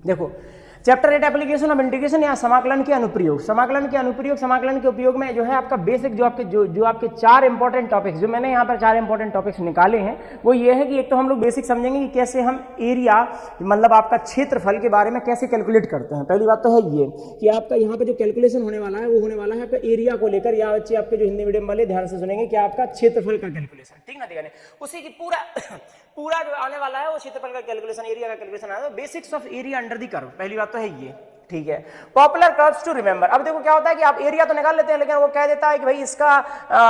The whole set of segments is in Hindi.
देखो चैप्टर 8 एप्लीकेशन ऑफ इंटीग्रेशन या समाकलन के अनुप्रयोग, समाकलन के उपयोग में जो है आपका बेसिक जो आपके चार इंपॉर्टेंट टॉपिक्स, जो मैंने यहाँ पर चार इंपॉर्टेंट टॉपिक्स निकाले हैं, वो ये है कि एक तो हम लोग बेसिक समझेंगे कि कैसे हम एरिया मतलब आपका क्षेत्रफल के बारे में कैसे कैलकुलेट करते हैं। पहली बात तो है ये कि आपका यहाँ पर जो कैलकुलेशन होने वाला है वो होने वाला है आपका एरिया को लेकर, या बच्चे आपके जो हिंदी मीडियम वाले ध्यान से सुनेंगे कि आपका क्षेत्रफल का कैलकुलेशन, ठीक ना, ठीक है, उसी की पूरा जो आने वाला है वो क्षेत्रफल का कैलकुलेशन, एरिया का कैलकुलेशन आया। Basics of area under the curve, पहली बात तो है ये, ठीक है। पॉपुलर कर्व्स टू रिमेंबर, अब देखो क्या होता है कि आप एरिया तो निकाल लेते हैं लेकिन वो कह देता है कि भाई इसका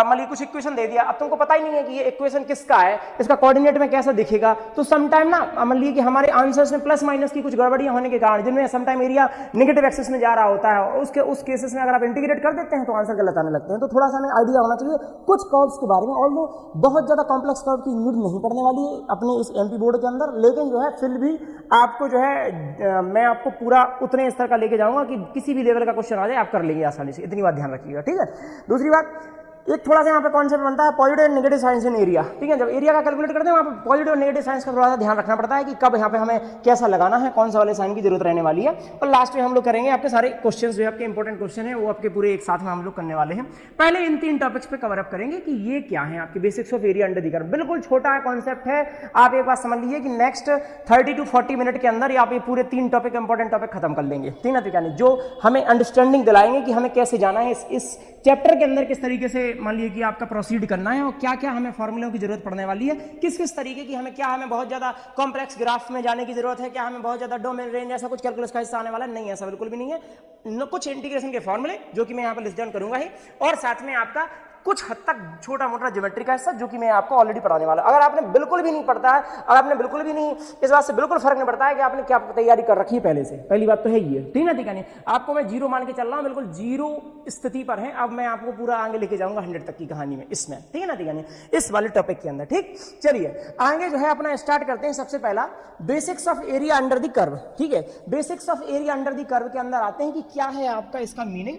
मतलब कुछ इक्वेशन दे दिया, अब तुमको पता ही नहीं है कि ये इक्वेशन किसका है, इसका कोऑर्डिनेट में कैसा दिखेगा, तो समटाइम ना मान लीजिए कि हमारे आंसर्स में प्लस माइनस की कुछ गड़बड़ियां होने के कारण जिनमें समटाइम एरिया नेगेटिव एक्सिस में जा रहा होता है, उस केसेस में अगर आप इंटीग्रेट कर देते हैं तो आंसर गलत आने लगते हैं। तो थोड़ा सा हमें आइडिया होना चाहिए कुछ कर्व्स के बारे में, और वो बहुत ज्यादा कॉम्प्लेक्स कर्व की नीड नहीं पड़ने वाली है अपने इस एमपी बोर्ड के अंदर, लेकिन जो है फिर भी आपको जो है मैं आपको पूरा उतने स्तर का लेके जाऊंगा कि किसी भी लेवल का क्वेश्चन आ जाए आप कर लेंगे आसानी से, इतनी बात ध्यान रखिएगा, ठीक है। दूसरी बात, एक थोड़ा सा यहाँ पे कॉन्सेप्ट बनता है positive and negative science in area, ठीक है। जब एरिया का कैलकुलेट करते हैं वहाँ पे पॉजिटिव और नेगेटिव साइंस का थोड़ा सा ध्यान रखना पड़ता है कि कब यहाँ पे हमें कैसा लगाना है, कौन सा वाले साइन की जरूरत रहने वाली है। और लास्ट में हम लोग करेंगे आपके सारे क्वेश्चंस जो आपके इंपॉर्टेंट क्वेश्चन है वो आपके पूरे एक साथ में हम लोग करने वाले हैं। पहले इन तीन टॉपिक्स पे कवर अप करेंगे कि ये क्या है आपके basics of area under the curve, बिल्कुल छोटा कॉन्सेप्ट है, आप एक बात समझ लीजिए कि नेक्स्ट 30 to 40 मिनट के अंदर आप ये पूरे तीन टॉपिक इंपॉर्टेंट टॉपिक खत्म कर लेंगे, ठीक है, ठीक है, जो हमें अंडरस्टैंडिंग दिलाएंगे कि हमें कैसे जाना है इस चैप्टर के अंदर, किस तरीके से मान लीजिए कि आपका प्रोसीड करना है और क्या क्या हमें फॉर्मूलों की जरूरत पड़ने वाली है, किस किस तरीके की हमें, क्या हमें बहुत ज्यादा कॉम्प्लेक्स ग्राफ में जाने की जरूरत है, क्या हमें बहुत ज्यादा डोमेन रेंज ऐसा कुछ कैलकुलस का हिस्सा आने वाला नहीं है, ऐसा बिल्कुल भी नहीं है। कुछ इंटीग्रेशन के फॉर्मूले जो कि मैं यहाँ पर लिस्ट डाउन करूंगा ही, और साथ में आपका कुछ हद तक छोटा मोटा ज्योमेट्री का हिस्सा जो कि मैं आपको ऑलरेडी पढ़ाने वाला। अगर आपने बिल्कुल भी नहीं पढ़ता है, अगर आपने बिल्कुल भी नहीं, इस बात से बिल्कुल फर्क नहीं पड़ता है कि आपने क्या तैयारी कर रखी है पहले से, पहली बात तो है ये, ठीक है, ठीक है, नहीं आपको मैं जीरो मान के चल रहा हूं, बिल्कुल जीरो स्थिति पर है। अब मैं आपको पूरा आगे लेके जाऊंगा 100 तक की कहानी में इसमें, ठीक है ना, ठीक है, नहीं इस वाले टॉपिक के अंदर, ठीक। चलिए आगे जो है अपना स्टार्ट करते हैं। सबसे पहला basics of area under the curve, ठीक है, basics of area under the curve के अंदर आते हैं कि क्या है आपका इसका meaning.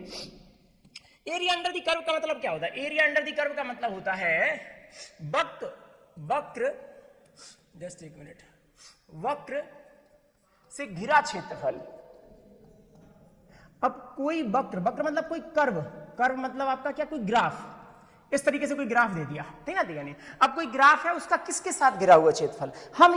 Area under the curve का मतलब क्या होता है? एरिया अंडर द कर्व का मतलब होता है वक्र, जस्ट एक मिनट, वक्र से घिरा क्षेत्रफल। अब कोई वक्र मतलब कोई कर्व मतलब आपका क्या, कोई ग्राफ, इस तरीके से कोई ग्राफ दे दिया, ठीक है, ठीक है, नहीं अब कोई ग्राफ है उसका किसके साथ घिरा हुआ क्षेत्रफल, हम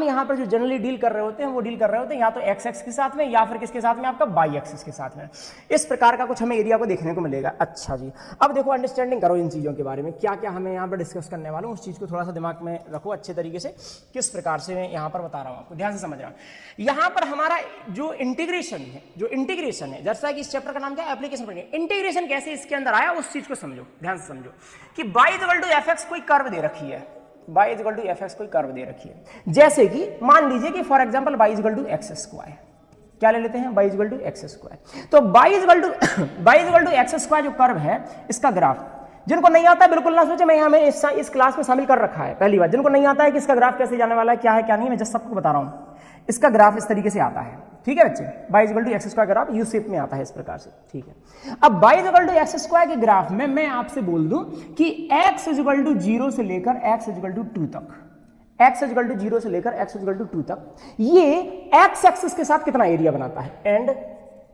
यहाँ पर जो जनरली डील कर रहे होते हैं वो डील कर रहे होते हैं या तो एक्स एक्स के साथ में या फिर किसके साथ में, आपका वाई एक्सिस के साथ में। इस प्रकार का कुछ हमें एरिया को देखने को मिलेगा। अच्छा जी, अब देखो अंडरस्टैंडिंग करो इन चीजों के बारे में, क्या क्या हमें यहाँ पर डिस्कस करने वाला हूँ उस चीज को थोड़ा सा दिमाग में रखो अच्छे तरीके से, किस प्रकार से मैं यहाँ पर बता रहा हूँ आपको, ध्यान से समझ रहा हूँ। यहाँ पर हमारा जो इंटीग्रेशन है, जैसा कि इस चैप्टर का नाम क्या है, एप्लीकेशन। इंटीग्रेशन कैसे इसके अंदर आया उस चीज को समझो, ध्यान से समझो कि y equal to f x कोई कर्व दे रखी है, y equal to f x कोई कर्व दे रखी है, जैसे कि मान लीजिए कि for example y equal to x square, क्या ले लेते हैं, y equal to x square. तो y equal to x square जो कर्व है इसका ग्राफ, जिनको नहीं आता है बिल्कुल ना सोचे, मैं हमें इस क्लास में शामिल कर रखा है। पहली बात, जिनको नहीं आता है कि इसका ग्राफ कैसे जाने वाला है, क्या है क्या नहीं, मैं जस्ट सबको बता रहा हूं। इसका ग्राफ इस तरीके से आता है, ठीक है बच्चे, y equal to x square graph U shape में आता है इस प्रकार से, ठीक है। अब y equal to x square के ग्राफ में मैं आपसे बोल दूं कि x इक्वल टू 0 से लेकर x इक्वल टू 2 तक, x इक्वल टू 0 से लेकर x इक्वल टू 2 तक, ये x एक्सिस के साथ कितना एरिया बनाता है, एंड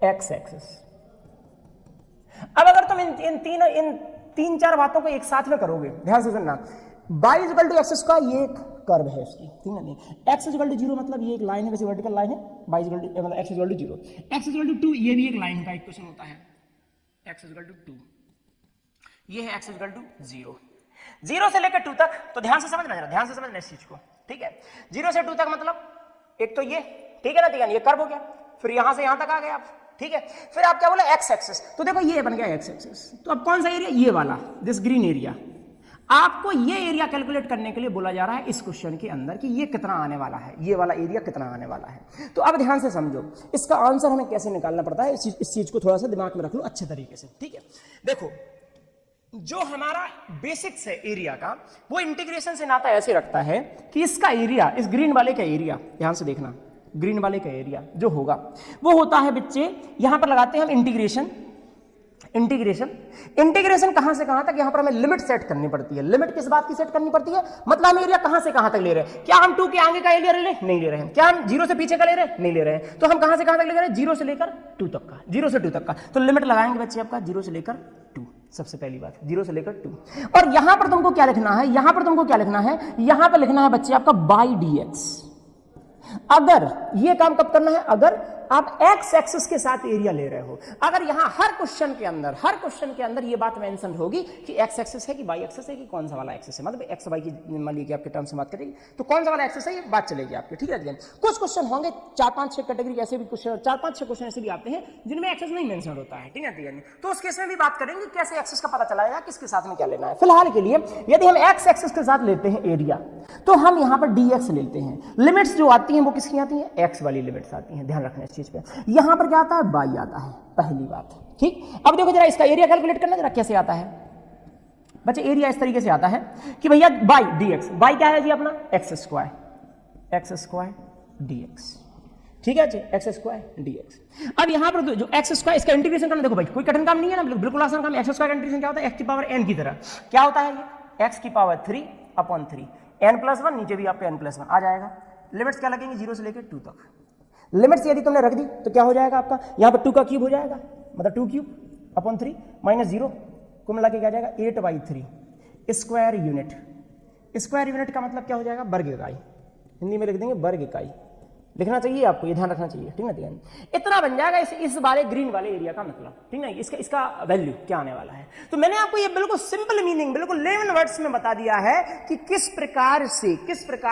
x एक्सिस। अब अगर तुम इन तीन चार बातों को एक साथ में करोगे, ध्यान से सुनना, y equal to x square ये एक कर्व है इसकी, ठीक है, नहीं x इक्वल टू 0 मतलब ये एक लाइन है, वैसे वर्टिकल लाइन है, y इक्वल टू मतलब x equal to 0, x equal to 2 ये भी एक लाइन का इक्वेशन होता है, x इक्वल टू 2 ये है x इक्वल टू 0 से लेकर 2 तक। तो ध्यान से समझना, जरा ध्यान से समझना इस चीज को, ठीक है। 0 से 2 तक मतलब एक तो ये, ठीक है ना, ठीक है, ये कर्व हो गया, फिर यहां से यहां तक आ गए आप, ठीक है। फिर आप क्या बोले, x एक्सिस, तो देखो ये बन गया x एक्सिस। तो अब कौन सा एरिया, ये वाला, दिस ग्रीन एरिया। आपको ये एरिया कैलकुलेट करने के लिए बोला जा रहा है इस क्वेश्चन के अंदर कि ये कितना आने वाला है, ये वाला एरिया कितना आने वाला है। तो अब ध्यान से समझो इसका आंसर हमें कैसे निकालना पड़ता है, इस चीज को थोड़ा सा दिमाग में रख लो अच्छे तरीके से, ठीक है। देखो जो हमारा बेसिक्स है एरिया का, वो इंटीग्रेशन से नाता ऐसे रखता है कि इसका एरिया, इस ग्रीन वाले का एरिया, ध्यान से देखना, ग्रीन वाले का एरिया जो होगा वो होता है बच्चे, यहां पर लगाते हैं हम इंटीग्रेशन इंटीग्रेशन। इंटीग्रेशन कहां से कहां तक, यहां पर हमें लिमिट सेट करनी पड़ती है। लिमिट किस बात की सेट करनी पड़ती है, मतलब हम एरिया कहां से कहां तक ले रहे हैं। क्या हम 2 के आगे का एरिया ले रहे हैं, नहीं ले रहे हैं। क्या हम 0 से पीछे का ले रहे हैं, नहीं ले रहे हैं। तो हम कहां से कहां तक ले रहे हैं, 0 से लेकर 2 तक का, 0 से 2 तक का। तो लिमिट लगाएंगे बच्चे आपका 0 से लेकर 2, सबसे पहली बात 0 से लेकर 2। और यहां पर तुमको क्या लिखना है, यहां पर तुमको क्या लिखना है, यहां पर लिखना है बच्चे आपका बाई dx। अगर ये काम कब करना है, अगर आप x एक्सिस के साथ एरिया ले रहे हो। अगर यहां हर क्वेश्चन के अंदर ये बात मेंशन होगी कि x एक्सिस है कि y एक्सिस है कि कौन सा वाला एक्सिस है, मतलब x y की मान लीजिए आपके टर्म से बात करेगी तो कौन सा वाला एक्सिस है, ये बात चलेगी आपकी, ठीक है। कुछ क्वेश्चन होंगे 4-5-6 कैटेगरी ऐसे भी क्वेश्चन, 4-5-6 क्वेश्चन ऐसे भी आते हैं जिनमें एक्सिस नहीं मेंशन होता है, ठीक है। तो उस केस में भी बात करेंगे कैसे एक्सिस का पता चलाएगा, किसके साथ में क्या लेना है। फिलहाल के लिए यदि हम x एक्सिस के साथ लेते हैं एरिया, तो हम यहां पर dx लेते हैं। लिमिट्स जो आती हैं वो किसकी आती हैं, x वाली लिमिट्स आती हैं, ध्यान रखना इस चीज पे। यहां पर क्या आता है, y आता है, पहली बात, ठीक। अब देखो जरा इसका एरिया कैलकुलेट करना, जरा कैसे आता है बच्चे। एरिया इस तरीके से आता है कि भैया बाई dx, बाई क्या है जी अपना x स्क्वायर dx, ठीक है जी, x स्क्वायर dx। अब यहां पर जो x स्क्वायर, इसका इंटीग्रेशन करना, देखो भाई कोई कठिन काम नहीं है ना, बिल्कुल आसान काम। x स्क्वायर का इंटीग्रेशन क्या होता है, x की पावर n की तरह। क्या होता है ये, x की पावर 3/3, n+1, नीचे भी आपका n+1 आ जाएगा। लिमिट्स क्या लगेंगे, 0 से लेकर 2 तक। लिमिट्स यदि तुमने रख दी तो क्या हो जाएगा आपका, यहां पर 2 का क्यूब हो जाएगा, मतलब 2³ -3 -0 को मिला के क्या जाएगा 8/3 स्क्वायर यूनिट। स्क्वायर यूनिट का मतलब क्या हो जाएगा, वर्ग इकाई। हिंदी में लिख देंगे वर्ग इकाई, लिखना चाहिए आपको, ये ध्यान रखना चाहिए, ठीक है। इतना बन जाएगा इस वाले ग्रीन वाले एरिया का मतलब, ठीक है। इसका वैल्यू क्या आने वाला है। तो मैंने आपको ये बिल्कुल सिंपल मीनिंग, बिल्कुल लेमन वर्ड्स में बता दिया है कि किस प्रकार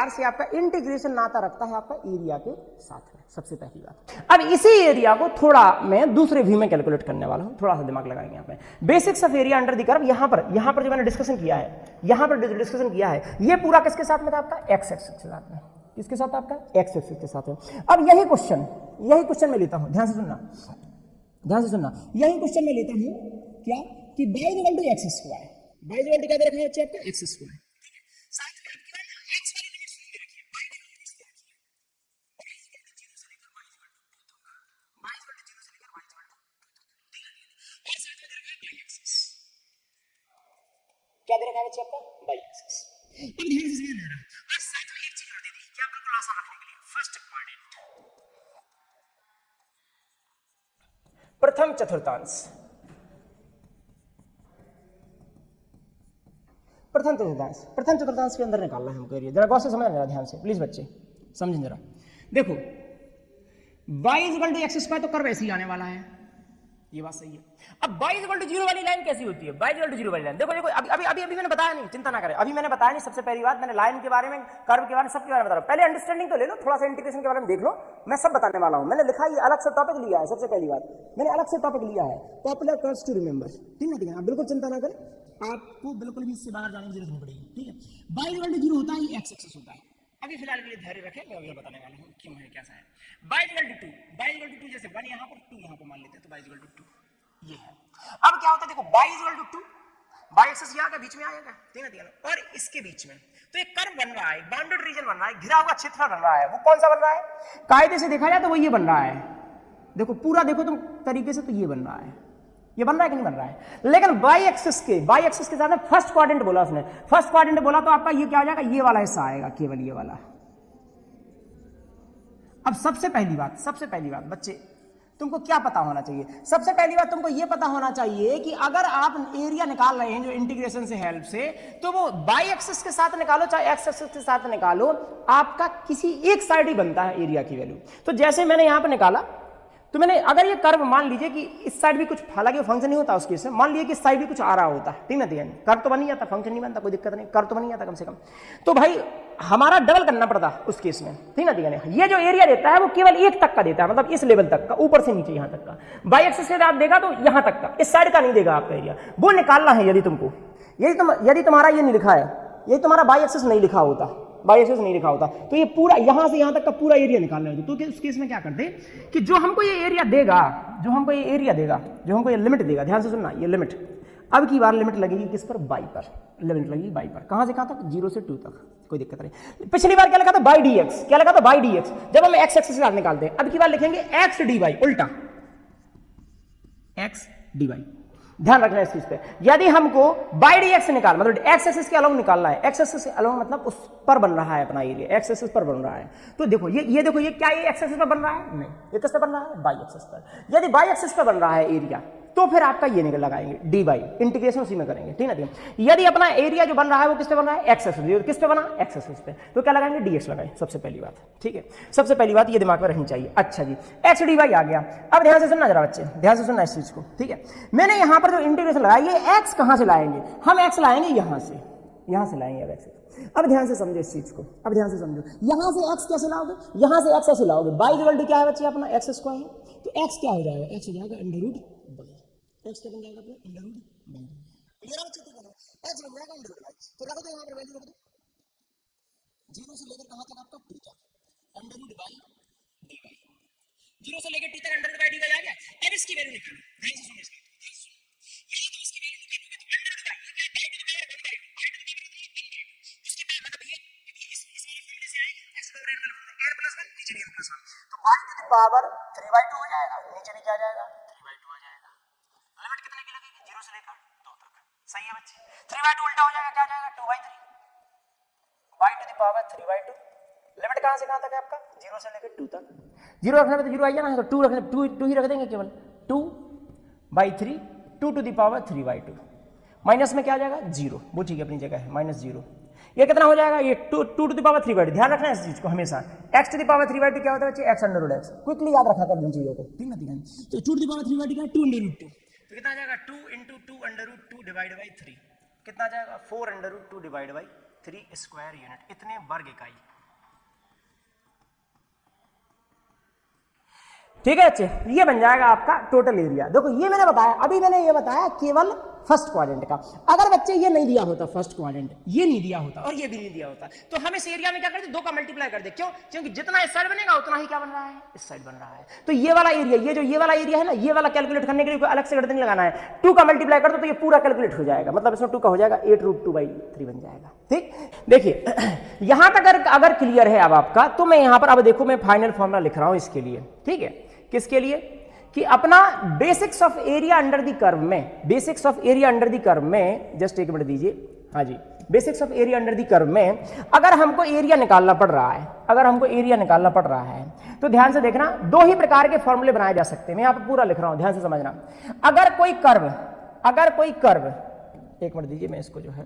से आपका इंटीग्रेशन नाता रखता है आपका एरिया के साथ में, सबसे पहली बात। अब इसी एरिया को थोड़ा मैं दूसरे व्यू में कैलकुलेट करने वाला हूं, थोड़ा सा दिमाग लगाएंगे यहाँ पे। Basics of area under the curve, यहां पर जो मैंने डिस्कशन किया है, ये पूरा किसके साथ में था आपका, x एक्सिस के साथ में। किसके साथ, आपका x एक्सिस के साथ है। अब यही क्वेश्चन मैं लेता हूं, ध्यान से सुनना, यही क्वेश्चन मैं लेता हूं क्या, कि y = x स्क्वायर, y = क्या दे रखा है बच्चे आपका, x स्क्वायर। साथ में आपकी ना x वाली लिमिट्स दे रखी है, y की लिमिट्स दे रखी है, y = 0 से लेकर y = 2 तक, y = 0 से लेकर y = 2 तक, ठीक है। और साथ में दे रखा है y एक्सिस, क्या दे रखा है बच्चे आपका, y एक्सिस। अब ध्यान से समझना, और साथ में एक चीज और दे दी क्या, बिल्कुल आसान रखने के लिए, फर्स्ट क्वाड्रेंट, प्रथम चतुर्थांश। प्रथम चतुर्थांश के अंदर निकालना है हमको एरिया। जरा गौर से समझना, जरा ध्यान से प्लीज बच्चे समझें जरा। देखो y = x² तो कर्व ऐसे ही आने वाला है, ये बात सही है। अब y = 0 वाली लाइन कैसी होती है, y = 0 वाली लाइन, देखो अभी मैंने बताया नहीं, चिंता ना करें, अभी मैंने बताया नहीं। सबसे पहली बात, मैंने लाइन के बारे में, कर्व के बारे में, सबके बारे में बता रहा हूं। पहले अंडरस्टैंडिंग तो ले लो, थोड़ा सा इंटीग्रेशन के बारे में देख लो, मैं सब बताने वाला हूं। मैंने लिखा, ये अलग से टॉपिक लिया है, सबसे पहली बात मैंने अलग से टॉपिक लिया है, पॉपुलर कर्व्स टू रिमेंबर, ठीक है। आप बिल्कुल चिंता ना करें, आपको बिल्कुल भी इससे बाहर जाने की जरूरत नहीं पड़ेगी, ठीक है। y = 0 होता है, ये x एक्सिस होता है। अभी फिलहाल के लिए धैर्य रखें, मैं अभी बताने वाला हूं क्यों है, कैसा है। y = 2, जैसे 1 यहां पर 2 यहां पर मान लेते हैं, तो y = 2 ये है। अब क्या होता है, देखो y = 2, y एक्सिस यहां के बीच में आएगा, ठीक है, और इसके बीच में तो एक कर्व बन रहा है, बाउंडेड रीजन बन रहा है, घिरा हुआ क्षेत्र बन रहा है। वो कौन सा बन रहा है, कायदे से देखा जाए तो वो ये बन रहा है, देखो पूरा देखो तुम तरीके से, तो ये बन रहा है, ये बन रहा है कि नहीं बन रहा है। लेकिन y एक्सिस के साथ में फर्स्ट क्वाड्रेंट बोला उसने, फर्स्ट क्वाड्रेंट बोला तो आपका ये क्या हो जाएगा, ये वाला हिस्सा आएगा, केवल ये वाला। अब सबसे पहली बात बच्चे, तुमको क्या पता होना चाहिए, सबसे पहली बात तुमको यह पता होना चाहिए कि अगर आप एरिया निकाल रहे हैं जो इंटीग्रेशन से हेल्प से, तो वो y एक्सिस के साथ निकालो चाहे x एक्सिस के साथ निकालो, आपका किसी एक साइड ही बनता है एरिया की वैल्यू। तो जैसे मैंने यहां पर निकाला, तो मैंने अगर ये कर्व मान लीजिए कि इस साइड भी कुछ, हालांकि फंक्शन नहीं होता उसके से, मान लीजिए कि इस साइड भी कुछ आ रहा होता है, ठीक है, कर्व तो बन ही जाता, फंक्शन नहीं बनता, कोई दिक्कत नहीं, कर्व तो बन ही जाता कम से कम। तो भाई हमारा डबल करना पड़ता उस केस में, ठीक है। ये जो एरिया देता है वो केवल 1 तक का देता है, मतलब इस लेवल तक का, ऊपर से नीचे यहां तक का। y एक्सिस के साथ देगा तो यहां तक का, इस साइड का नहीं देगा आपका एरिया, वो निकालना है। यदि तुमको यदि तुम्हारा ये नहीं लिखा है, यदि तुम्हारा y एक्सिस नहीं लिखा होता, तो ये पूरा यहां से यहां तक का पूरा एरिया निकालना है। तो उस केस में क्या करते कि जो हमको ये एरिया देगा, जो हमको ये लिमिट देगा, ध्यान से सुनना, ये लिमिट, अब की बार लिमिट लगेगी किस पर, y पर, लिमिट लगेगी y पर। कहां से कहां तक, 0 से 2 तक, कोई दिक्कत नहीं। पिछली बार क्या लगा था, बाई dx, क्या लगा था, बाई dx, जब हम x एक्सिस के साथ निकालते हैं। अब की बार लिखेंगे x dy, उल्टा x dy। ध्यान रखना इस चीज पे। यदि हमको बाई डी एक्स निकाल मतलब एक्स एक्सिस के अलोंग निकालना है, एक्स एक्सिस के अलोंग मतलब उस पर बन रहा है अपना एरिया, एक्स एक्सिस पर बन रहा है, तो देखो ये देखो ये क्या ये एक्स एक्सिस पर बन रहा है? नहीं, ये किस पे बन रहा है? बाई एक्सिस पर। यदि बाई एक्सिस पर बन रहा है एरिया तो फिर आपका ये निकल लगाएंगे डी बाई, इंटीग्रेशन उसी में करेंगे, ठीक है। यदि अपना एरिया जो बन रहा है वो किस पे बन रहा है? X axis. किस पे बना? एक्स एक्सिस पे, तो क्या लगाएंगे? डी एक्स लगाएंगे सबसे पहली बात, ठीक है। सबसे पहली बात ये दिमाग में रखनी चाहिए। अच्छा जी, एक्स डी वाई आ गया। अब ध्यान से सुनना जरा बच्चे, ध्यान से सुनना इस चीज को, ठीक है। मैंने यहां पर जो इंटीग्रेशन लगाया, ये एक्स कहां से लाएंगे? हम एक्स लाएंगे यहां से लाएंगे अब एक्स। अब ध्यान से समझो इस चीज को, अब ध्यान से समझो, यहां से एक्स कैसे लाओगे? यहां से एक्स ऐसे लाओगे, बाई इक्वल टू क्या है बच्चे अपना? एक्स स्क्वायर है, तो एक्स क्या हो जाएगा? एक्स हो जाएगा अंडर रूट बाई, एक्स क्या बन जाएगा अपना? Under root y. मेरा बच्चे तो करो एक्स बन जाएगा अंडर रूट बाई, तो रख दो यहां पर वैल्यू रख दो, 0 से लेकर कहां तक आपका? टी तक, under root by D by, 0 से लेकर टी तक under root by D by आ गया। अब इसकी वैल्यू निकालो, ध्यान से सुनो इसको, ये तो इसकी वैल्यू निकालोगे तो अंडर रूट बाई उसके बाद मतलब ये इस वाले फॉर्मूले से आएगा, x का रेड वाला फॉर्मूला r प्लस 1 नीचे n प्लस 1, तो y टू द पावर 3/2 हो जाएगा, नीचे भी क्या आ जाएगा? 3/2 आ जाएगा। लिमिट कितने की लगेगी? 0 से लेकर 2 तक, सही है बच्चे। 3/2 उल्टा हो जाएगा, क्या आ जाएगा? 2/3, y to the power 3/2। Limit कहां से कहां तक है आपका? 0 से लेकर 2 तक। 0 रखने पे तो 0 आ जाना है, तो 2 रखने 2 ही रख देंगे केवल, 2/3, 2 टू द पावर 3/2। माइनस में क्या आ जाएगा? 0, वो ठीक है अपनी जगह है, -0। ये कितना हो जाएगा? ये 2 टू द पावर 3/2। ध्यान रखना इस चीज को हमेशा, x टू द पावर 3/2 क्या होता है बच्चे? x under root x। Quickly याद रखा कर इन चीजों को, ठीक है। तो 2 टू द पावर 3/2 क्या है? 2 अंडर रूट 2, तो कितना आ जाएगा? 2 into 2 under root 2 divide by 3, कितना आ जाएगा? 4 under root 2 divide by 3 square unit, इतने वर्ग इकाई, ठीक है बच्चे। ये बन जाएगा आपका टोटल एरिया। देखो ये मैंने बताया, अभी मैंने ये बताया केवल फर्स्ट क्वाड्रेंट का। अगर बच्चे ये नहीं दिया होता फर्स्ट क्वाड्रेंट, ये नहीं दिया होता और ये भी नहीं दिया होता, तो हम इस एरिया में क्या करते? 2 का मल्टीप्लाई कर दे। क्यों? क्योंकि जितना इस साइड बनेगा उतना ही क्या बन रहा है? इस साइड बन रहा है। तो ये वाला एरिया, ये वाला एरिया है ना, ये वाला कैलकुलेट करने के लिए कोई अलग से गणित नहीं लगाना है। 2 का मल्टीप्लाई कर दो तो ये पूरा कैलकुलेट हो जाएगा, मतलब इसमें 2 का हो जाएगा 8√2/3 बन जाएगा, ठीक। देखिए यहां तक अगर क्लियर है अब आपका, तो मैं यहां पर अब देखो मैं फाइनल फॉर्मूला लिख रहा हूं इसके लिए, ठीक है। किसके लिए? कि अपना basics of area under the curve में, basics of area under the curve में, जस्ट एक मिनट दीजिए, हाँ जी, basics of area under the curve में अगर हमको एरिया निकालना पड़ रहा है, अगर हमको एरिया निकालना पड़ रहा है, तो ध्यान से देखना 2 ही प्रकार के फॉर्मूले बनाए जा सकते हैं। मैं यहां पर पूरा लिख रहा हूं, ध्यान से समझना। अगर कोई कर्व, एक मिनट दीजिए, मैं इसको जो है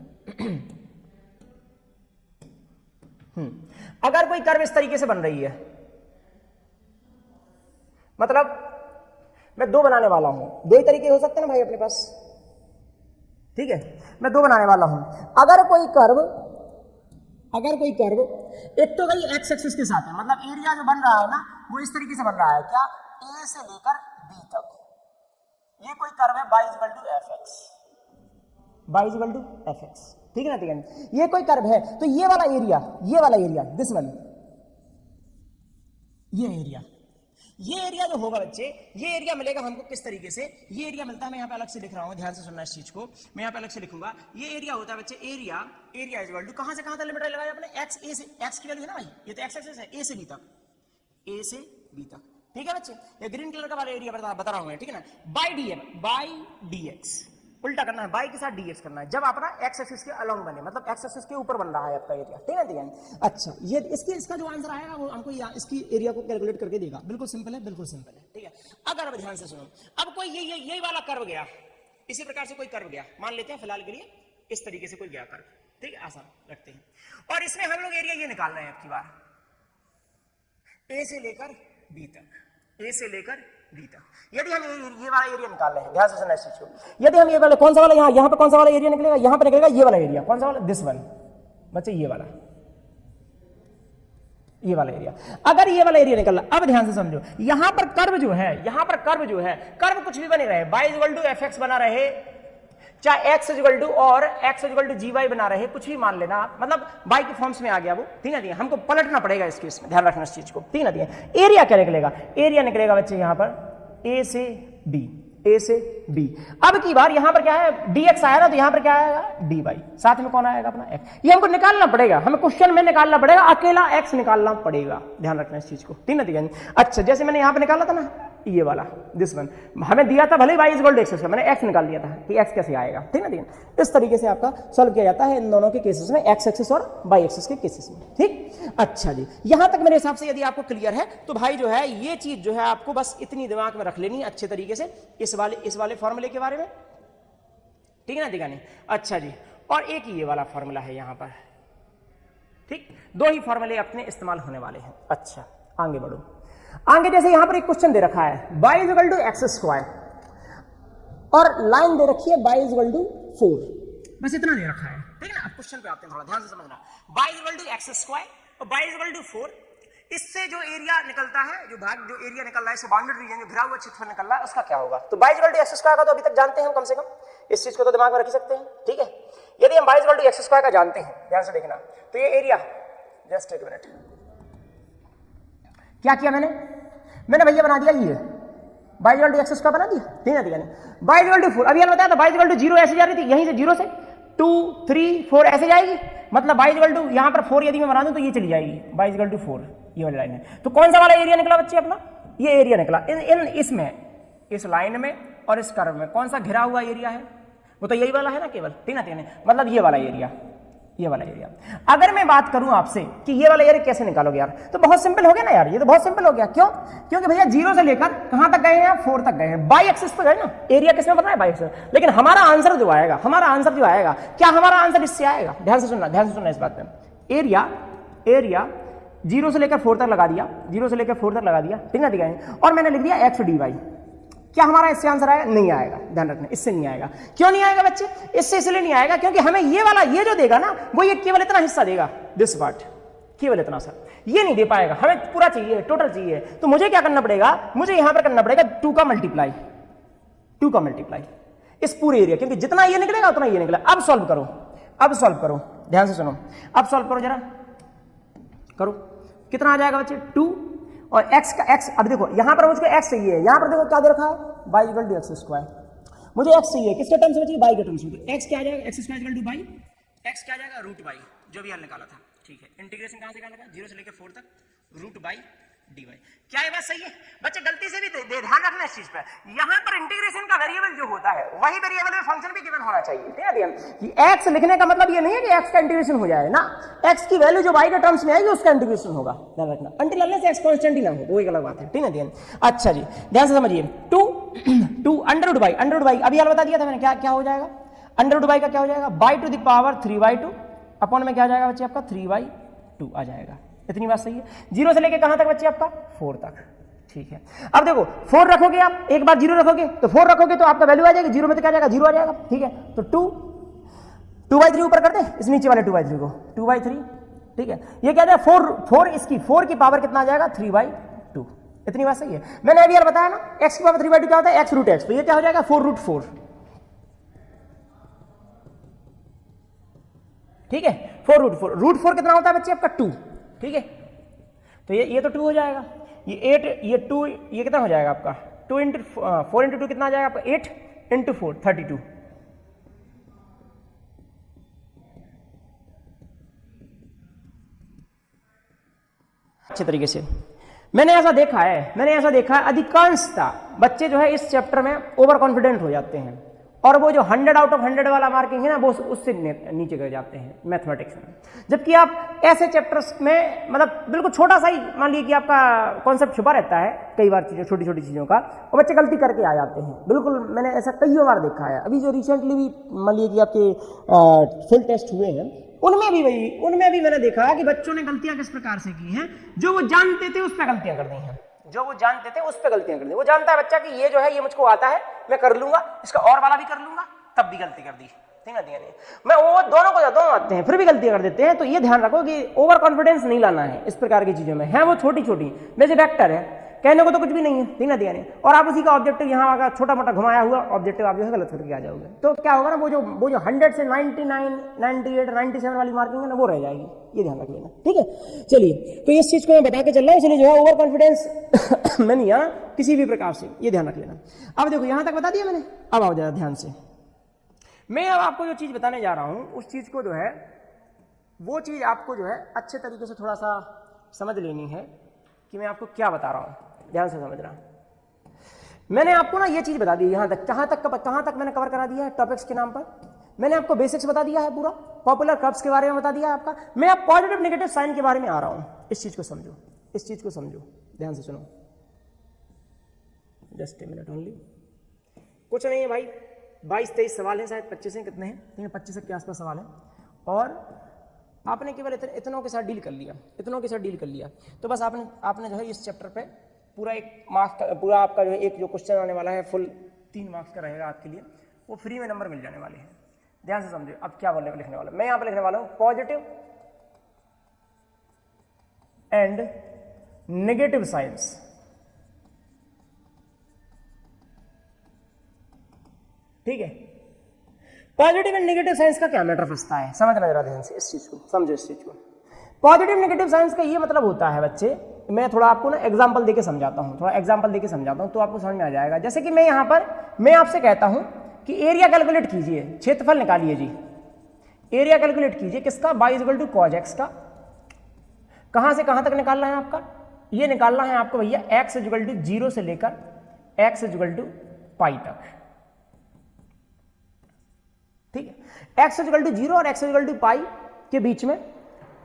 अगर कोई कर्व इस तरीके से बन रही है, मतलब मैं 2 बनाने वाला हूं, 2 ही तरीके हो सकते हैं ना भाई अपने पास, ठीक है। मैं 2 बनाने वाला हूं। अगर कोई कर्व एक तो भाई एक्स एक्सिस के साथ है, मतलब एरिया जो बन रहा है ना वो इस तरीके से बन रहा है, क्या? ए से लेकर बी तक। ये कोई कर्व है y equal to f x, ठीक है ना, ठीक है। ये कोई कर्व है, तो ये वाला एरिया दिस वन, ये एरिया जो होगा बच्चे, ये एरिया मिलेगा हमको किस तरीके से? ये एरिया मिलता है, मैं यहाँ पे अलग से लिख रहा हूँ, ध्यान से सुनना इस चीज को, मैं यहाँ पे अलग से लिखूंगा। ये एरिया होता है बच्चे, एरिया इज इक्वल टू कहां से कहां तक लिमिट लगाया आपने? एक्स, ए से, एक्स की वैल्यू है ना भाई, ये तो एक्स एक्सिस है, ए से बी तक, ठीक है बच्चे। ये ग्रीन कलर का वाला एरिया बता रहा हूं मैं, ठीक है ना। बाई डी एक्स उल्टा करना है, बाई के साथ डीएक्स करना है, जब अपना एक्स एक्सिस के अलोंग बने, मतलब एक्स एक्सिस के ऊपर बन रहा है आपका एरिया, ठीक है। अच्छा, ये इसका जो आंसर आएगा वो हमको इसकी एरिया को कैलकुलेट करके देगा। बिल्कुल सिंपल है, ठीक है। अगर अब ध्यान से सुनो, अब कोई यही वाला कर्व गया, इसी प्रकार से कोई कर्व गया, मान लेते हैं फिलहाल के लिए इस तरीके से कोई गया कर्व, ठीक है, आसान रखते हैं। और इसमें हम लोग एरिया ये निकाल रहे हैं आपकी बार, ए से लेकर बी तक, यदि हम ये वाला एरिया निकाल रहे हैं, ध्यान से सुनना इस चीज को। यदि हम ये वाला, कौन सा वाला, यहाँ पे कौन सा वाला एरिया निकलेगा? यहाँ पे निकलेगा ये वाला एरिया, कौन सा वाला? दिस वन बच्चे, ये वाला एरिया। अगर ये वाला एरिया निकला, अब ध्यान से समझो, यहां पर कर्व जो है, कर्व कुछ भी बने रहे, y equal to f x बना रहे, चाहे x इक्वल टू और x इक्वल टू GY बना रहे, कुछ भी मान लेना, मतलब y के फॉर्म्स में आ गया वो, ठीक है। हमको पलटना पड़ेगा इस केस में, ध्यान रखना इस चीज को, ठीक है। एरिया क्या निकलेगा? एरिया निकलेगा बच्चे यहां पर a से b। अब की बार यहां पर क्या है? dx आया ना, तो यहां पर क्या आएगा? dy, साथ में कौन आएगा? अपना x। ये हमको निकालना पड़ेगा, हमें क्वेश्चन में निकालना पड़ेगा, अकेला x निकालना पड़ेगा, ध्यान रखना इस चीज को, ठीक है। अच्छा, जैसे मैंने यहां पे निकाला था ना, ये वाला दिस वन हमें दिया था, भले y is equal to x, मैंने x निकाल लिया था कि x कैसे आएगा, ठीक ना। ठीक, इस तरीके से आपका सॉल्व किया जाता है इन दोनों के केसेस में, x एक्सिस और y एक्सिस के केसेस में। ठीक, अच्छा जी, यहां तक मेरे हिसाब से यदि आपको क्लियर है तो भाई जो है ये चीज जो है आपको बस इतनी दिमाग में रख लेनी है अच्छे तरीके से, इस वाले फॉर्मूले के बारे में, ठीक है ना दिखाने। अच्छा जी, और एक ये वाला फॉर्मूला है यहां पर, ठीक, दो ही फॉर्मूले अपने इस्तेमाल होने वाले हैं। अच्छा, आगे बढ़ो। आगे जैसे यहां पर एक क्वेश्चन दे रखा है y is equal to x square और लाइन दे रखी है y इज इक्वल टू 4, बस इतना दे रखा है, ठीक है ना। अब क्वेश्चन पे आते हैं, थोड़ा ध्यान से समझना। y is equal to x square और y इज इक्वल टू 4, इससे जो एरिया निकलता है, जो एरिया निकल रहा है, बाउंडेड रीजन जो घिरा हुआ क्षेत्रफल निकल रहा है, उसका क्या होगा। तो y is equal to x square का तो अभी तक जानते हैं हम, कम से कम इस चीज को तो दिमाग में रख सकते हैं, ठीक है। यदि हम y is equal to x square का जानते हैं, ध्यान से देखना, तो ये एरिया, जस्ट एक मिनट, क्या किया मैंने भैया बना दिया ये y equal to x square बना दिया, ठीक है, ठीक है। y इक्वल टू 4, अभी मैंने बताया था y इक्वल टू 0 ऐसे जा रही थी, यहीं से 0 से 2 3 4 ऐसे जाएगी, मतलब y इक्वल टू यहां पर 4 यदि मैं बना दूं तो ये चली जाएगी, y इक्वल टू 4, ये वाली लाइन है। तो कौन सा वाला एरिया निकला बच्चे अपना, ये एरिया निकला इन इसमें, इस लाइन में और इस कर्व में कौन सा घिरा हुआ एरिया है, वो तो यही वाला है ना केवल, ठीक है, मतलब ये वाला एरिया, ये वाला एरिया। अगर मैं बात करूं आपसे कि ये वाला एरिया कैसे निकालोगे यार, तो बहुत सिंपल हो गया ना यार, ये तो बहुत सिंपल हो गया। क्यों? क्योंकि भैया 0 से लेकर कहां तक गए हैं, 4 तक गए हैं, बाई एक्सिस पे गए ना, एरिया किसमें बना है, बाई एक्सिस। लेकिन हमारा आंसर जो आएगा, क्या हमारा आंसर इससे आएगा, ध्यान से सुनना इस बात पे। एरिया 0 से लेकर 4 तक लगा दिया, 0 से लेकर 4 तक लगा दिया, ठीक है, और मैंने लिख दिया एक्स डी वाई। क्या हमारा इससे आंसर आएगा, नहीं आएगा, ध्यान रखना, इससे नहीं आएगा। क्यों नहीं आएगा बच्चे, इससे इसलिए नहीं आएगा क्योंकि हमें ये जो देगा ना, वो ये केवल इतना हिस्सा देगा, दिस पार्ट, केवल इतना सा, ये नहीं दे पाएगा, हमें पूरा चाहिए, टोटल चाहिए। तो मुझे क्या करना पड़ेगा, मुझे यहां पर करना पड़ेगा 2 का मल्टीप्लाई इस पूरे एरिया, क्योंकि जितना ये निकलेगा उतना ये निकलेगा। अब सॉल्व करो, ध्यान से सुनो, अब सॉल्व करो, जरा करो, कितना आ जाएगा बच्चे, 2 और x का x, अब देखो यहां पर मुझको x चाहिए, यहां पर देखो क्या दे रखा है, y equal to x square, मुझे x चाहिए, किसके टर्म्स में चाहिए, y के टर्म्स में। x क्या आ जाएगा, x square equal to y, x क्या आ जाएगा, रूट y, जो भी हल निकाला था, ठीक है। इंटीग्रेशन कहां से निकाला था, 0 से लेकर 4 तक, रूट y dy। क्या ये बात सही है बच्चे, गलती से भी ध्यान रखना इस चीज पर, यहां पर इंटीग्रेशन का वेरिएबल जो होता है वही वेरिएबल में फंक्शन भी गिवन होना चाहिए, ठीक है। कि x लिखने का मतलब ये नहीं है कि x का इंटीग्रेशन हो जाए ना, x की वैल्यू जो y के टर्म्स में आएगी उसका इंटीग्रेशन होगा, ध्यान रखना, अंटिल अनलेस x कांस्टेंट ही ना हो, वो एक अलग बात है, ठीक है। अच्छा जी, ध्यान से समझिए, 2 अंडर रूट y, अभी हाल बता दिया था मैंने, क्या हो जाएगा, अंडर रूट y का क्या हो जाएगा, y to the power 3y2 upon में क्या आ जाएगा बच्चे आपका 3y2 आ जाएगा। इतनी बात सही है। 0 से लेके कहां तक बच्चे आपका, 4 तक, ठीक है। अब देखो 4 रखोगे आप, एक बार 0 रखोगे तो 4 रखोगे तो आपका वैल्यू आ जाएगी, 0 में तो क्या आ जाएगा, 0 आ जाएगा, ठीक है। तो 2/3 ऊपर कर दे, इस नीचे वाले 2/3 को 2/3, ठीक है। ये क्या जाएगा 4 की पावर कितना आ जाएगा, 3/2। इतनी बात सही है। मैंने अभी यार बताया ना, x की पावर 3/2 क्या होता है, x रूट x, तो ये क्या हो जाएगा 4√4, ठीक है। 4√4, √4 कितना होता है बच्चे आपका 2, ठीक है। तो ये तो 2 हो जाएगा, ये 8, ये 2, ये कितना हो जाएगा आपका 2 इंटू 4 इंटू 2 कितना आ जाएगा आपका 8 इंटू 4 32। अच्छे तरीके से मैंने ऐसा देखा है अधिकांशता बच्चे जो है इस चैप्टर में ओवर कॉन्फिडेंट हो जाते हैं, और वो जो 100 आउट ऑफ 100 वाला मार्किंग है ना, वो उससे नीचे गिर जाते हैं मैथमेटिक्स में। जबकि आप ऐसे चैप्टर्स में मतलब बिल्कुल छोटा सा ही मान लीजिए कि आपका कॉन्सेप्ट छुपा रहता है कई बार चीज़ों, छोटी छोटी चीज़ों का, और बच्चे गलती करके आ जाते हैं। बिल्कुल मैंने ऐसा कई बार देखा है। अभी जो रिसेंटली भी मान लीजिए कि आपके फुल टेस्ट हुए हैं, उनमें भी मैंने देखा कि बच्चों ने गलतियां किस प्रकार से की हैं, जो वो जानते थे उस पर गलतियां कर दी हैं, वो जानता है बच्चा कि ये जो है ये मुझको आता है, मैं कर लूंगा, इसका और वाला भी कर लूंगा, तब भी गलती कर दी, ठीक है। मैं वो दोनों आते हैं फिर भी गलतियां कर देते हैं। तो ये ध्यान रखो कि ओवर कॉन्फिडेंस नहीं लाना है इस प्रकार की चीजों में। है वो छोटी छोटी, वैसे वेक्टर है, कहने को तो कुछ भी नहीं है, ठीक है। और आप उसी का ऑब्जेक्टिव यहाँ आगा छोटा मोटा घुमाया हुआ ऑब्जेक्टिव आप जो है गलत करके आ जाओगे, तो क्या होगा ना, वो जो 100 से 99, 98, 97 वाली मार्किंग है ना, वो रह जाएगी, ये ध्यान रख लेना, ठीक है। चलिए, तो इस चीज को मैं बता के चल रहा हूँ, इसलिए जो है ओवर कॉन्फिडेंस में नहीं आना किसी भी प्रकार से, ये ध्यान रख लेना। अब देखो यहां तक बता दिया मैंने, अब आओ जरा ध्यान से। मैं अब आपको जो चीज बताने जा रहा हूं, उस चीज को जो है, वो चीज आपको जो है अच्छे तरीके से थोड़ा सा समझ लेनी है कि मैं आपको क्या बता रहा हूं, ध्यान से समझना। मैंने आपको ना ये चीज बता दी यहां तक, कहां तक मैंने कवर करा दिया है टॉपिक्स के नाम पर। मैंने आपको बेसिक्स बता दिया है, पूरा पॉपुलर कर्व्स के बारे में बता दिया है आपका। मैं अब पॉजिटिव नेगेटिव साइन के बारे में आ रहा हूं, इस चीज को समझो, इस चीज को समझो, ध्यान से सुनो, जस्ट ए मिनट ओनली। कुछ नहीं है भाई, 22-23 सवाल है, शायद 25 हैं, कितने हैं, 25 के आसपास सवाल है, और आपने केवल इतनों के साथ डील कर लिया, इतनों के साथ डील कर लिया, तो बस आपने जो है इस चैप्टर पे पूरा एक मार्क्स का, पूरा आपका जो एक जो क्वेश्चन आने वाला है फुल 3 मार्क्स का रहेगा आपके लिए, वो फ्री में नंबर मिल जाने वाले हैं। ध्यान से समझिए। अब क्या लिखने वाला मैं यहाँ पे लिखने वाला हूं, पॉजिटिव एंड नेगेटिव साइंस। ठीक है, पॉजिटिव एंड नेगेटिव साइंस का क्या मैटर फंसता है, समझना जरा ध्यान से इस चीज को, समझो इस चीज को। पॉजिटिव नेगेटिव साइंस का ये मतलब होता है बच्चे, मैं थोड़ा आपको ना एग्जांपल देके समझाता हूं, थोड़ा एग्जांपल देके समझाता हूं तो आपको समझ में आ जाएगा। जैसे कि मैं यहां पर मैं आपसे कहता हूं कि एरिया कैलकुलेट कीजिए, क्षेत्रफल निकालिए जी, एरिया कैलकुलेट कीजिए किसका, y = cos x का। कहां से कहां तक निकालना है आपका, ये निकालना है आपको भैया x = 0 से लेकर x = π तक। ठीक है, x = 0 और x = π के बीच में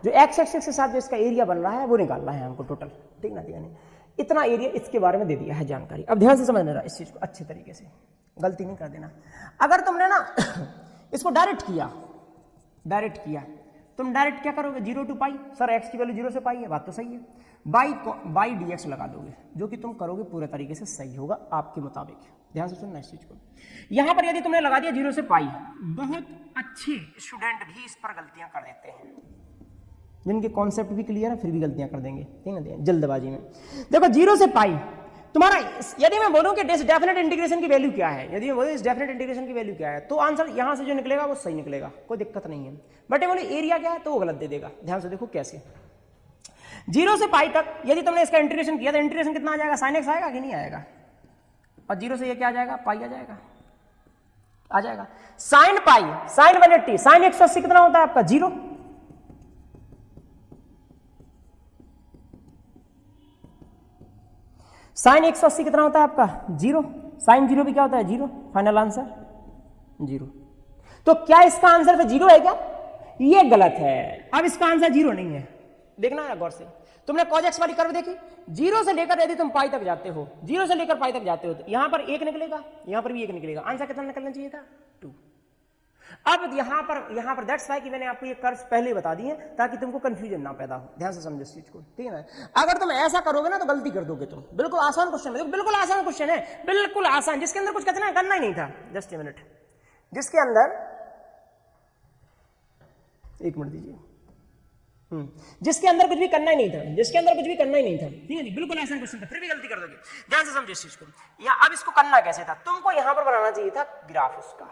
जो x एक्सिस के साथ जो इसका एरिया बन रहा है वो निकालना है हमको टोटल। ठीक ना, यानी इतना एरिया इसके बारे में दे दिया है जानकारी। अब ध्यान से समझना रहा इस चीज को अच्छे तरीके से, गलती नहीं कर देना। अगर तुमने ना इसको डायरेक्ट किया, तुम डायरेक्ट क्या करोगे, 0 to π, सर x की वैल्यू 0 से π है, बात तो सही है, बाई dx लगा दोगे, जो कि तुम करोगे पूरे तरीके से सही होगा आपके मुताबिक। ध्यान से सुनना इस चीज को। यहां पर यदि तुमने लगा दिया 0 से π, बहुत अच्छे स्टूडेंट भी इस पर गलतियां कर देते हैं, जिनके कॉन्सेप्ट भी क्लियर है फिर भी गलतियां कर देंगे, ठीक है, जल्दबाजी में। देखो 0 से π तुम्हारा, यदि मैं बोलूं कि डेफिनेट इंटीग्रेशन की वैल्यू क्या है, यदि मैं बोलूं इस डेफिनेट इंटीग्रेशन की वैल्यू क्या है, तो आंसर यहां से जो निकलेगा वो सही निकलेगा, कोई दिक्कत नहीं है। बट बोले एरिया क्या है तो वो गलत दे देगा। ध्यान से देखो कैसे, 0 से π तक यदि तुमने इसका इंटीग्रेशन किया तो इंटीग्रेशन कितना आ जाएगा, sin x आएगा कि नहीं आएगा, और 0 से ये क्या आ जाएगा, π आ जाएगा, sin π, sin 180, sin 180 कितना होता है आपका 0, साइन 180 कितना होता है आपका 0, साइन 0 भी क्या होता है 0, फाइनल आंसर 0। तो क्या इसका आंसर पे 0 है क्या, ये गलत है। अब इसका आंसर 0 नहीं है, देखना है गौर से। तुमने cos x वाली कर्व देखी, 0 से लेकर यदि तुम पाई तक जाते हो, 0 से लेकर पाई तक जाते हो, तो यहां पर 1 निकलेगा, यहां पर भी 1 निकलेगा, आंसर कितना निकलना चाहिए था 2। अब यहां पर दैट्स वाई कि मैंने आपको ये कर्व्स पहले बता दिए ताकि तुमको कंफ्यूजन ना पैदा हो। ध्यान से समझो इस चीज को, ठीक है ना। अगर तुम ऐसा करोगे ना तो गलती कर दोगे तुम। बिल्कुल आसान क्वेश्चन है, बिल्कुल आसान क्वेश्चन है, बिल्कुल आसान, जिसके अंदर कुछ करना ही नहीं था। जस्ट ए मिनट, जिसके अंदर एक मिनट दीजिए, जिसके अंदर कुछ भी करना ही नहीं था, जिसके अंदर कुछ भी करना ही नहीं था, ठीक है, बिल्कुल आसान क्वेश्चन था, फिर भी गलती कर दोगे। ध्यान से समझो इस चीज को। या अब इसको करना कैसे था, तुमको यहां पर बनाना चाहिए था ग्राफ उसका,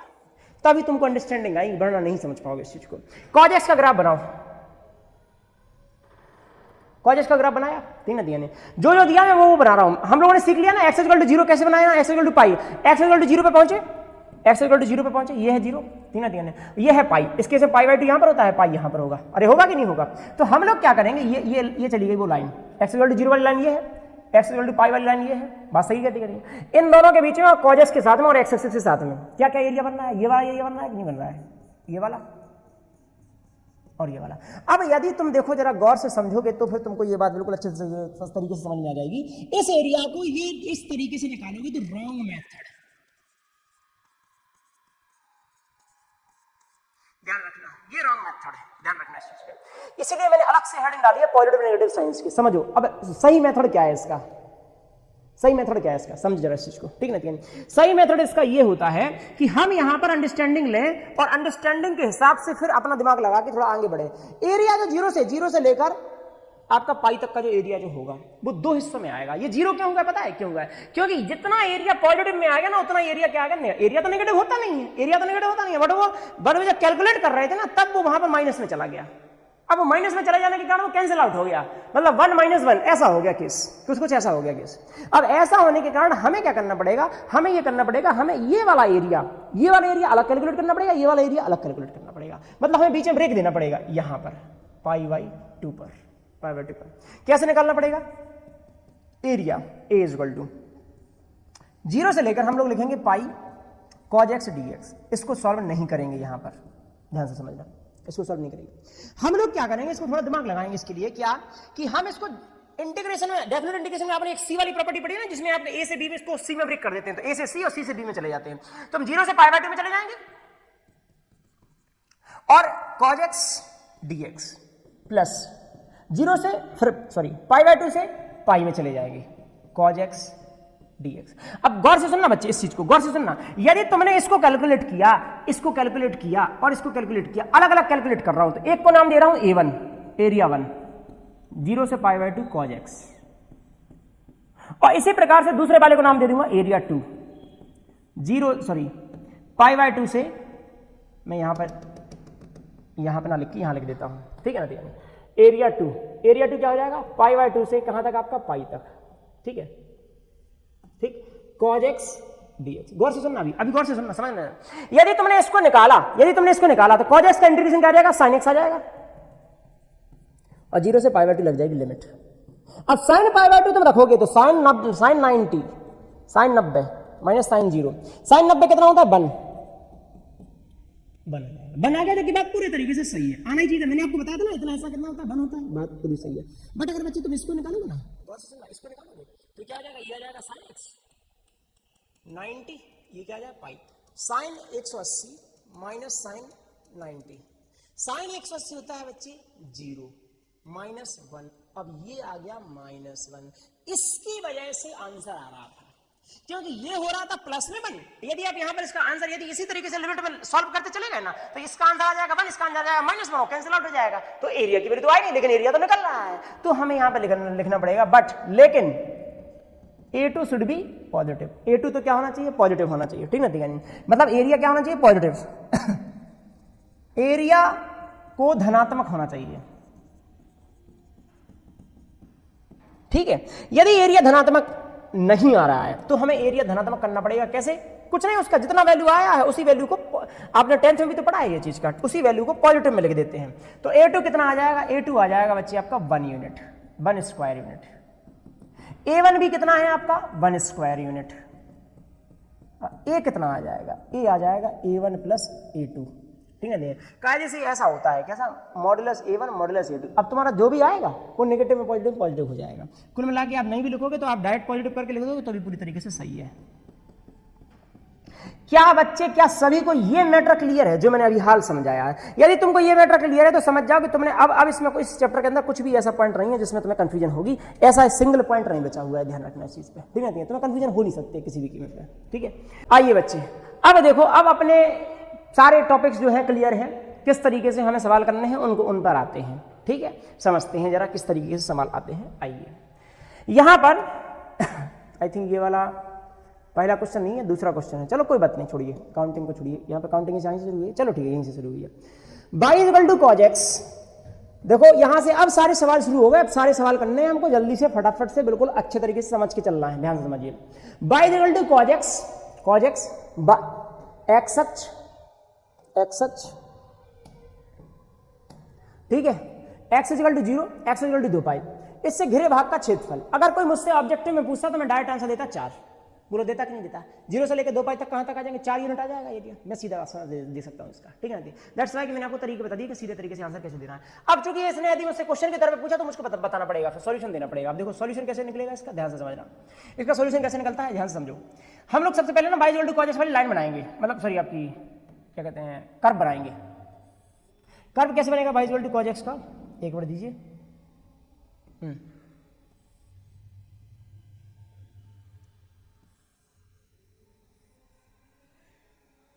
तभी तुमको अंडरस्टैंडिंग आएगी, वरना नहीं समझ पाओगे इस चीज को। cos x का ग्राफ बनाओ, cos x का ग्राफ बनाया, ठीक ना, दिया नहीं, जो दिया मैं वो बना रहा हूं। हम लोगों ने सीख लिया ना x = 0 कैसे बनाया, x = π, x = 0 पे पहुंचे, x = 0 पे पहुंचे, ये है 0, ठीक ना, दिया नहीं, ये है π, इसके से π/2 यहां पर होता है, π यहां पर होगा, अरे होगा कि नहीं होगा। तो हम लोग क्या करेंगे, ये चली गई वो लाइन, x = 0 वाली लाइन ये है, x = π वाली लाइन ये है, बात सही कहती है। इन दोनों के बीच में और cos x के साथ में और x एक्सिस के साथ में क्या क्या एरिया बनना है, ये वाला एरिया बनना है कि नहीं बन रहा है, ये वाला और ये वाला। अब यदि तुम देखो जरा गौर से समझोगे तो फिर तुमको ये बात बिल्कुल अच्छे तरीके से समझ में आ जाएगी। इस एरिया को ये इस तरीके से निकालोगे तो रॉन्ग मेथड, ध्यान रखना, ये रॉन्ग मेथड है, ध्यान रखना इस चीज पे। इसलिए मैंने अलग से हेडिंग डाली है पॉजिटिव नेगेटिव साइंस की। समझो अब सही मेथड क्या है इसका, सही मेथड क्या है इसका, समझ जरा इस चीज को, ठीक ना। सही मेथड इसका ये होता है कि हम यहां पर अंडरस्टैंडिंग लें और अंडरस्टैंडिंग के हिसाब से फिर अपना दिमाग लगा के थोड़ा आगे बढ़े। एरिया जो 0 से लेकर आपका पाई तक का जो एरिया जो होगा वो 2 हिस्सों में आएगा। ये 0 क्यों होगा पता है क्यों होगा, क्योंकि जितना एरिया पॉजिटिव में आएगा ना उतना एरिया क्या आएगा, एरिया तो नेगेटिव होता नहीं है, एरिया तो नेगेटिव होता नहीं है, बट वो जब कैलकुलेट कर रहे थे ना तब वो वहां पर माइनस में चला गया। अब माइनस में चले जाने के कारण वो कैंसिल आउट हो गया, मतलब 1 - 1 ऐसा हो गया केस, कुछ ऐसा हो गया केस। अब ऐसा होने के कारण हमें क्या करना पड़ेगा, हमें ये करना पड़ेगा, हमें ये वाला एरिया अलग कैलकुलेट करना पड़ेगा, ये वाला एरिया अलग कैलकुलेट करना पड़ेगा, मतलब हमें बीच में ब्रेक देना पड़ेगा यहां पर π/2 पर, π/2 पर। कैसे निकालना पड़ेगा, एरिया A = 0 से लेकर हम लोग लिखेंगे पाई cos x dx। इसको सॉल्व नहीं करेंगे, यहां पर ध्यान से समझना, इसको सॉल्व नहीं करेंगे। हम लोग क्या करेंगे, इसको थोड़ा दिमाग लगाएंगे इसके लिए, क्या कि हम इसको इंटीग्रेशन में, डेफिनेट इंटीग्रेशन में आपने एक सी वाली प्रॉपर्टी पढ़ी है ना, जिसमें आपने ए से बी में इसको सी में ब्रेक कर देते हैं, तो ए से सी और सी से बी में चले जाते हैं। तो हम 0 से पाई बाय 2 में चले जाएंगे और cos x dx प्लस 0 से फिर सॉरी पाई बाय 2 से पाई में चले जाएंगे cos x dx। अब गौर से सुनना बच्चे, इस चीज को गौर से सुनना, यदि तुमने इसको कैलकुलेट किया, इसको कैलकुलेट किया और इसको कैलकुलेट किया, अलग अलग कैलकुलेट कर रहा हूं, तो एक को नाम दे रहा हूं a1, एरिया 1, 0 से पाई बाय 2 cos x, और इसी प्रकार से दूसरे वाले को नाम दे दूंगा एरिया 2, 0 सॉरी पाई बाय 2 से, मैं यहां पर ना लिख के यहां लिख देता हूं, ठीक है ना, एरिया 2, एरिया 2 क्या हो जाएगा, पाई बाय 2 से कहां तक आपका, पाई तक, ठीक है, ठीक, cos x dx। गौर से सुनना, अभी गौर से सुनना, समझना। यदि तुमने इसको निकाला, तो cos x का इंटीग्रेशन क्या आ जाएगा, sin x आ जाएगा, और 0 से पाई बाय 2 लग जाएगी लिमिट। अब sin पाई बाय 2 तुम रखोगे तो sin 90 माइनस sin 0, sin 90 कितना होता है, 1 आ गया, जो कि बात पूरे तरीके से सही है, आना ही चाहिए। मैंने आपको बताया था ना, इतना ऐसा करना होता है, 1 होता है, बात पूरी सही है। बट अगर बच्चे तुम इसको निकालोगे ना, इसको निकालोगे तो क्या आ जाएगा, ये आ जाएगा sin x 90, ये क्या आ जाएगा पाई, sin 180 माइनस sin 90, sin 180 होता है बच्चे 0 माइनस 1, अब ये आ गया -1। इसकी वजह से आंसर आ रहा था, क्योंकि ये हो रहा था प्लस में 1। यदि आप यहां पर इसका आंसर यदि इसी तरीके से लिमिट में सॉल्व करते चले गए ना, तो इसका आंसर आ जाएगा 1, इसका आंसर आ जाएगा -1, कैंसिल आउट हो जाएगा, तो एरिया की वैल्यू तो आई नहीं, लेकिन एरिया तो निकल रहा है, तो हमें यहां पर लिखना पड़ेगा, बट लेकिन A2 should be positive. A2 तो क्या होना चाहिए, पॉजिटिव होना चाहिए, ठीक है, मतलब एरिया क्या होना चाहिए, पॉजिटिव एरिया को धनात्मक होना चाहिए, ठीक है। यदि एरिया धनात्मक नहीं आ रहा है तो हमें एरिया धनात्मक करना पड़ेगा, कैसे, कुछ नहीं, उसका जितना वैल्यू आया है उसी वैल्यू को, आपने 10th में भी तो पढ़ा है ये चीज का, उसी वैल्यू को पॉजिटिव में लिख देते हैं। तो A2 कितना आ जाएगा, A2 आ जाएगा बच्चे आपका 1 यूनिट, 1 स्क्वायर यूनिट। A1 भी कितना है आपका, 1 स्क्वायर यूनिट। A कितना आ जाएगा, A आ जाएगा A1 प्लस A2, ठीक है। कायदे से ऐसा होता है, कैसा, मॉडुलस A1 मॉडुलस A2। अब तुम्हारा जो भी आएगा वो नेगेटिव में पॉजिटिव हो जाएगा। कुल मिला के आप नहीं भी लिखोगे तो आप डायरेक्ट पॉजिटिव करके लिख दोगे तो भी पूरी तरीके से सही है। क्या बच्चे, क्या सभी को ये मैटर क्लियर है जो मैंने अभी हाल समझाया है? यदि तुमको ये मैटर क्लियर है तो समझ जाओ कि तुमने अब इसमें कोई, इस चैप्टर के अंदर कुछ भी ऐसा पॉइंट नहीं है जिसमें तुम्हें कंफ्यूजन होगी। ऐसा सिंगल पॉइंट नहीं बचा हुआ है, ध्यान रखना इस चीज पे, ठीक है। तुम्हें कंफ्यूजन हो नहीं सकते किसी भी कीमत पे, ठीक है। आइए बच्चे, अब देखो, अब अपने सारे टॉपिक्स जो है क्लियर है, किस तरीके से हमें सवाल करने हैं उन पर आते हैं, ठीक है। समझते हैं जरा किस तरीके से सवाल आते हैं। आइए यहां पर आई थिंक ये वाला पहला क्वेश्चन नहीं है, दूसरा क्वेश्चन है, चलो कोई बात नहीं, छोड़िए काउंटिंग को, छोड़िए, यहाँ पे काउंटिंग यहीं से शुरू हुई है, चलो ठीक है, यहीं से शुरू हुई है। Y equal to cos x, देखो यहां से अब सारे सवाल शुरू हो गए, अब सारे सवाल करने हैं हमको, जल्दी से फटाफट से बिल्कुल अच्छे तरीके से समझ के चलना है, ध्यान से समझिए। Y equal to cos x x अक्ष, ठीक है, x equal to 0, x equal to 2 pi, इससे घिरे भाग का क्षेत्रफल। अगर कोई मुझसे ऑब्जेक्टिव में पूछता तो मैं डायरेक्ट आंसर देता 4, बोलो देता कि नहीं देता। 0 से लेकर 2 पाई तक कहां तक आ जाएंगे, 4 यूनिट आ जाएगा एरिया, मैं सीधा आंसर दे सकता हूं इसका, ठीक है। दैट्स व्हाई कि मैंने आपको तरीके बता दिए कि सीधे तरीके से आंसर कैसे देना है। अब चूंकि इसने यदि मुझसे क्वेश्चन की तरह पूछा तो मुझको बताना पड़ेगा, फिर सॉल्यूशन देना पड़ेगा। अब देखो सॉल्यूशन कैसे निकलेगा इसका, ध्यान से समझना। इसका सॉल्यूशन कैसे निकलता है, ध्यान से समझो। हम लोग सबसे पहले ना y equal to cos x वाली लाइन बनाएंगे, मतलब सॉरी आपकी क्या कहते हैं, कर्व बनाएंगे। कर्व कैसे बनेगा y equal to cos x का, एक बार दीजिए।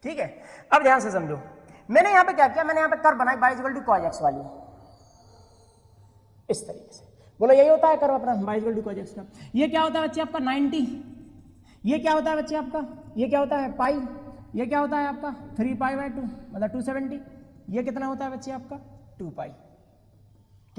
ठीक है, अब ध्यान से समझो, मैंने यहां पे क्या किया, मैंने यहां पे कर्व बनाई y equal to cos x वाली, इस तरीके से। बोलो यही होता है कर्व अपना y equal to cos x का। ये क्या होता है बच्चे आपका 90, ये क्या होता है बच्चे आपका, ये क्या होता है पाई, ये क्या होता है आपका 3 पाई बाय 2 मतलब 270, ये कितना होता है बच्चे आपका 2 पाई,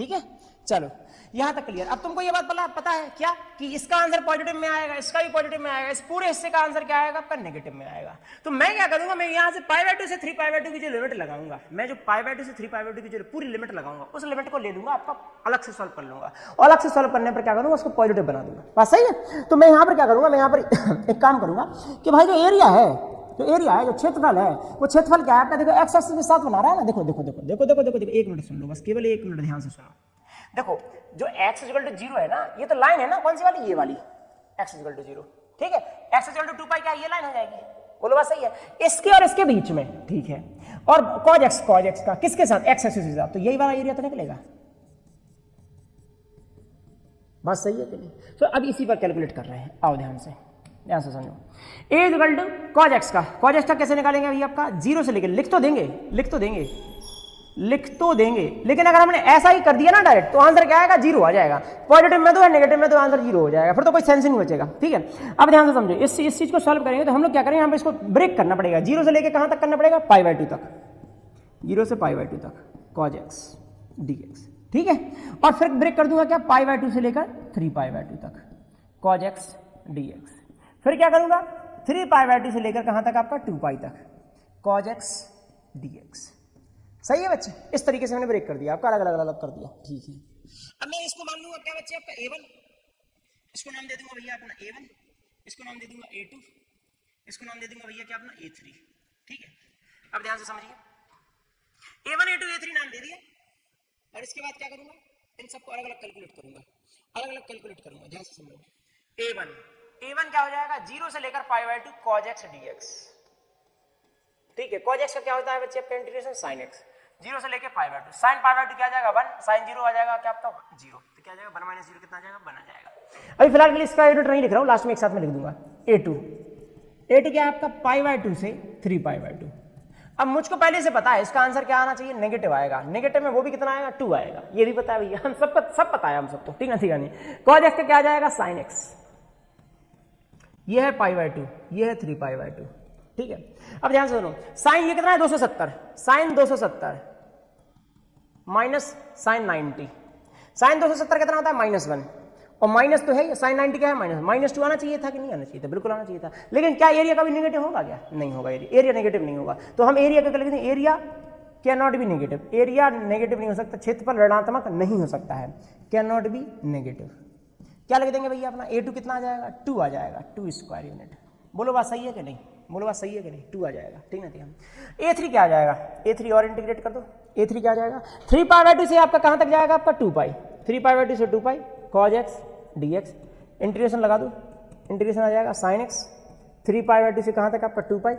ठीक है, चलो यहां तक क्लियर। अब तुमको ये बात पता है क्या कि इसका आंसर पॉजिटिव में आएगा, इसका भी पॉजिटिव में आएगा, इस पूरे हिस्से का आंसर क्या आएगा आपका नेगेटिव में आएगा। तो मैं क्या करूंगा, मैं यहां से π/2 से 3π/2 की जो लिमिट लगाऊंगा, मैं जो π/2 से 3π/2 की जो पूरी लिमिट लगाऊंगा उस लिमिट को ले लूंगा आपका, अलग से सॉल्व कर लूंगा, और अलग से सॉल्व करने पर क्या करूंगा उसको पॉजिटिव बना दूंगा। बात सही है। तो मैं यहां पर क्या करूंगा, मैं यहां पर एक काम करूंगा कि भाई जो एरिया है, जो क्षेत्रफल है, वो क्षेत्रफल क्या है आपका, देखो एक्स एक्सिस के साथ बना रहा है ना, देखो देखो देखो देखो देखो देखो देखो, एक मिनट सुन लो बस, केवल एक मिनट ध्यान से सुनो। देखो जो x = 0 है ना, ये तो लाइन है ना, कौन सी वाली, ये वाली, x = 0, ठीक है, x = 2π क्या ये लाइन हो जाएगी, बोलो बात सही है, इसके और इसके बीच में, ठीक है, और cos x का किसके साथ, x एक्सिस के साथ, तो यही वाला एरिया तो निकलेगा। बात सही है कि नहीं? तो अब इसी पर कैलकुलेट कर रहे हैं, आओ ध्यान से समझो। a = cos x का कैसे निकालेंगे अभी आपका, 0 से लेकर, लिख तो देंगे, लेकिन अगर हमने ऐसा ही कर दिया ना डायरेक्ट, तो आंसर क्या आएगा, 0 आ जाएगा। पॉजिटिव में तो है, नेगेटिव में तो आंसर 0 हो जाएगा, फिर तो कोई सेंस नहीं बचेगा। ठीक है, अब ध्यान से समझो, इस चीज को सॉल्व करेंगे तो हम लोग क्या करेंगे, हम इसको ब्रेक करना पड़ेगा, 0 से लेकर कहां तक करना पड़ेगा, π/2 तक, 0 से π/2 तक cos x dx, ठीक है, और फिर ब्रेक कर दूंगा क्या, π/2 से लेकर 3π/2 तक cos x dx, फिर क्या करूंगा, 3π/2 से लेकर कहां तक आपका 2π तक cos x dx। सही है बच्चे, इस तरीके से मैंने ब्रेक कर दिया, आपका अलग अलग कर दिया, ठीक है। अब मैं इसको मान लूंगा क्या बच्चे, आपका a1, इसको नाम दे दूंगा भैया अपना a1, इसको नाम दे दूंगा a2, इसको नाम दे दूंगा भैया क्या अपना a3, ठीक है। अब ध्यान से समझिए, a1 a2 a3 नाम दे दिए, और इसके बाद क्या करूंगा, इन सबको अलग अलग कैलकुलेट करूंगा, ध्यान से समझो। a1 क्या हो जाएगा, 0 से लेकर π/2 cos x dx, ठीक है। cos x का क्या होता है बच्चे, आपका इंटीग्रेशन sin x, 0 से लेके π/2, sin π/2 क्या आ जाएगा 1, sin 0 आ जाएगा क्या आपका 0, तो क्या आ जाएगा 1 - 0 कितना आ जाएगा 1 आ जाएगा। अभी फिलहाल के लिए इसका एडिटर नहीं लिख रहा हूं, लास्ट में एक साथ में लिख दूंगा a2 क्या है आपका π/2 से 3π/2। अब मुझको पहले से पता है इसका आंसर क्या आना चाहिए, नेगेटिव आएगा, नेगेटिव में वो भी कितना आएगा 2 आएगा, ये भी पता है भैया, हम सब पता है हम सबको, ठीक है नहीं। cos x का क्या आ जाएगा sin x, ये है π/2, ये है 3π/2, ठीक है। अब ध्यान से सुनो, साइन ये कितना है 270, साइन 270 माइनस साइन 90, साइन 270 कितना होता है -1, और माइनस तो है, साइन 90 क्या है -2 आना चाहिए था कि नहीं आना चाहिए था, बिल्कुल आना चाहिए था। लेकिन क्या एरिया का भी नेगेटिव होगा क्या, नहीं होगा, एरिया नेगेटिव नहीं होगा, तो हम एरिया का लिखते हैं, area can not be negative, area negative नहीं हो सकता, क्षेत्रफल ऋणात्मक नहीं हो सकता है, कैन नॉट बी नेगेटिव। क्या लिख देंगे भैया अपना, a2 कितना आ जाएगा 2 आ जाएगा, 2 स्क्वायर यूनिट, बोलो बात सही है कि नहीं, बोलो बात सही है कि नहीं, 2 आ जाएगा, ठीक है। a3 क्या आ जाएगा, a3 और इंटीग्रेट कर दो, a3 क्या आ जाएगा, 3π/2 से आपका कहां तक जाएगा आपका 2π, 3π/2 से 2π cos x dx, इंटीग्रेशन लगा दो, इंटीग्रेशन आ जाएगा sin x, 3π/2 से कहां तक आपका 2π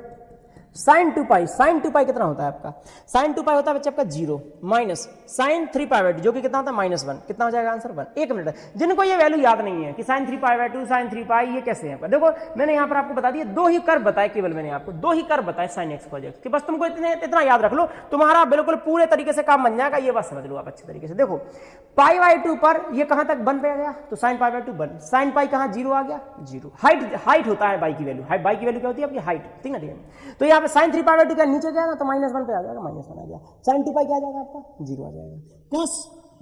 sin 2π कितना होता है आपका, sin 2π होता है बच्चे आपका 0 माइनस sin 3π/2 जो कि कितना होता है -1, कितना हो जाएगा आंसर 1। एक मिनट, जिनको ये वैल्यू याद नहीं है कि sin 3π/2 sin 3π ये कैसे है, देखो मैंने यहाँ पर आपको बता दिया, 2 ही कर्व बताए, केवल मैंने आपको 2 ही कर्व बताए sin x cos x, कि बस तुमको इतना याद रख लो, तुम्हारा बिल्कुल पूरे तरीके से काम बन जाएगा, ये बात समझ लो आप अच्छे तरीके से। देखो π/2 पर ये कहां तक 1 पे आ गया, तो sin π/2 1, sin π कहां 0 आ गया 0, हाइट होता है बाई की वैल्यू, बाई की वैल्यू क्या होती है आपकी हाइट, ठीक है। तो यहाँ पे sin 3π/2 क्या नीचे गया ना, तो -1 पे आ जाएगा, -1 आ गया, sin 2π क्या आ जाएगा आपका 0 आ जाएगा, cos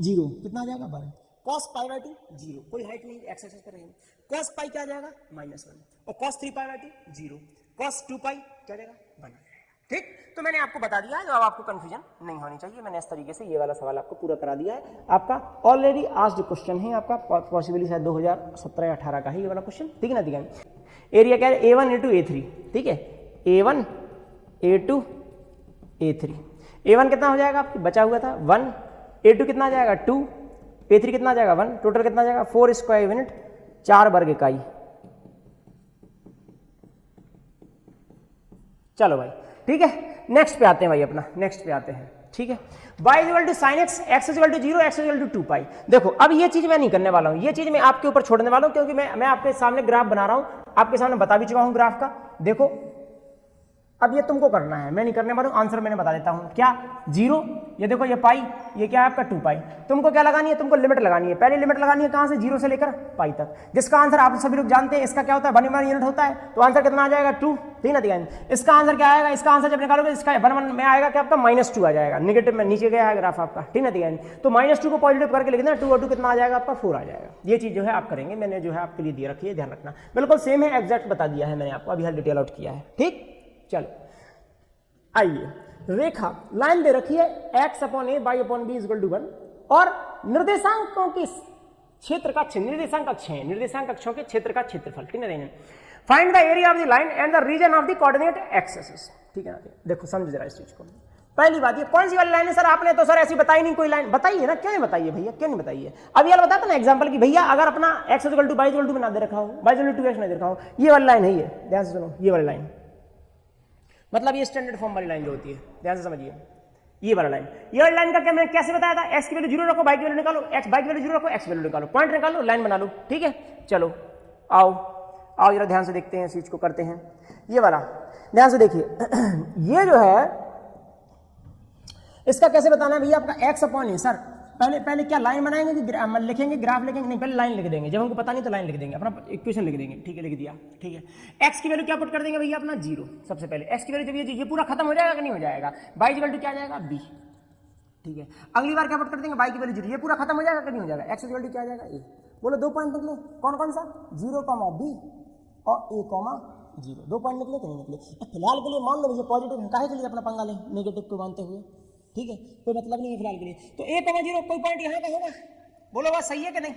0 कितना आ जाएगा 1, cos π/2 0, कोई हाइट नहीं, एक्स एक्सिस पर रहेंगे, cos π क्या आ जाएगा -1, और cos 3π/2 0, cos 2π क्या आ जाएगा 1 आ जाएगा, ठीक। तो मैंने आपको बता दिया है, अब आपको कंफ्यूजन नहीं होनी चाहिए, मैंने इस तरीके से ये वाला सवाल आपको पूरा करा दिया है। आपका ऑलरेडी आस्क्ड क्वेश्चन है, आपका पॉसिबली शायद 2017-18 का है ये वाला क्वेश्चन, ठीक है ना। एरिया क्या है a1 a2 a3, ठीक है, a1 a2 a3, a1 कितना हो जाएगा आपकी बचा हुआ था 1, a2 कितना आ जाएगा 2, a3 कितना आ जाएगा 1, टोटल कितना आ जाएगा 4 स्क्वायर यूनिट 4 वर्ग इकाई। चलो भाई ठीक है, नेक्स्ट पे आते हैं भाई, अपना नेक्स्ट पे आते हैं, ठीक है। y = sin x, x = 0, x = 2π। देखो अब ये चीज मैं नहीं करने वाला हूं, ये चीज मैं आपके ऊपर छोड़ने वाला हूं, क्योंकि मैं आपके सामने ग्राफ बना रहा हूं, आपके सामने बता भी चुका हूं ग्राफ का। देखो अब ये तुमको करना है, मैं नहीं करने वाला हूं, आंसर मैंने बता देता हूं। क्या 0, ये देखो ये पाई, ये क्या है आपका 2 पाई। तुमको क्या लगानी है, तुमको लिमिट लगानी है। पहली लिमिट लगानी है कहां से, 0 से लेकर पाई तक, जिसका आंसर आप सभी लोग जानते हैं। इसका क्या होता है, 1 यूनिट होता है, तो आंसर कितना आ जाएगा 2, ठीक ना। इसका आंसर क्या आएगा, इसका आंसर जब निकालोगे इसका 1 में आएगा क्या आपका -2 आ जाएगा, नेगेटिव में नीचे गया है ग्राफ आपका, ठीक ना। तो -2 को पॉजिटिव करके लिख देना, 2 और 2 कितना आ जाएगा आपका 4 आ जाएगा। ये चीज जो है आप करेंगे, मैंने जो है आपके लिए दिया रखी है, ध्यान रखना। बिल्कुल सेम है, एग्जैक्ट बता दिया है मैंने आपको, अभी हर डिटेल आउट किया है, ठीक। चलो आइए, रेखा लाइन दे रखी है x upon a y upon b equal to 1 और निर्देशांकों के क्षेत्र का निर्देशांक अक्ष है, निर्देशांक अक्षों के क्षेत्र का क्षेत्रफल, ठीक है। Find the area of the line and the region of the coordinate axis, ठीक है ना। देखो समझ जरा इस चीज को। पहली बात, ये कौन सी वाली लाइन है सर, आपने तो सर ऐसी बताई नहीं कोई लाइन, बताइए ना, क्यों नहीं बताइए भैया, क्यों नहीं बताइए। अब ये बताता ना एग्जांपल की भैया, अगर अपना x equal to y equal to बना दे रखा हो, y इक्वल टू 2x ना दे रखा हो, ये वाली लाइन है, ये ध्यान से सुनो, ये वाली लाइन, मतलब ये स्टैंडर्ड फॉर्म वाली लाइन जो होती है, ध्यान से समझिए, ये वाला लाइन। ये वाली लाइन का क्या मैंने कैसे बताया था, x की वैल्यू 0 रखो, y की वैल्यू निकालो, y की वैल्यू 0 रखो, x की वैल्यू निकालो, पॉइंट निकालो, लाइन बना लो, ठीक है। चलो आओ आओ जरा ध्यान से देखते हैं, इस चीज को करते हैं। ये वाला ध्यान से देखिए, ये जो है इसका कैसे बताना है भैया, आपका x अपॉन ए। सर पहले क्या लाइन बनाएंगे कि लिखेंगे, ग्राफ लिखेंगे, नहीं पहले लाइन लिख देंगे, जब हमको पता नहीं तो लाइन लिख देंगे, अपना इक्वेशन लिख देंगे, ठीक है, लिख दिया, ठीक है। x की वैल्यू क्या पुट कर देंगे भैया, अपना 0, सबसे पहले x की वैल्यू जब ये पूरा खत्म हो जाएगा कि नहीं हो जाएगा, y इक्वल टू क्या आ जाएगा b, ठीक है। अगली बार क्या पुट कर देंगे, y की वैल्यू 0, ये पूरा खत्म हो जाएगा कि नहीं हो जाएगा, x इक्वल टू क्या आ जाएगा a। बोलो 2 पॉइंट निकले, कौन कौन सा, 0, b और a, 0, 2 पॉइंट निकले कि नहीं निकले। फिलहाल के लिए मान लो मुझे पॉजिटिव, काहे के लिए अपना पंगा ले नेगेटिव को मानते हुए, ठीक है, कोई मतलब नहीं है फिलहाल के लिए। तो a, 0 कोई पॉइंट यहाँ का होगा, बोलो बात सही है कि नहीं,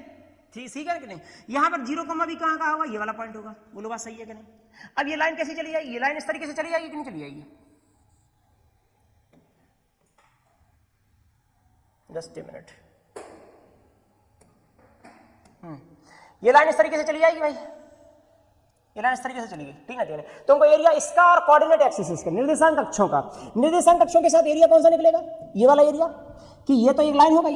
ठीक है कि नहीं। यहाँ पर 0, भी कहाँ का होगा, ये वाला पॉइंट होगा, बोलो बात सही है कि नहीं। अब ये लाइन कैसी चली जाएगी, ये लाइन इस तरीके से चली जाएगी कि नहीं चली जाएगी, जस्ट ए मिनट, ये लाइन इस तरीके से चली जाएगी भाई, ये लाइन इस तरीके से चली गई, ठीक है। तुमको एरिया इसका और कोऑर्डिनेट एक्सिस का, निर्देशांक अक्षों का, निर्देशांक अक्षों के साथ एरिया कौन सा निकलेगा, ये वाला एरिया, कि ये तो एक लाइन हो गई,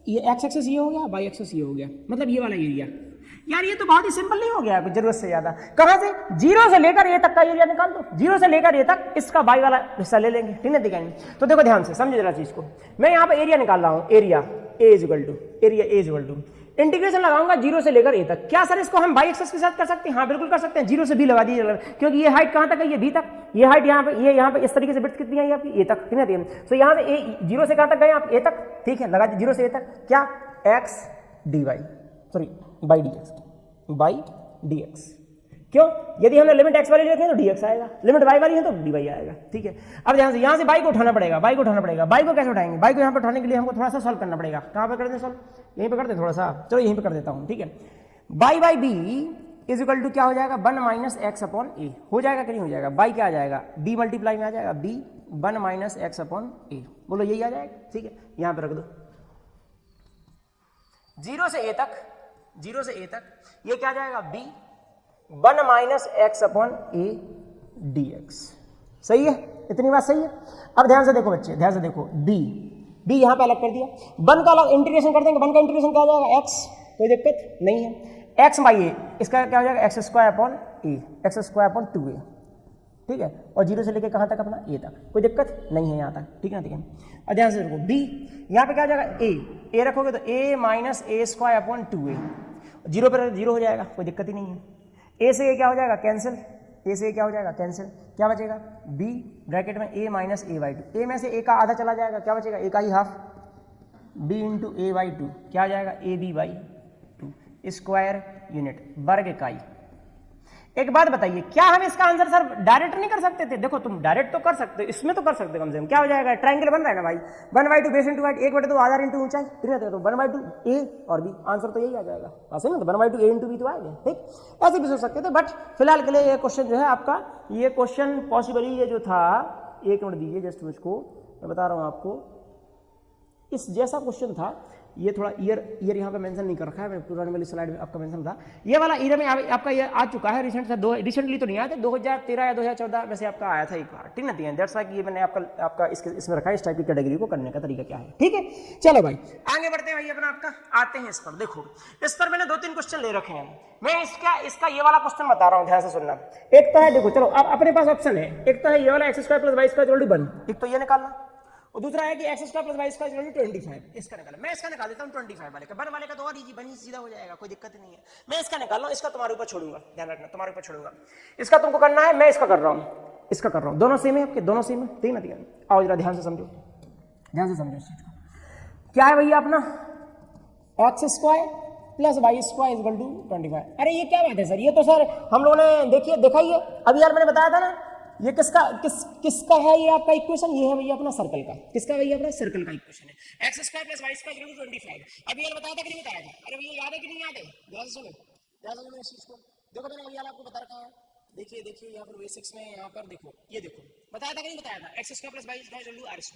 ये एक्स एक्सिस ये हो गया, वाई एक्सिस ये हो गया, मतलब ये वाला एरिया। यार ये तो बहुत ही सिंपल नहीं हो गया कुछ जरूरत से ज्यादा। कहां से, 0 से लेकर ए तक का एरिया निकाल दो, 0 से लेकर ए तक इसका वाई वाला हिस्सा ले लेंगे, ठीक है, दिखाएंगे। तो देखो ध्यान से समझो जरा चीज को, मैं यहाँ पर एरिया निकाल रहा हूँ, area A is equal to integration लगाऊंगा 0 से लेकर ए तक। क्या सर इसको हम y एक्सिस के साथ कर सकते हैं, हाँ बिल्कुल कर सकते हैं, 0 से b लगा दीजिए, क्योंकि ये हाइट कहां तक है, ये b तक, ये हाइट यहाँ पे, ये यहाँ पे इस तरीके से विड्थ कितनी आई आपकी, a तक, ठीक है। तो यहाँ पे 0 से कहां तक गए आप, a तक, ठीक है, लगा दीजिए 0 से a तक, क्या x dy, sorry by dx, क्यों, यदि हमने लिमिट x वाली रखी है तो dx आएगा, लिमिट y वाली है तो dy आएगा, ठीक है। अब ध्यान से यहाँ से y को उठाना पड़ेगा, y को कैसे उठाएंगे, y को यहाँ पर उठाने के लिए हमको थोड़ा सा सॉल्व करना पड़ेगा। कहाँ पे कर दें सॉल्व, यहीं पे कर दें थोड़ा सा, चलो यहीं पे कर देता हूँ, ठीक है। y बाई b इज इक्वल टू क्या हो जाएगा, 1 माइनस एक्स अपॉन ए, हो जाएगा कि नहीं हो जाएगा, y क्या आ जाएगा, b मल्टीप्लाई में आ जाएगा b 1 माइनस एक्स अपॉन ए, बोलो यही आ जाएगा, ठीक है। यहाँ पे रख दो 0 से a तक, ये क्या आ जाएगा b 1 minus x upon A D x, सही है, इतनी बात सही है। अब ध्यान से देखो बच्चे, ध्यान से देखो, b यहां पे अलग कर दिया, 1 का अलग इंटीग्रेशन कर देंगे, 1 का इंटीग्रेशन क्या हो जाएगा x, कोई दिक्कत नहीं है, x बाई ए, इसका क्या हो जाएगा x स्क्वायर अपॉन ए, x स्क्वायर अपॉन 2a, ठीक है। और 0 से लेके कहां तक अपना a तक, कोई दिक्कत नहीं है यहाँ तक, ठीक है, ठीक है। और ध्यान से देखो b, यहाँ पे क्या हो जाएगा a रखोगे तो a minus A square upon 2a, 0 पर 0 हो जाएगा, कोई दिक्कत ही नहीं है। a से a क्या हो जाएगा कैंसिल, a से a क्या हो जाएगा कैंसिल, क्या बचेगा b ब्रैकेट में a minus a by 2, a में से a का आधा चला जाएगा, क्या बचेगा a का ही half, b into a by 2, क्या आ जाएगा a b by 2 square unit, वर्ग इकाई। एक बात बताइए, क्या हम इसका आंसर सर डायरेक्ट नहीं कर सकते थे, देखो तुम डायरेक्ट तो कर सकते हो, इसमें तो कर सकते हो कम से कम, क्या हो जाएगा, ट्रायंगल बन रहा है ना भाई, 1/2 बेस इंटू हाइट, 1/2 आधार इंटू ऊंचाई, ठीक है, तो 1/2 a और b, आंसर तो यही आ जाएगा, ऐसे ना, तो 1/2 a इंटू b तो आएगा, ठीक, ऐसे भी सोच सकते थे। बट फिलहाल के लिए ये क्वेश्चन जो है आपका, ये क्वेश्चन पॉसिबली ये जो था, 1 मिनट दीजिए जस्ट मुझको, मैं बता रहा हूँ आपको, इस जैसा क्वेश्चन था, ये थोड़ा ईयर यहाँ पे मेंशन नहीं कर रखा है, मैं पुराने वाली स्लाइड में आपका मेंशन था। ये वाला ईयर में आपका ये आ चुका है रिसेंटली तो नहीं आया था, 2013 या 2014 में से आपका आया था एक बार, ठीक ना। दैट्स व्हाई ये मैंने आपका इसमें रखा है, इस टाइप की कैटेगरी को करने का तरीका क्या है, ठीक है। चलो भाई आगे बढ़ते हैं भाई अपना आपका आते हैं इस पर। देखो इस पर मैंने 2-3 क्वेश्चन ले रखे हैं, मैं इसका ये वाला क्वेश्चन बता रहा हूँ, ध्यान से सुनना। एक तो है, देखो चलो अब अपने पास ऑप्शन है, एक तो है ये वाला x² + y² 1, एक तो ये निकालना, और दूसरा है कि x² + y² 25, इसका निकालना। मैं इसका निकाल देता हूँ 25 वाले का, बन वाले का तो और इजी बनी सीधा हो जाएगा, कोई दिक्कत नहीं है। मैं इसका निकाल रहा हूँ, इसका तुम्हारे ऊपर छोड़ूंगा, ध्यान रखना तुम्हारे ऊपर छोड़ूंगा। इसका तुमको करना है, मैं इसका कर रहा हूँ, इसका कर रहा हूँ, दोनों सेम है आपके, दोनों सेम है, ठीक ना। आओ जरा ध्यान से समझो, ध्यान से समझो इस चीज को। क्या है भैया अपना x² + y² = 25। अरे ये क्या बात है सर, ये तो सर हम लोगों ने देखा ही है अभी यार, मैंने बताया था ना। ये किसका है ये आपका इक्वेशन, ये है भैया अपना सर्कल का। किसका भैया अपना सर्कल का इक्वेशन है, x² + y² = 25। अभी ये बताया था कि नहीं बताया था, अरे भैया याद है कि नहीं याद है, ध्यान से सुनो, ध्यान से सुनो इस चीज को। देखो मैंने अभी आपको बता रखा है, देखिए यहाँ पर बेसिक्स में, यहाँ पर देखो, ये देखो बताया था कि नहीं बताया था, x² + y² = r²,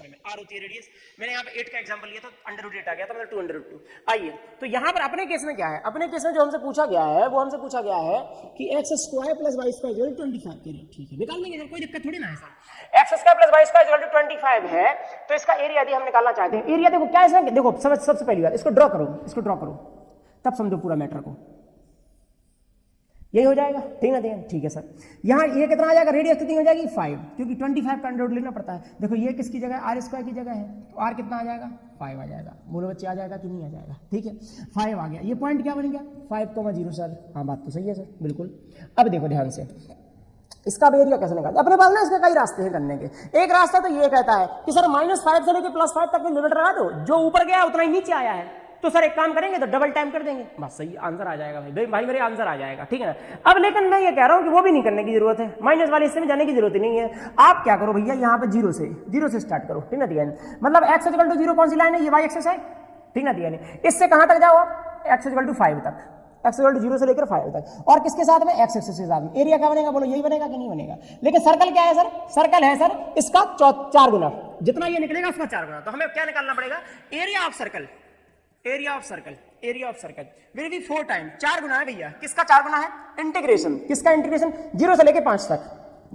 में r होती है रेडियस। मैंने यहाँ पे 8 का एग्जांपल लिया तो √8 आ गया था, मतलब 2√2। आइए तो यहाँ पर अपने केस में क्या है, अपने केस में जो हमसे पूछा गया है वो हमसे पूछा गया है कि x² + y² = 25 के लिए, ठीक है निकाल लेंगे सर, कोई दिक्कत थोड़ी ना है सर। x² + y² = 25 है तो इसका एरिया यदि हम निकालना चाहते हैं, एरिया देखो क्या है, देखो सबसे पहली बात इसको ड्रॉ करो, तब समझो पूरा मैटर को, यही हो जाएगा, ठीक ना। ठीक है सर, यहाँ ये कितना आ जाएगा, रेडियस कितनी हो जाएगी 5, क्योंकि 25 का अंडर रूट लेना पड़ता है। देखो ये किसकी जगह है, r² की जगह है, तो r कितना आ जाएगा 5 आ जाएगा। बोलो बच्चे आ जाएगा कि नहीं आ जाएगा, ठीक है 5 आ गया। ये पॉइंट क्या बन गया 5,0 सर, हाँ बात तो सही है सर बिल्कुल। अब देखो ध्यान से, इसका भी एरिया कैसे निकालते, अपने पास ना इसके कई रास्ते हैं करने के। एक रास्ता तो ये कहता है कि सर -5 से लेकर +5 तक की लिमिट लगा दो, जो ऊपर गया उतना ही नीचे आया है, तो सर एक काम करेंगे तो डबल टाइम कर देंगे, बस सही आंसर आ जाएगा भाई मेरे आंसर आ जाएगा, ठीक है ना। अब लेकिन मैं ये कह रहा हूं कि वो भी नहीं करने की जरूरत है, माइनस वाले हिस्से में जाने की जरूरत ही नहीं है। आप क्या करो भैया, यहाँ पे जीरो से स्टार्ट करो, ठीक ना। मतलब x = 0 कौन सी लाइन है, ये y एक्सेस है, ठीक ना। इससे कहां तक जाओ आप, x = 5 तक, x = 0 से लेकर 5 तक, और किसके साथ में x एक्सेस के साथ में। एरिया क्या बनेगा, बोलो यही बनेगा कि नहीं बनेगा। लेकिन सर्कल क्या है सर, सर्कल है सर इसका 4 गुना, जितना ये निकलेगा उसका 4 गुना। तो हमें क्या निकालना पड़ेगा, area of circle will be 4 time, 4 गुना है भैया, किसका 4 गुना है, इंटीग्रेशन, किसका इंटीग्रेशन, 0 से लेके 5 तक,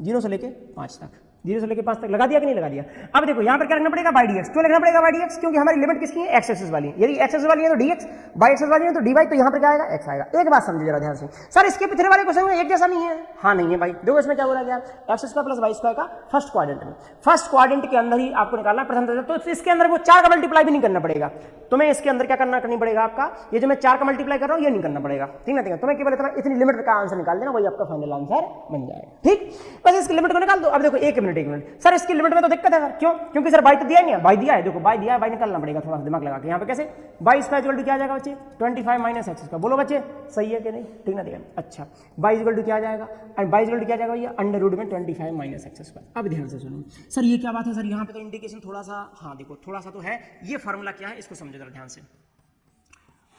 0 से लेके 5 तक, 0 से लेके 5 तक लगा दिया कि नहीं लगा दिया। अब देखो यहाँ पर क्या लिखना पड़ेगा, y/dx, क्यों लिखना पड़ेगा y/dx, क्योंकि हमारी लिमिट किसकी है, x एक्सिस वाली। यदि x एक्सिस वाली है तो dx, y एक्सिस वाली है तो dy, तो यहाँ पर क्या आएगा x आएगा। एक बात समझिए जरा ध्यान से, सर इसके पिछले वाले क्वेश्चन में एक जैसा नहीं है, हाँ नहीं है भाई। देखो इसमें क्या बोला गया, x² + y² का फर्स्ट क्वाड्रेंट में, फर्स्ट क्वाड्रेंट के अंदर ही आपको निकालना प्रथम दर्जा, तो इसके अंदर वो 4 का मल्टीप्लाई भी नहीं करना पड़ेगा तुम्हें। इसके अंदर क्या करनी पड़ेगा आपका, ये जो मैं 4 का मल्टीप्लाई कर रहा हूँ ये नहीं करना पड़ेगा, ठीक ना। तुम्हें केवल इतनी लिमिट का आंसर निकाल देना, वही आपका फाइनल आंसर बन जाएगा, ठीक। बस इसकी लिमिट को निकाल दो। अब देखो एक मिनट सर, इसकी लिमिट में तो दिक्कत है सर, क्यों, क्योंकि सर बाई तो दिया नहीं है, बाई दिया है, देखो बाई दिया है, बाई निकालना पड़ेगा थोड़ा सा दिमाग लगा के। यहाँ पे कैसे, y² क्या आ जाएगा बच्चे, 25 - x², बोलो बच्चे सही है कि नहीं, ठीक ना। अच्छा y क्या आ जाएगा, और y क्या आ जाएगा भैया, अंडर रूट में 25 - x²। अब ध्यान से सुनो सर, ये क्या बात है सर, यहाँ पे तो इंडिकेशन थोड़ा सा, हाँ देखो थोड़ा सा तो है। ये फॉर्मूला क्या है इसको समझो जरा ध्यान से,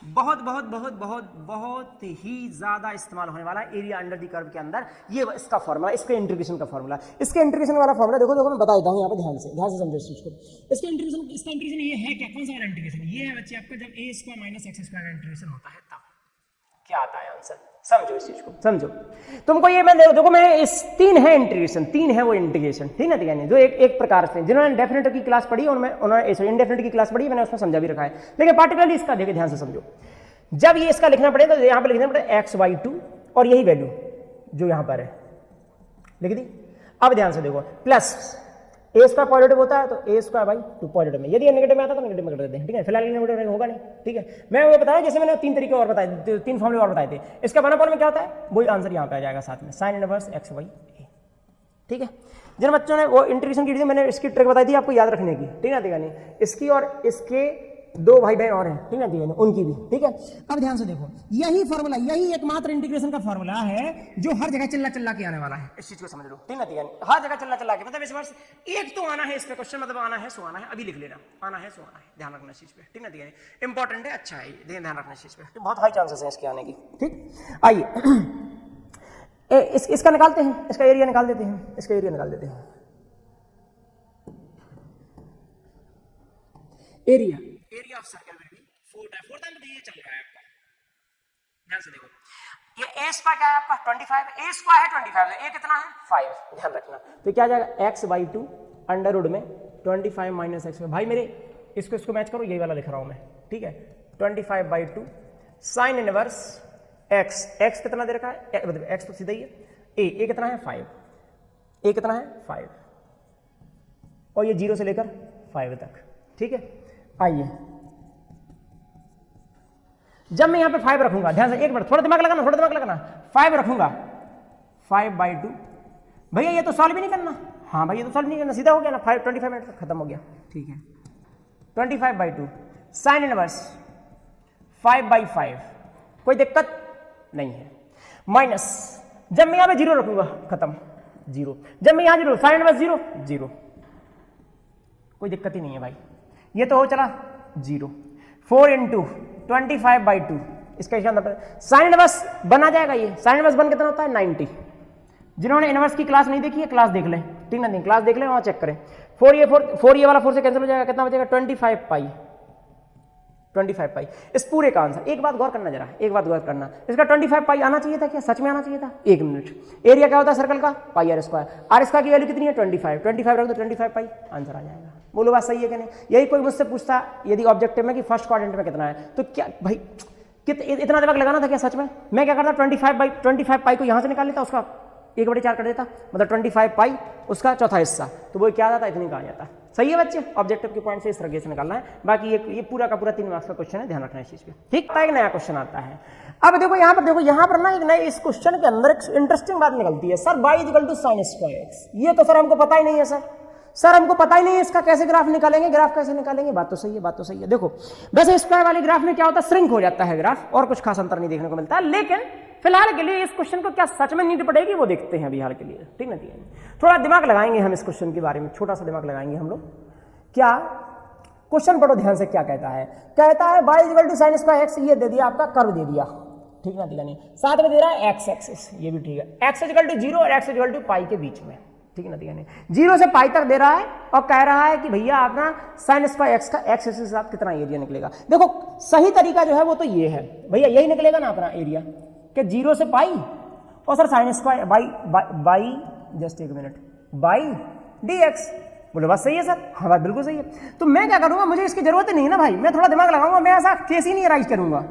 बहुत बहुत बहुत बहुत बहुत ही ज्यादा इस्तेमाल होने वाला है एरिया अंडर द कर्व के अंदर। ये इसका फॉर्मूला, इसके इंटीग्रेशन का फॉर्मूला, इसके इंटीग्रेशन वाला फॉर्मूला देखो मैं बता देता हूँ यहाँ पे, ध्यान से समझो इस चीज को। इसका इंटीग्रेशन ये है क्या, कौन सा वाला इंटीग्रेशन, ये है बच्चे आपका जब a² - x² का इंटीग्रेशन होता है तब क्या आता है आंसर। समझो इस चीज को, समझो तुमको ये मैं देखो मैं इस 3 है इंटीग्रेशन, 3 है वो इंटीग्रेशन, ठीक है ना। जो एक प्रकार से जिन्होंने डेफिनेट की क्लास पढ़ी उन्होंने इनडेफिनेट की क्लास पढ़ी, मैंने उसमें समझा भी रखा है, लेकिन पार्टिकुलरली इसका देखिए ध्यान से समझो। जब ये इसका लिखना पड़ेगा तो यहाँ पे लिखना पड़ेगा x/y2 और यही वैल्यू जो यहाँ पर है लिख दी। अब ध्यान से देखो, प्लस a² पॉजिटिव होता है तो a² पॉजिटिव में, यदि ये नेगेटिव में आता है तो नेगेटिव में कर देते हैं, ठीक है। फिलहाल नेगेटिव होगा नहीं, ठीक है। मैं वो बताया जैसे मैंने 3 तरीके और बताए, 3 फॉर्मूले और बताए थे। इसका बना में क्या होता है, वही आंसर यहाँ पे आ जाएगा साथ में, sin इनवर्स x/y, ठीक है। जिन बच्चों ने वो इंटीग्रेशन की थी, मैंने इसकी ट्रिक बताई थी आपको याद रखने की, ठीक है ना। इसकी और इसके 2 भाई बहन और हैं, ठीक है ना, उनकी भी, ठीक है। अब ध्यान से देखो, यही फॉर्मूला, यही एकमात्र इंटीग्रेशन का फॉर्मूला है जो हर जगह चिल्ला के आने वाला है, इस चीज को समझ लो, ठीक है। हर जगह चिल्ला के, मतलब इस वर्ष एक तो आना है इसका क्वेश्चन, मतलब आना है सो आना है, अभी लिख लेना, आना है सो आना है, ध्यान रखना इस चीज पे, ठीक है। इंपॉर्टेंट है, अच्छा है, ध्यान रखना इस चीज पे, बहुत हाई चांसेस है इसके आने की, ठीक। आइए इसका निकालते हैं, इसका एरिया निकाल देते हैं, इसका एरिया निकाल देते हैं। Area of circle will be 4 time तो ये चल रहा है आपका, ध्यान से देखो ये a स्क्वायर क्या है आपका 25, a स्क्वायर है 25, a कितना है 5, ध्यान रखना। तो क्या आ जाएगा x/2 अंडर रूट में 25 माइनस एक्स। भाई मेरे इसको मैच करो, यही वाला लिख रहा हूं मैं, ठीक है 25/2 साइन इनवर्स x कितना दे रखा है, मतलब x तो सीधा ही है, a कितना है 5, a कितना है 5 और ये 0 से लेकर 5 तक, ठीक है। आइए जब मैं यहां पे 5 रखूंगा, ध्यान से एक मिनट, थोड़ा दिमाग लगाना, 5 रखूंगा 5/2, भैया ये तो सॉल्व भी नहीं करना, हाँ भाई ये तो सॉल्व नहीं करना, सीधा हो गया ना, 25 मिनट तक खत्म हो गया, ठीक है। 25/2 साइन इनवर्स 5/5, कोई दिक्कत नहीं है, माइनस जब मैं यहां पे 0 रखूंगा खत्म 0, जब मैं यहां 0 साइन इनवर्स 0, कोई दिक्कत ही नहीं है भाई, ये तो हो चला 0, 4 × 25/2 इसका साइन इनवर्स बन आ जाएगा, ये साइन इनवर्स बन कितना होता है 90, जिन्होंने इनवर्स की क्लास नहीं देखी है क्लास देख लें, ठीक ना, क्लास देख लें वहां चेक करें। 4 ये वाला 4 से कैंसिल हो जाएगा, कितना बचेगा 25 पाई, इस पूरे का आंसर। एक बात गौर करना जरा, एक बात गौर करना, इसका 25 पाई आना चाहिए था क्या, सच में आना चाहिए था, एक मिनट। एरिया क्या होता है सर्कल का, पाई आर स्क्वायर की वैल्यू कितनी है 25 रख दो 25 पाई, आंसर आ जाएगा। बोलो बात सही है कि नहीं। यही कोई मुझसे पूछता यदि ऑब्जेक्टिव में कि फर्स्ट क्वाड्रेंट में कितना है, तो क्या भाई इतना दिमाग लगाना था क्या सच में, मैं क्या करता 25 पाई को यहां से निकाल लेता, उसका 1/4 कर देता, मतलब 25 पाई उसका चौथा हिस्सा, तो वो क्या आता इतनी कहा जाता। सही है बच्चे, ऑब्जेक्टिव के पॉइंट से इस तरीके से निकालना है। बाकी ये पूरा का पूरा 3 मार्क्स का क्वेश्चन है, ध्यान रखना इस चीज पे, ठीक। एक नया क्वेश्चन आता है, अब देखो यहाँ पर ना एक नए इस क्वेश्चन के अंदर एक इंटरेस्टिंग बात निकलती है, sir y = sin square x, ये तो सर हमको पता ही नहीं है सर हमको पता ही नहीं है इसका कैसे ग्राफ निकालेंगे, ग्राफ कैसे निकालेंगे। बात तो सही है, देखो वैसे स्क्वायर वाले ग्राफ में क्या होता है, श्रिंक हो जाता है ग्राफ, और कुछ खास अंतर नहीं देखने को मिलता है। लेकिन फिलहाल के लिए इस क्वेश्चन को क्या सच में नीड पड़ेगी वो देखते हैं अभी हाल के लिए, ठीक ना। थोड़ा दिमाग लगाएंगे हम इस क्वेश्चन के बारे में, छोटा सा दिमाग लगाएंगे हम लोग। क्या क्वेश्चन पढ़ो ध्यान से, क्या कहता है y = sin स्क्वायर x, ये दे दिया आपका कर्व दे दिया, ठीक ना, दिया नहीं, साथ में दे रहा है x एक्सिस, ये भी ठीक है, x = 0 और x = पाई के बीच में, ठीक है ना, दिया नहीं, 0 से पाई तक दे रहा है और कह रहा है कि भैया अपना sin स्क्वायर x का x एक्सिस के साथ कितना एरिया निकलेगा। देखो सही तरीका जो है वो तो ये है भैया, यही निकलेगा ना अपना एरिया कि 0 से पाई और sir sin square by just एक मिनट बाई dx। बोलो बात सही है सर, हाँ बात बिल्कुल सही है। तो मैं क्या करूंगा, मुझे इसकी जरूरत नहीं है ना भाई, मैं थोड़ा दिमाग लगाऊंगा, मैं ऐसा केस ही नहीं राइज करूंगा,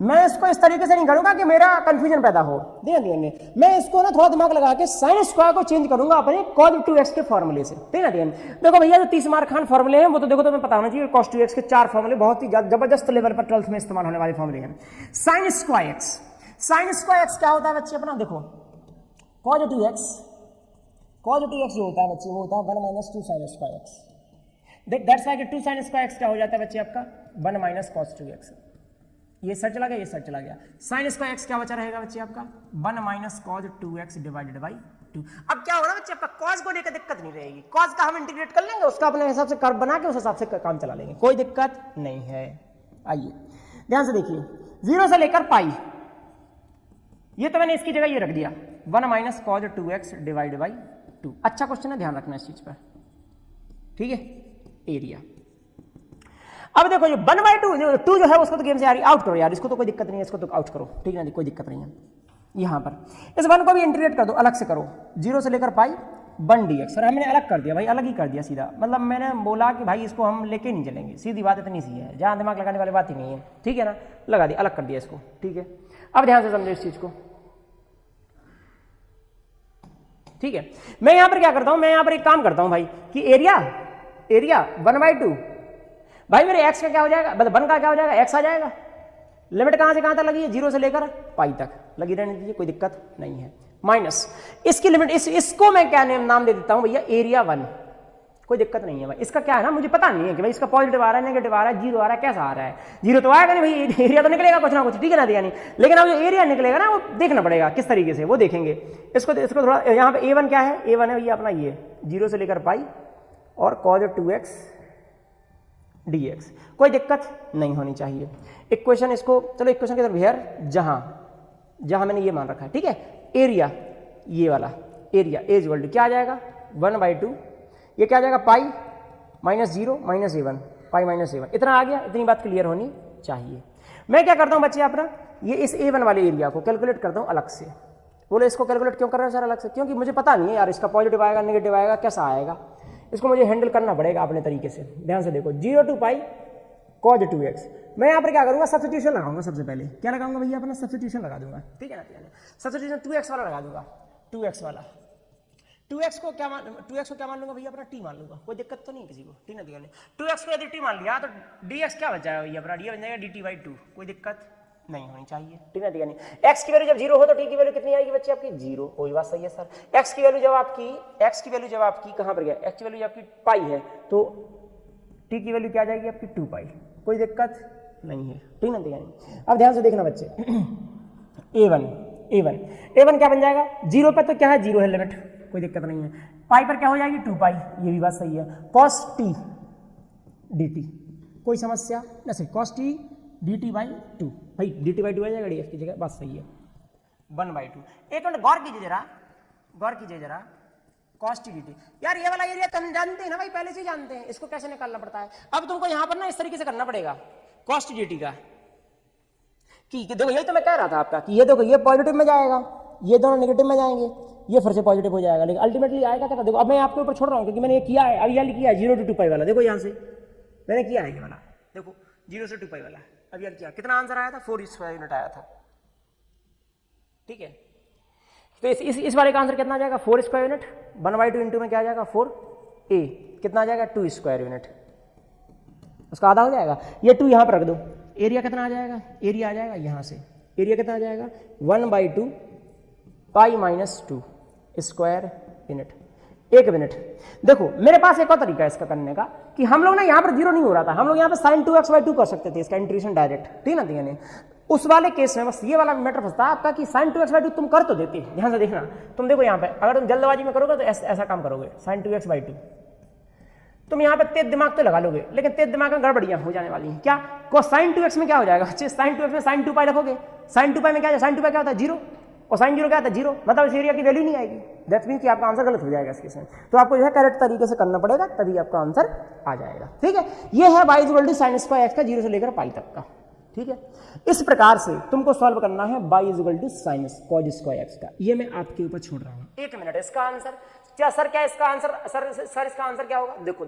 मैं इसको इस तरीके से नहीं करूंगा कि मेरा कंफ्यूजन पैदा हो, ध्यान मैं इसको ना थोड़ा दिमाग लगा के sin स्क्वायर को चेंज करूंगा अपने cos 2x के फॉर्मूले से, ठीक है। देखो भैया जो 30 मार्क खान फॉर्मूले हैं वो तो देखो तुम्हें पता होना चाहिए, cos 2x के 4 फॉर्मूले बहुत ही जबरदस्त लेवल पर 12th में इस्तेमाल होने वाले फॉर्मूले हैं। sin स्क्वायर x क्या होता है बच्चे अपना, देखो cos 2x जो होता है बच्चे वो होता है 1 - 2 sin square x, that's why 2 sin square x क्या हो जाता है बच्चे आपका 1 - cos 2x। ये सर चला गया, ये सर चला गया, sin स्क्वायर x क्या बचा रहेगा बच्चे आपका 1 - cos 2x / 2। अब क्या होगा बच्चे आपका cos को लेकर दिक्कत नहीं रहेगी, cos का हम इंटीग्रेट कर लेंगे, उसका अपने हिसाब से कर्व बना के उस हिसाब से काम चला लेंगे, कोई दिक्कत नहीं है। आइए ध्यान से देखिए, 0 से लेकर पाई, ये तो मैंने इसकी जगह ये रख दिया 1 - cos 2x / 2। अच्छा क्वेश्चन है, ध्यान रखना इस चीज पर, ठीक है। एरिया अब देखो जो 1/2 जो है उसको तो गेम से यार आउट करो यार, इसको तो कोई दिक्कत नहीं है, इसको तो आउट करो, ठीक है ना, कोई दिक्कत नहीं है। यहां पर इस 1 को भी इंटीग्रेट कर दो, अलग से करो, 0 से लेकर पाई 1 dx, सर हमने अलग कर दिया भाई, अलग ही कर दिया सीधा, मतलब मैंने बोला कि भाई इसको हम लेके नहीं चलेंगे, सीधी बात इतनी सी है, जहां दिमाग लगाने वाली बात ही नहीं है, ठीक है ना, लगा दिया, अलग कर दिया इसको, ठीक है। अब ध्यान से समझो इस चीज को, ठीक है। मैं यहां पर क्या करता हूं, मैं यहां पर एक काम करता हूं भाई कि एरिया 1/2 भाई मेरे x का क्या हो जाएगा, मतलब 1 का क्या हो जाएगा, x आ जाएगा, लिमिट कहां से कहां तक लगी है 0 से लेकर पाई तक लगी रहने दीजिए, कोई दिक्कत नहीं है, माइनस इसकी लिमिट इसको मैं क्या नाम दे देता हूं भैया एरिया 1, कोई दिक्कत नहीं है भाई। इसका क्या है ना, मुझे पता नहीं है कि भाई इसका पॉजिटिव आ रहा है, नेगेटिव आ रहा है, 0 आ रहा है, कैसा आ रहा है, 0 तो आएगा नहीं भाई, एरिया तो निकलेगा कुछ ना कुछ, ठीक है ना, दिया नहीं, लेकिन अब जो एरिया निकलेगा ना वो देखना पड़ेगा किस तरीके से, वो देखेंगे। इसको थोड़ा यहाँ पे A1 क्या है, A1 है भैया अपना ये 0 से लेकर पाई और cos 2x dx, कोई दिक्कत नहीं होनी चाहिए। इक्वेशन इसको चलो इक्वेशन की तरफ हेयर, जहां मैंने ये मान रखा है, ठीक है। एरिया ये वाला एरिया क्या आ जाएगा 1/2, ये क्या आ जाएगा पाई -0 - A1, पाई माइनस A1, इतना आ गया, इतनी बात क्लियर होनी चाहिए। मैं क्या करता हूँ बच्चे अपना ये इस A1 वाले एरिया को कैलकुलेट करता हूँ अलग से। बोले इसको कैलकुलेट क्यों कर रहे हो सर अलग से? क्योंकि मुझे पता नहीं है यार इसका पॉजिटिव आएगा नेगेटिव आएगा कैसा आएगा, इसको मुझे हैंडल करना पड़ेगा अपने तरीके से। ध्यान से देखो 0 to पाई cos 2x, मैं यहाँ पर क्या करूँगा सब्स्टिट्यूशन लगाऊंगा। सबसे पहले क्या लगाऊंगा भैया अपना सब्स्टिट्यूशन लगा दूंगा, ठीक है ना। सब्स्टिट्यूशन 2x वाला लगा दूंगा, 2x वाला 2x को क्या मान लूंगा भैया अपना t मान लूंगा, कोई दिक्कत तो नहीं किसी को, ठीक है। 2x को यदि t मान लिया तो dx क्या बच जाएगा भैया अपना, d बन जाएगा dt/2, कोई दिक्कत नहीं होनी चाहिए, ठीक है। x की वैल्यू जब 0 हो तो t की वैल्यू कितनी आएगी बच्चे आपकी 0, कोई बात सही है सर। x की वैल्यू जब आपकी कहाँ पर गया, x की वैल्यू जब आपकी पाई है तो t की वैल्यू क्या आ जाएगी आपकी 2 पाई, कोई दिक्कत नहीं है, ठीक है। अब ध्यान से देखना बच्चे a1 क्या बन जाएगा 0 पे, तो क्या है 0 है लिमिट, कोई दिक्कत नहीं है। पाई पर क्या हो जाएगी 2 पाई, ये भी बात सही है। cos t dt, कोई समस्या नहीं, cos t dt/2, भाई dt/2 आ जाएगा dx की जगह, बात सही है 1/2। एक मिनट गौर कीजिए जरा, cos t dt, यार ये वाला एरिया तो हम जानते हैं ना भाई, पहले से जानते हैं, इसको कैसे निकालना पड़ता है। अब तुमको यहाँ पर ना इस तरीके से करना पड़ेगा cos t dt का, कि देखो यही तो मैं कह रहा था आपका कि ये देखो ये पॉजिटिव में जाएगा, ये दोनों नेगेटिव में जाएंगे, ये फिर से पॉजिटिव हो जाएगा, लेकिन अल्टीमेटली आएगा क्या? देखो अब मैं आपके ऊपर छोड़ रहा हूँ क्योंकि मैंने ये किया है, अब ये किया है 0 to 2 पाई वाला, देखो यहाँ से मैंने किया है ये वाला, देखो 0 से 2 पाई वाला, अब यार किया, कितना आंसर आया था 4 स्क्वायर यूनिट आया था, ठीक है। तो इस वाले का आंसर कितना आ जाएगा 4 स्क्वायर यूनिट, 1/2 इंटू में क्या आ जाएगा 4a, कितना आ जाएगा 2 स्क्वायर यूनिट, उसका आधा हो जाएगा। ये 2 यहाँ पर रख दो, एरिया कितना आ जाएगा, एरिया आ जाएगा यहाँ से, एरिया कितना आ जाएगा 1/2 पाई माइनस 2 स्क्वायर यूनिट। एक मिनट देखो मेरे पास एक और तरीका है इसका करने का, कि हम लोग ना यहाँ पर 0 नहीं हो रहा था, हम लोग यहाँ पर sin 2x/2 कर सकते थे इसका इंटीग्रेशन डायरेक्ट, ठीक ना। यानी उस वाले केस में बस ये वाला मैटर फंसता है आपका कि sin 2x/2 तुम कर तो देते, ध्यान से देखना, तुम देखो यहाँ पे अगर तुम जल्दबाजी में करोगे तो ऐसा काम करोगे, sin 2x/2 तुम यहाँ पे तेज दिमाग तो लगा लोगे, लेकिन तेज दिमाग में गड़बड़ियां हो जाने वाली हैं। क्या sin 2x में क्या हो जाएगा, sin 2x में sin 2 पाई रखोगे, sin 2 पाई में क्या sin 2 पाई क्या होता है 0, और sin 0 क्या होता है 0, मतलब इस एरिया की वैल्यू नहीं आएगी, दैट मीन कि आपका आंसर गलत हो जाएगा इस केस में। तो आपको जो है करेक्ट तरीके से करना पड़ेगा, तभी आपका आंसर आ जाएगा, ठीक है। ये है y = sin स्क्वायर x का 0 से लेकर पाई तक का, ठीक है। इस प्रकार से तुमको सॉल्व करना है y = sin cos square x का, ये मैं आपके ऊपर छोड़ रहा हूँ। एक मिनट, इसका आंसर क्या सर, क्या इसका आंसर सर इसका आंसर क्या होगा, देखो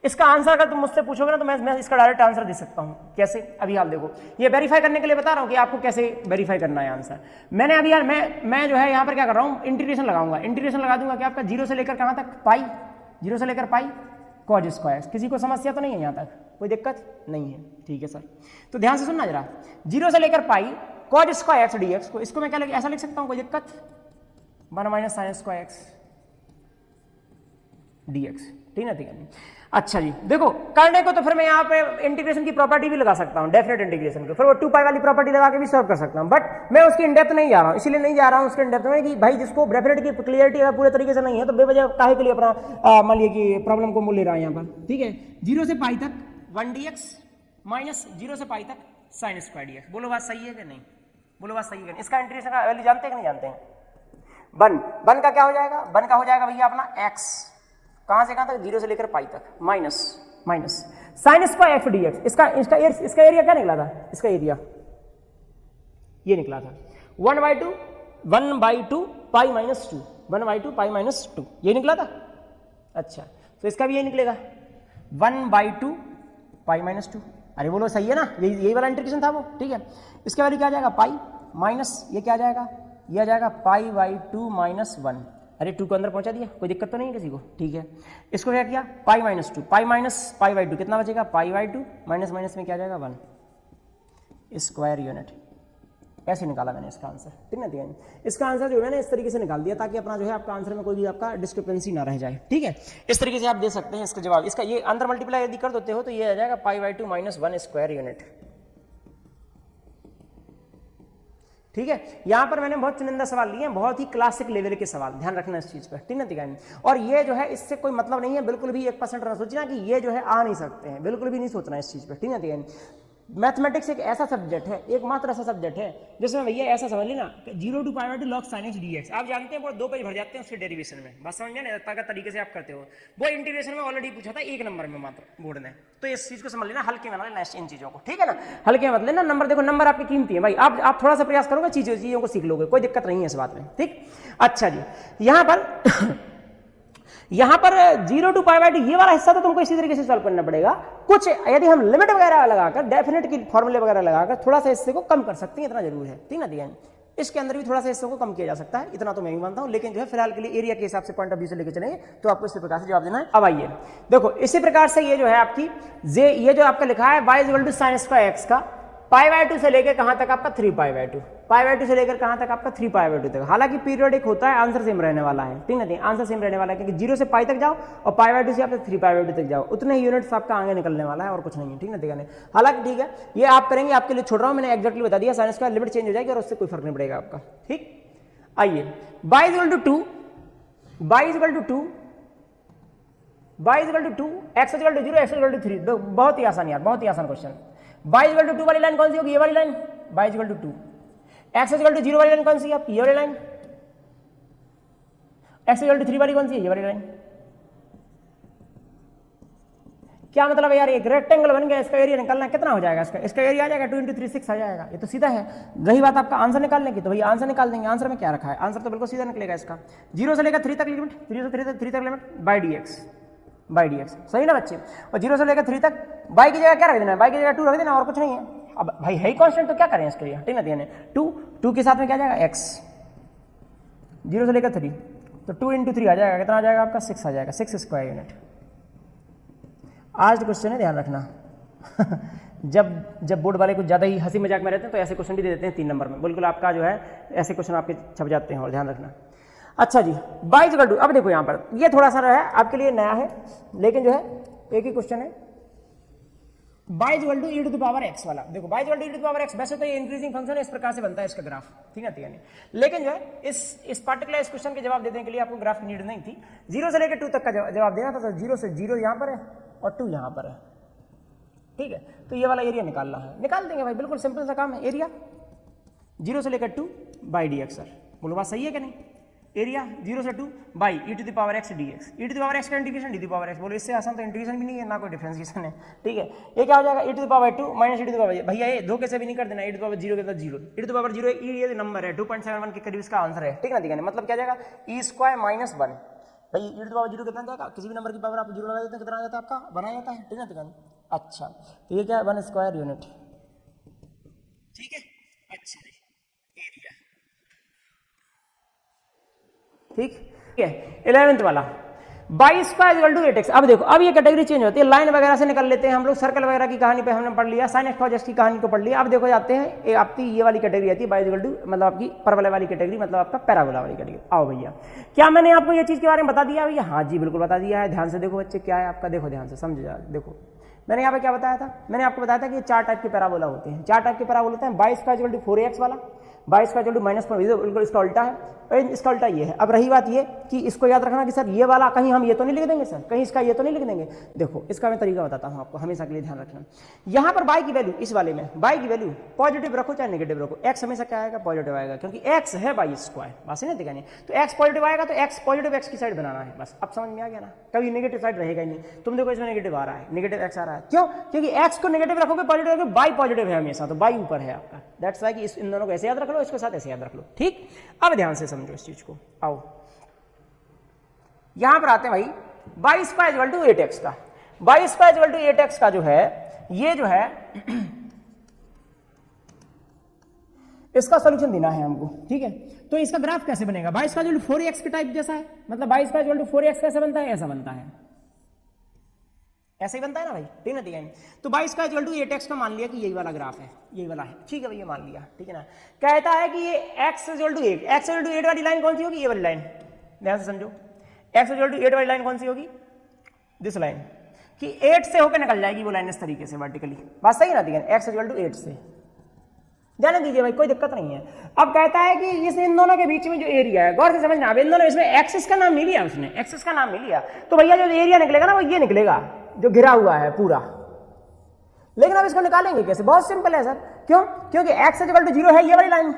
इसका आंसर अगर तुम मुझसे पूछोगे ना तो मैं इसका डायरेक्ट आंसर दे सकता हूँ। कैसे, अभी आप देखो, ये वेरीफाई करने के लिए बता रहा हूँ कि आपको कैसे वेरीफाई करना है आंसर। मैंने अभी यार मैं जो है यहाँ पर क्या कर रहा हूँ, इंटीग्रेशन लगाऊंगा, इंटीग्रेशन लगा दूंगा कि आपका 0 से लेकर कहाँ तक पाई, 0 से लेकर पाई cos स्क्वायर। किसी को समस्या तो नहीं है यहाँ तक, कोई दिक्कत नहीं है, ठीक है सर। तो ध्यान से सुनना जरा, 0 से लेकर पाई cos स्क्वायर x dx को, इसको मैं क्या ऐसा लिख सकता हूँ, कोई दिक्कत 1 - sin स्क्वायर x dx, ठीक है, ठीक है। अच्छा जी देखो करने को तो फिर मैं यहाँ पे इंटीग्रेशन की प्रॉपर्टी भी लगा सकता हूँ, डेफिनेट इंटीग्रेशन को, फिर वो 2 पाई वाली प्रॉपर्टी लगा के भी सॉल्व कर सकता हूँ, बट मैं उसकी इंडेप्थ नहीं जा रहा हूँ, इसलिए नहीं जा रहा हूँ उसके इंडेप्थ में कि भाई जिसको डेफिनेट की क्लियरिटी अगर पूरे तरीके से नहीं है तो बेवजह काहे के लिए अपना मान लीजिए कि प्रॉब्लम को मूल ले रहा है यहाँ पर, ठीक है। 0 से पाई तक 1 dx माइनस 0 से पाई तक sin स्क्वायर dx, बोलो बात सही है कि नहीं, बोलो बात सही है। इसका इंटीग्रेशन का वैल्यू जानते हैं कि नहीं जानते हैं, 1 का क्या हो जाएगा, 1 का हो जाएगा भैया अपना x, कहां से कहां तक 0 से लेकर पाई तक, minus sin square x dx, इसका एरिया क्या निकला था, इसका एरिया ये निकला था 1/2 पाई माइनस 2, 1/2 पाई माइनस 2, ये निकला था। अच्छा तो इसका भी ये निकलेगा 1/2 पाई माइनस 2, अरे बोलो सही है ना, यही वाला इंटीग्रेशन था वो, ठीक है। इसका वैल्यू क्या आ जाएगा पाई माइनस, ये क्या आ जाएगा, ये आ जाएगा पाई/2 - 1, अरे 2 को अंदर पहुंचा दिया, कोई दिक्कत तो नहीं है किसी को, ठीक है। इसको क्या किया पाई माइनस 2, पाई माइनस पाई/2 कितना बचेगा, पाई/2 माइनस माइनस में क्या आ जाएगा 1 स्क्वायर यूनिट, ऐसे निकाला मैंने इसका आंसर, ठीक है। इसका आंसर जो है ना इस तरीके से निकाल दिया ताकि अपना जो है आपका आंसर में कोई भी आपका डिस्क्रिपेंसी ना रह जाए, ठीक है। इस तरीके से आप दे सकते हैं इसका जवाब, इसका ये अंदर मल्टीप्लाई यदि कर देते हो तो ये आ जाएगा पाई/2 माइनस 1 स्क्वायर यूनिट, ठीक है। यहां पर मैंने बहुत चुनिंदा सवाल लिए हैं, बहुत ही क्लासिक लेवल के सवाल, ध्यान रखना इस चीज पर, ठीक है। और ये जो है इससे कोई मतलब नहीं है, बिल्कुल भी 1% ना सोचना कि ये जो है आ नहीं सकते हैं, बिल्कुल भी नहीं सोचना इस चीज पर, ठीक है। मैथमेटिक्स एक ऐसा सब्जेक्ट है, एकमात्र ऐसा सब्जेक्ट है जिसमें भैया ऐसा समझ लेना 0 to pi log sin x dx। आप जानते हैं वो 2 पेज भर जाते हैं उसके डेरिवेशन में, बस समझ में ना तरीके से आप करते हो। वो इंटीग्रेशन में ऑलरेडी पूछा था 1 नंबर में मात्र बोर्ड ने, तो इस चीज को समझ लेना, हल्के में ना लेना इन चीजों को, ठीक है ना, हल्के में मत लेना। नंबर देखो, नंबर आपकी कीमती है भाई, आप थोड़ा सा प्रयास करोगे चीजों को सीख लोगे, कोई दिक्कत नहीं है इस बात में, ठीक। अच्छा जी, यहाँ पर 0 to पाई ये वाला हिस्सा तो तुमको इसी तरीके से सॉल्व करना पड़ेगा। कुछ यदि हम लिमिट वगैरह लगाकर, डेफिनेट की फॉर्मूले वगैरह लगाकर थोड़ा सा हिस्से को कम कर सकते हैं, इतना जरूर है, ठीक ना दिया। इसके अंदर भी थोड़ा सा हिस्सों को कम किया जा सकता है, इतना तो मैं भी मानता हूं, लेकिन जो है फिलहाल के लिए एरिया के हिसाब से पॉइंट ऑफ व्यू से लेके चलेंगे तो आपको इसी प्रकार से जवाब देना है। अब आइए देखो, इसी प्रकार से ये जो है आपकी ये जो आपका लिखा है y = sin स्क्वायर x का π/2 से लेकर कहां तक आपका 3π/2, π/2 से लेकर कहां तक आपका 3π/2 तक। हालांकि पीरियोडिक होता है, आंसर सेम रहने वाला है, ठीक है, आंसर सेम रहने वाला है, क्योंकि 0 से पाई तक जाओ और π/2 से आप 3π/2 तक जाओ, उतने ही यूनिट्स आपका आगे निकलने वाला है और कुछ नहीं है, ठीक है, देखा नहीं। हालांकि ठीक है, ये आप करेंगे, आपके लिए छोड़ रहा हूं, मैंने एक्जैक्टली बता दिया, साइंस का लिमिट चेंज हो जाएगी और उससे कोई फर्क नहीं पड़ेगा आपका, ठीक। आइए y = 2, y = 2, y = 2, x = 0, x = 3। बहुत ही आसान यार, बहुत ही आसान क्वेश्चन। y = 2 वाली लाइन कौन सी होगी? ये वाली लाइन, y = 2। x = 0 वाली लाइन कौन सी है आपकी? ये वाली लाइन। x = 3 वाली कौन सी है? ये वाली लाइन। क्या मतलब है यार, एक रेक्टेंगल बन गया, इसका एरिया निकालना कितना हो जाएगा? इसका एरिया आ जाएगा 2 × 3 6 आ जाएगा, ये तो सीधा है। रही बात आपका आंसर निकालने की, तो भैया आंसर निकाल देंगे। आंसर में क्या रखा है? आंसर तो बिल्कुल सीधा निकलेगा इसका, 0 से लेकर 3 तक लिमिट, 0 से 3 तक लिमिट बाई डी एक्स, सही ना बच्चे। और 0 से लेकर 3 तक बाई की जगह क्या रख देना है? बाई की जगह 2 रख देना, और कुछ नहीं है। अब भाई है कांस्टेंट तो क्या करें इसके लिए, ठीक ना, 2 के साथ में क्या जाएगा? x, 0 से लेकर 3, तो 2 × 3 आ जाएगा, कितना आ जाएगा आपका? 6 आ जाएगा, 6 स्क्वायर यूनिट। आज क्वेश्चन है, ध्यान रखना जब बोर्ड वाले कुछ ज़्यादा ही हंसी मजाक में रहते हैं तो ऐसे क्वेश्चन भी दे देते हैं 3 नंबर में, बिल्कुल आपका जो है ऐसे क्वेश्चन आपके छप जाते हैं, और ध्यान रखना। अच्छा जी, y = 2। अब देखो यहाँ पर ये थोड़ा सा है आपके लिए नया है, लेकिन जो है एक ही क्वेश्चन है। y = e⁻x वाला, देखो y = e⁻x, वैसे तो ये इंक्रीजिंग फंक्शन है, इस प्रकार से बनता है इसका ग्राफ, ठीक है, लेकिन जो है इस पार्टिकुलर इस क्वेश्चन के जवाब देने के लिए आपको ग्राफ की नीड नहीं थी। 0 से लेकर 2 तक का जवाब देना था, तो 0 से 0 यहाँ पर है और 2 यहाँ पर है, ठीक है। तो ये वाला एरिया निकालना है, निकाल देंगे भाई, बिल्कुल सिंपल सा काम है। एरिया 0 से लेकर 2 बाई dx, सर बोलो बात सही है कि नहीं? एरिया 0 से 2 बाई e⁻x dx, e⁻x का इंटीग्रेशन d⁻x, बोलो इससे आसान तो इंटीग्रेशन भी नहीं है, ना कोई डिफरेंशिएशन है, ठीक है। ये क्या हो जाएगा? e⁻2 - e⁻, भैया ये धोखे से भी नहीं कर देना, e⁻0 के साथ 0, e⁻0 ये नंबर है 2.71 के करीब इसका आंसर है, ठीक है ना, मतलब क्या जाएगा? e² - 1, भाई e⁻0 कितना जाएगा? किसी भी नंबर की पावर आप 0 लगा देते हैं, कितना आ जाता है आपका? बना जाता है, ठीक है ना। अच्छा, तो ये क्या है? 1 स्क्वायर यूनिट, ठीक है। अच्छा एरिया, ठीक है। 11th वाला y² = 8x। अब देखो, अब ये कैटेगरी चेंज होती है, लाइन वगैरह से निकल लेते हैं हम लोग, सर्कल वगैरह की कहानी पे हमने पढ़ लिया, sin x cos x की कहानी को पढ़ लिया। अब देखो जाते हैं आपकी ये वाली कैटेगरी आती है, y = मतलब आपकी परवलय वाली कैटेगरी, मतलब आपका पैराबोला वाली कैटेगरी। आओ भैया, क्या मैंने आपको ये चीज़ के बारे में बता दिया भैया? हाँ जी बिल्कुल बता दिया है। ध्यान से देखो बच्चे, क्या है आपका, देखो ध्यान से समझ जाओ। देखो मैंने यहाँ पे क्या बताया था? मैंने आपको बताया था कि 4 टाइप के पैराबोला होते हैं, 4 टाइप के पैराबोला होते हैं। y² = 4ax वाला, y² = -4, बिल्कुल इसका उल्टा है, इसका उल्टा ये है। अब रही बात ये कि इसको याद रखना कि सर ये वाला कहीं हम ये तो नहीं लिख देंगे सर, कहीं इसका ये तो नहीं लिख देंगे। देखो इसका मैं तरीका बताता हूँ आपको, हमेशा के लिए ध्यान रखना। यहाँ पर y की वैल्यू, इस वाले में y की वैल्यू पॉजिटिव रखो चाहे नेगेटिव रखो, x हमेशा क्या आएगा? पॉजिटिव आएगा, क्योंकि x है y², बस नहीं दिखानी। तो x पॉजिटिव आएगा तो x पॉजिटिव x की साइड बनाना है, बस अब समझ में आ गया ना। कभी नेगेटिव साइड रहेगा ही नहीं। तुम देखो इसमें नेगेटिव आ रहा है, नेगेटिव x आ रहा है, क्यों? क्योंकि x को नेगेटिव रखोगे, पॉजिटिव रखोगे, y पॉजिटिव है हमेशा, तो y ऊपर है आपका। दैट्स वाई कि इन दोनों को ऐसे याद रख लो, इसके साथ ऐसे याद रख लो, ठीक। अब ध्यान से समझो इस चीज को। आओ यहां पर आते हैं भाई, y² = 8x का, y² = 8x का जो है, ये जो है इसका सोल्यूशन देना है हमको, ठीक है। तो इसका ग्राफ कैसे बनेगा? y² = 4x के टाइप जैसा है, मतलब y² = 4x कैसे बनता है? ऐसा बनता है, ऐसे ही बनता है ना भाई, ठीक है, ठीक है। तो y² = 8x का मान लिया कि यही वाला ग्राफ है, यही वाला है, ठीक है भैया, मान लिया, ठीक है ना। कहता है कि ये x = 8, x = 8 वाली लाइन कौन सी होगी? ये वाली लाइन, ध्यान से समझो। x = 8 वाली लाइन कौन सी होगी? दिस लाइन, कि 8 से होकर निकल जाएगी वो लाइन इस तरीके से वर्टिकली, बात सही ना, ठीक है। x = 8 से, ध्यान दीजिए भाई, कोई दिक्कत नहीं है। अब कहता है कि इस इन दोनों के बीच में जो एरिया है, गौर से समझना, अब इन दोनों इसमें एक्सिस का नाम नहीं लिया उसने, एक्सिस का नाम नहीं लिया, तो भैया जो एरिया निकलेगा ना वो ये निकलेगा जो घिरा हुआ है पूरा, लेकिन अब इसको निकालेंगे कैसे? बहुत सिंपल है सर। क्यों? क्योंकि x इक्वल टू 0 है ये वाली लाइन,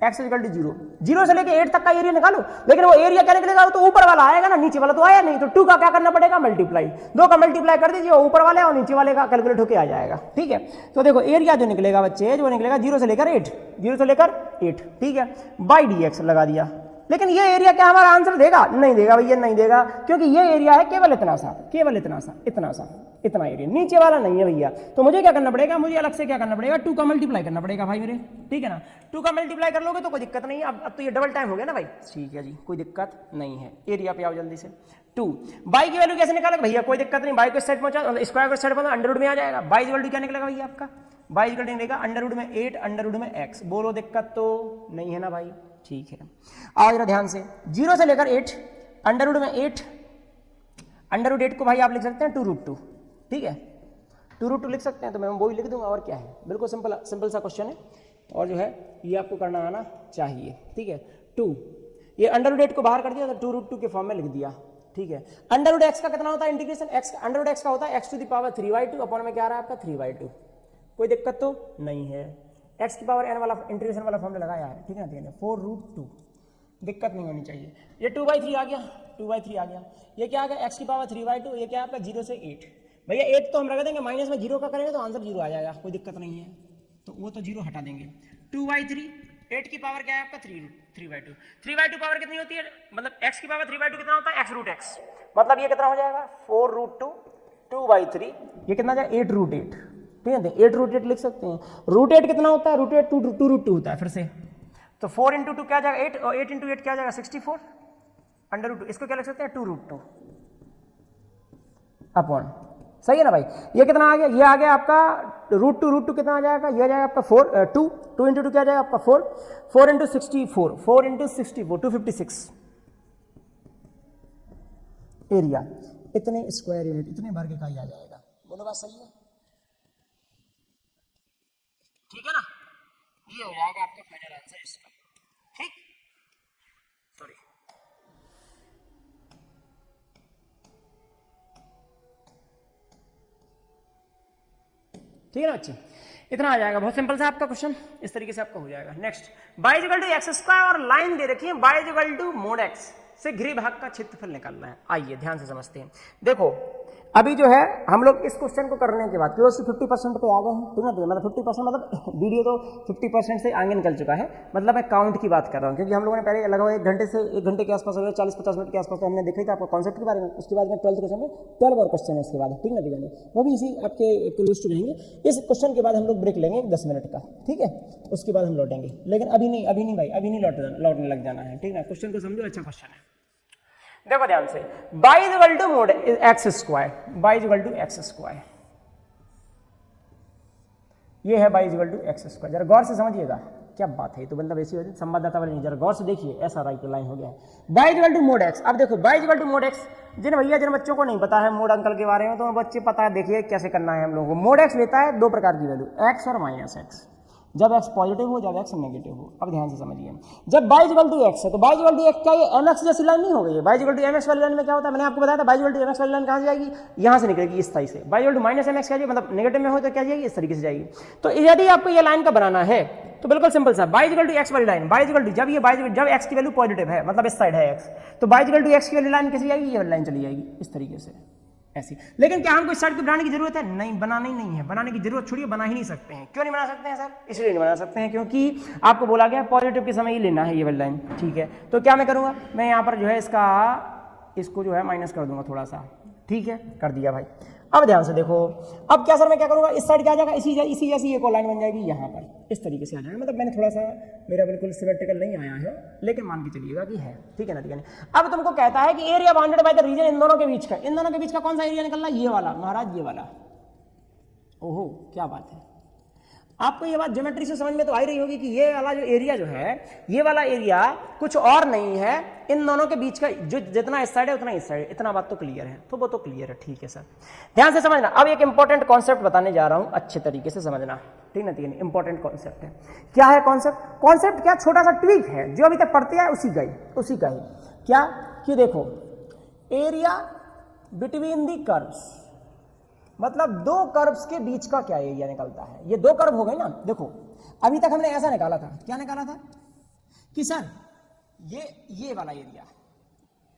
x इक्वल टू 0, 0 से लेके 8 तक का एरिया निकालो। लेकिन वो एरिया क्या निकलेगा? तो ऊपर वाला आएगा ना, नीचे वाला तो आया नहीं। तो 2 का क्या करना पड़ेगा? मल्टीप्लाई, 2 का मल्टीप्लाई कर दीजिए, ऊपर वाले और नीचे वाले का कैलकुलेट होकर आ जाएगा। ठीक है, तो देखो एरिया जो निकलेगा बच्चे, जो निकलेगा 0 से लेकर 8, 0 से लेकर 8, ठीक है, बाई dx लगा दिया। लेकिन ये एरिया क्या हमारा आंसर देगा? नहीं देगा भैया, नहीं देगा, क्योंकि ये एरिया है केवल इतना सा, केवल इतना सा, इतना सा, इतना एरिया, नीचे वाला नहीं है भैया। तो मुझे क्या करना पड़ेगा? मुझे अलग से क्या करना पड़ेगा? 2 का मल्टीप्लाई करना पड़ेगा भाई मेरे, ठीक है ना। 2 का मल्टीप्लाई कर लोगे तो कोई दिक्कत नहीं है। अब तो ये डबल टाइम हो गया ना भाई, ठीक है जी, कोई दिक्कत नहीं है। एरिया पे आओ जल्दी से। 2 बाई की वैल्यू कैसे निकालेगा भैया? कोई दिक्कत नहीं, बाई को साइड पहुंचा, स्क्वायर को साइड पहुंचा, अंडर रूट में आ जाएगा। बाई की वैल्यू क्या निकलेगा भैया आपका? बाई की निकलेगा अंडर रूट में 8, अंडर रूट में x। बोलो दिक्कत तो नहीं है ना भाई? ठीक है, आओ जरा ध्यान से। 0 से लेकर 8, अंडर रूट में 8, अंडर रूट 8 को भाई आप लिख सकते हैं 2 रूट 2, ठीक है, 2 रूट 2 लिख सकते हैं। तो मैं वो ही लिख दूंगा, और क्या है, बिल्कुल सिंपल सिंपल सा क्वेश्चन है। और जो है ये आपको करना आना चाहिए, ठीक है। 2 ये अंडर रूट 8 को बाहर कर दिया तो 2 रूट 2 के फॉर्म में लिख दिया, ठीक है। अंडर रूट x का कितना होता है integration? x under root x का होता है x to the power 3/2 upon में क्या आ रहा है आपका 3/2। कोई दिक्कत तो नहीं है। x की पावर n वाला इंटीग्रेशन वाला फॉर्मूला लगाया है, ठीक है ना, 4 रूट 2, दिक्कत नहीं होनी चाहिए। ये 2/3 आ गया, 2/3 आ गया। ये क्या आ गया? x की पावर 3/2, ये क्या आपका 0 से 8। भैया 8 तो हम रख देंगे, माइनस में 0 का करेंगे तो आंसर 0 आ जाएगा, कोई दिक्कत नहीं है, तो वो तो 0 हटा देंगे। 2/3, 8 की पावर क्या है आपका 3/2, 3/2 पावर कितनी होती है? मतलब x की पावर 3/2 कितना होता है? x रूट x, मतलब ये कितना हो जाएगा? 4 रूट 2, 2/3, ये कितना जाएगा? 8 रूट 8, ठीक है, 8 रूट 8 लिख सकते हैं। रूट 8 कितना होता है? रूट 8 2 रूट 2 होता है फिर से, तो 4 इंटू 2 क्या आ जाएगा? 8, और 8 इंटू 8 क्या आ जाएगा? 64, अंडर रूट 2, इसको क्या लिख सकते हैं? 2 रूट 2 अपॉन, सही है ना भाई। ये कितना आ गया? ये आ गया आपका रूट 2 कितना आ जाएगा? ये आ जाएगा आपका 4, 2 इंटू 2 क्या आ जाएगा आपका 4, 4 इंटू 64, 4 इंटू 64, 256 एरिया, इतने स्क्वायर यूनिट, इतने वर्ग का ही आ जाएगा। बोलो बात सही है? ठीक है ना, ये हो जाएगा आपका फाइनल आंसर इसका, ठीक, सॉरी। ठीक है ना बच्चे, इतना आ जाएगा, बहुत सिंपल सा आपका क्वेश्चन, इस तरीके से आपका हो जाएगा। Next, y equal to x स्क्वायर और लाइन दे रखी है y equal to mod x से घिरे भाग का क्षेत्रफल निकालना है। आइए ध्यान से समझते हैं। देखो अभी जो है हम लोग इस क्वेश्चन को करने के बाद क्लोज टू 50% पे आ गए हैं, ठीक है, मतलब 50% मतलब वीडियो तो 50% से आगे निकल चुका है, मतलब मैं काउंट की बात कर रहा हूँ, क्योंकि हम लोगों ने पहले लगभग 1 घंटे के आसपास 40-50 मिनट के आसपास तो हमने देखा था आपको कॉन्सेप्ट के बारे में। उसके बाद में 12th क्वेश्चन में 12 और क्वेश्चन है उसके बाद, ठीक है ना, वो भी इसी आपके क्लोज टू रहेंगे। इस क्वेश्चन के बाद हम लोग ब्रेक लेंगे 10 मिनट का, ठीक है, उसके बाद हम लौटेंगे। लेकिन अभी नहीं भाई, अभी नहीं लौटने लग जाना है, ठीक है ना। क्वेश्चन को समझो, अच्छा क्वेश्चन है, देखो ध्यान से। y equal to mod x square, y equal to x square, ये है y equal to x square. जरा गौर से समझिएगा क्या बात है, तो बंदा वैसी होती संवाददाता वाली नहीं, जरा गौर से देखिए, ऐसा राइट लाइन हो गया है। y equal to mod x, अब देखो y equal to mod x, जिन बच्चों को नहीं पता है मोड अंकल के बारे में, तो बच्चे पता है, देखिए कैसे करना है हम लोगों को। मोड x लेता है 2 प्रकार की वैल्यू, x और माइनस x, जब x पॉजिटिव हो, जब x नेगेटिव हो। अब ध्यान से समझिए, जब y इक्वल टू x है तो y इक्वल टू x क्या, ये mx जैसी लाइन नहीं हो गई है। y इक्वल टू mx वाली लाइन में क्या होता है, मैंने आपको बताया था, y इक्वल टू mx वाली लाइन कहां से जाएगी? यहां से निकलेगी, इस तरह से। y equal to minus mx क्या जाएगी, मतलब नेगेटिव में हो तो क्या जाएगी? इस तरीके से जाएगी। तो यदि आपको ये लाइन का बनाना है तो बिल्कुल सिंपल सा, y इक्वल टू x वाली लाइन, y इक्वल टू जब x की वैल्यू पॉजिटिव है, मतलब इस साइड है x, तो y इक्वल टू x की वाली लाइन कैसी जाएगी? ये लाइन चली जाएगी इस तरीके से, ऐसी। लेकिन क्या हमको इस साइड को बनाने की जरूरत है? नहीं, बनाना ही नहीं है, बनाने की जरूरत छोड़िए, बना ही नहीं सकते हैं। क्यों नहीं बना सकते हैं सर? इसलिए नहीं बना सकते हैं क्योंकि आपको बोला गया पॉजिटिव के समय ही लेना है ये वाली लाइन, ठीक है। तो क्या मैं करूंगा, मैं यहाँ पर जो है इसको जो है माइनस कर दूंगा थोड़ा सा, ठीक है, कर दिया भाई। अब ध्यान से देखो, अब क्या सर मैं क्या करूंगा, इस साइड क्या आ जाएगा, इसी जैसी एक और लाइन बन जाएगी यहाँ पर, इस तरीके से आ जाएगा। मतलब मैंने थोड़ा सा, मेरा बिल्कुल सिमेट्रिकल नहीं आया है, लेकिन मान के चलिएगा कि है, ठीक है ना, ठीक है। अब तुमको कहता है कि area bounded by the region, इन दोनों के बीच का कौन सा एरिया निकलना है? ये वाला महाराज, ये वाला। ओहो क्या बात है, आपको ये बात ज्योमेट्री से समझ में तो आ ही रही होगी कि ये वाला जो एरिया जो है, ये वाला एरिया कुछ और नहीं है, इन दोनों के बीच का जो जितना इस साइड है उतना इस साइड है। इतना बात तो क्लियर है, तो वो तो क्लियर है, ठीक है सर, ध्यान से समझना। अब एक इंपॉर्टेंट कॉन्सेप्ट बताने जा रहा हूं, अच्छे तरीके से समझना, ठीक है ना। इंपॉर्टेंट कॉन्सेप्ट है, क्या है कॉन्सेप्ट क्या, छोटा सा ट्वीक है जो अभी तक पढ़ते हैं उसी का ही। क्या कि देखो, एरिया बिटवीन दी कर्व्स, मतलब दो कर्व्स के बीच का क्या एरिया निकलता है। ये दो कर्व हो गए ना, देखो अभी तक हमने ऐसा निकाला था, क्या निकाला था कि सर ये वाला एरिया,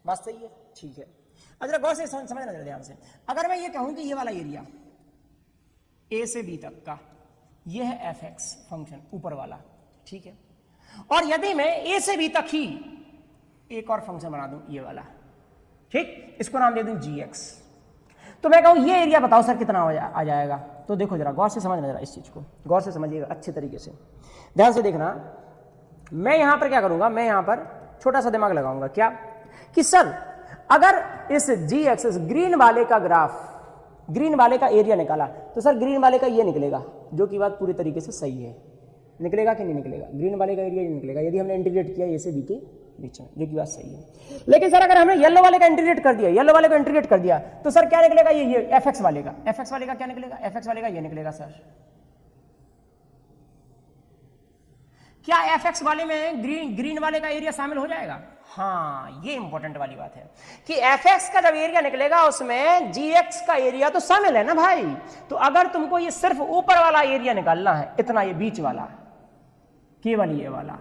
बात सही है, ठीक है। अगर गौर से समझना जरा ध्यान से, अगर मैं ये कहूं कि ये वाला एरिया ए से बी तक का ये है एफ एक्स फंक्शन ऊपर वाला, ठीक है, और यदि मैं ए से बी तक ही एक और फंक्शन बना दूं ये वाला, ठीक, इसको नाम दे दूं जी एक्स, तो मैं कहूं ये एरिया बताओ सर कितना आ जाएगा। तो देखो जरा गौर से समझना, जरा इस चीज को गौर से समझिएगा अच्छे तरीके से, ध्यान से देखना। मैं यहां पर क्या करूंगा, मैं यहां पर छोटा सा दिमाग लगाऊंगा, क्या कि सर अगर इस जी एक्सिस ग्रीन वाले का ग्राफ, ग्रीन वाले का एरिया निकाला, तो सर ग्रीन वाले का ये निकलेगा, जो कि बात पूरी तरीके से सही है। निकलेगा कि नहीं निकलेगा, ग्रीन वाले का एरिया निकलेगा यदि हमने इंटीग्रेट किया ए से बी के बीच में, जो कि बात सही है। लेकिन सर अगर हमने येलो वाले का इंटीग्रेट कर दिया, येलो वाले को इंटीग्रेट कर दिया, तो सर क्या निकलेगा, ये एफ एक्स वाले का, एफ एक्स वाले का क्या निकलेगा, एफ एक्स वाले का ये निकलेगा। सर क्या एफ एक्स वाले में ग्रीन वाले का एरिया शामिल हो जाएगा? हाँ, ये इंपॉर्टेंट वाली बात है कि एफ एक्स का जब एरिया निकलेगा उसमें जी एक्स का एरिया तो शामिल है ना भाई। तो अगर तुमको ये सिर्फ यूपर वाला एरिया निकालना है, इतना ये बीच वाला, केवल ये वाला,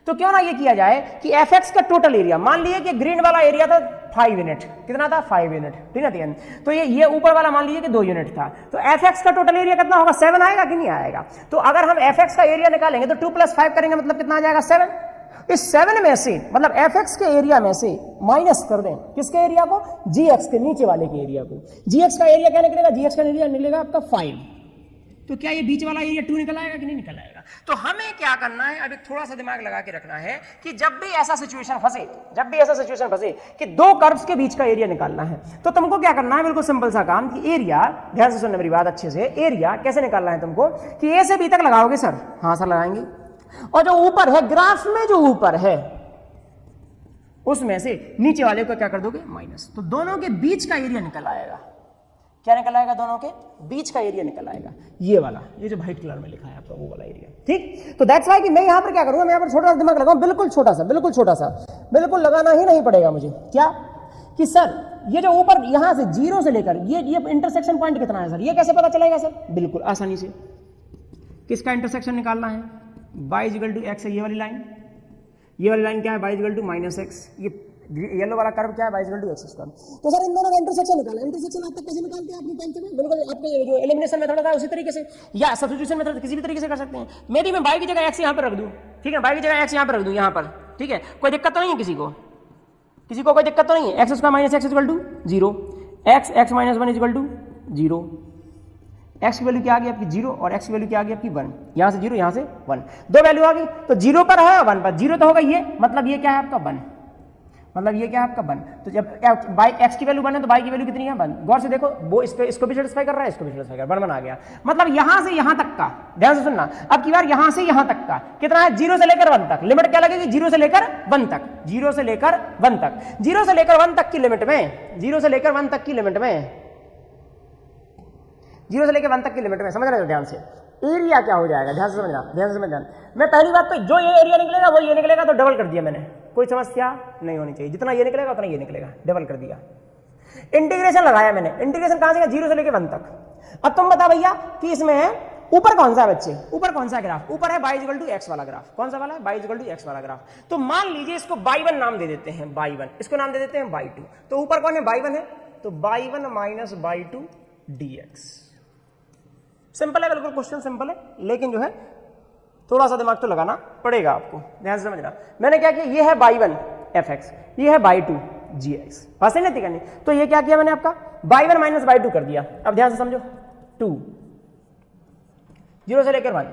तो क्यों ना ये किया जाए कि एफ एक्स का टोटल एरिया, मान लीजिए कि ग्रीन वाला एरिया था 5 यूनिट, कितना था 5 यूनिट, ठीक है, तो ये ऊपर वाला मान लीजिए कि 2 यूनिट था, तो एफ एक्स का टोटल एरिया कितना होगा, 7 आएगा कि नहीं आएगा। तो अगर हम एफ एक्स का एरिया निकालेंगे तो 2 + 5 करेंगे, मतलब कितना आ जाएगा 7। इस 7 में से मतलब एफ एक्स के एरिया में से माइनस कर दें किसके एरिया को, जी एक्स के नीचे वाले के एरिया को। जी एक्स का एरिया क्या निकलेगा, जी एक्स का एरिया निकलेगा आपका 5, तो क्या ये बीच वाला एरिया 2 निकल आएगा कि नहीं निकल आएगा। तो हमें क्या करना है, अभी थोड़ा सा दिमाग लगा के रखना है कि जब भी ऐसा सिचुएशन फंसे कि दो कर्व्स के बीच का एरिया निकालना है, तो तुमको क्या करना है, बिल्कुल सिंपल सा काम कि एरिया, ध्यान से सुनना मेरी बात अच्छे से, एरिया कैसे निकालना है तुमको कि ए से बी तक लगाओगे सर, हाँ सर लगाएंगे, और जो ऊपर है ग्राफ में, जो ऊपर है उसमें से नीचे वाले को क्या कर दोगे माइनस, तो दोनों के बीच का एरिया निकल आएगा। क्या निकल आएगा, दोनों के बीच का एरिया निकल आएगा, ये वाला, ये जो व्हाइट कलर में लिखा है आपका वो वाला एरिया, ठीक। तो दैट्स व्हाई कि मैं यहां पर क्या करूंगा, मैं यहां पर छोटा सा दिमाग लगाऊं, बिल्कुल छोटा सा, बिल्कुल लगाना ही नहीं पड़ेगा मुझे, क्या कि सर ये जो ऊपर यहां से 0 से लेकर ये इंटरसेक्शन पॉइंट कितना है सर, ये कैसे पता चलेगा सर, बिल्कुल आसानी से, किसका इंटरसेक्शन निकालना है, y = x है, ये वाली लाइन क्या है, y = -x, ये येलो वाला कर्व क्या है, y = x²। तो सर इन दोनों का इंटरसेक्शन निकालना, इंटरसेक्शन आप तक कैसे निकालते हैं अपनी टेंथ में, बिल्कुल आपके जो एलिमिनेशन मेथड था उसी तरीके से, या सब्स्टिट्यूशन मेथड किसी भी तरीके से कर सकते हैं। मेरी मैं y की जगह x यहां पर रख दूं, ठीक है, y की जगह x यहां पर रख दूं, यहां पर, ठीक है, कोई दिक्कत तो नहीं है किसी को कोई दिक्कत तो नहीं है। x² - x = 0, x - 1 = 0, x की वैल्यू क्या आ गई आपकी 0 और x की वैल्यू क्या आ गई आपकी 1, यहां से 0 यहां से 1, दो वैल्यू आ गई, तो 0 पर है और 1 पर, 0 तो होगा ये, मतलब ये क्या है आपका 1, मतलब ये क्या है आपका 1। तो जब x की वैल्यू 1 है तो y की वैल्यू कितनी है 1। गौर से देखो, वो इसको भी सेटिस्फाई कर रहा है, इसको भी सेटिस्फाई कर रहा है, 1 आ गया, मतलब यहां से यहां तक का, ध्यान से सुनना, अब की बार यहां से यहां तक का कितना है, 0 से लेकर 1 तक, लिमिट क्या लगेगी, 0 से लेकर 1 तक, 0 से लेकर 1 तक, 0 से लेकर 1 तक की लिमिट में, 0 से लेकर 1 तक की लिमिट में, 0 से लेकर 1 तक की लिमिट में, समझ रहे हो ध्यान से, एरिया क्या हो जाएगा, ध्यान से समझना। मैं पहली बात तो जो ये एरिया निकलेगा वो ये निकलेगा, तो डबल कर दिया मैंने, कोई समस्या नहीं होनी चाहिए, जितना ये निकलेगा उतना ये निकलेगा, डबल कर दिया। इंटीग्रेशन लगाया मैंने, इंटीग्रेशन कहां से गया, 0 से लेकर 1 तक। अब तुम बता भैया कि इसमें ऊपर कौन सा है बच्चे, ऊपर कौन सा ग्राफ, ऊपर है y = x वाला ग्राफ, कौन सा वाला है, y = x वाला ग्राफ। तो मान लीजिए इसको y1 नाम दे देते हैं, y1, इसको नाम दे देते हैं y2, तो ऊपर कौन है, y1 है, तो y1 - y2 dx। सिंपल है, बिल्कुल क्वेश्चन सिंपल है, लेकिन जो है थोड़ा सा दिमाग तो लगाना पड़ेगा आपको, ध्यान से समझना। मैंने क्या किया, ये है y1 fx, ये है y2 gx, बात सही नहीं करनी, तो ये क्या किया मैंने आपका y1 - y2 कर दिया। अब ध्यान से समझो, 2 0 से लेकर 1,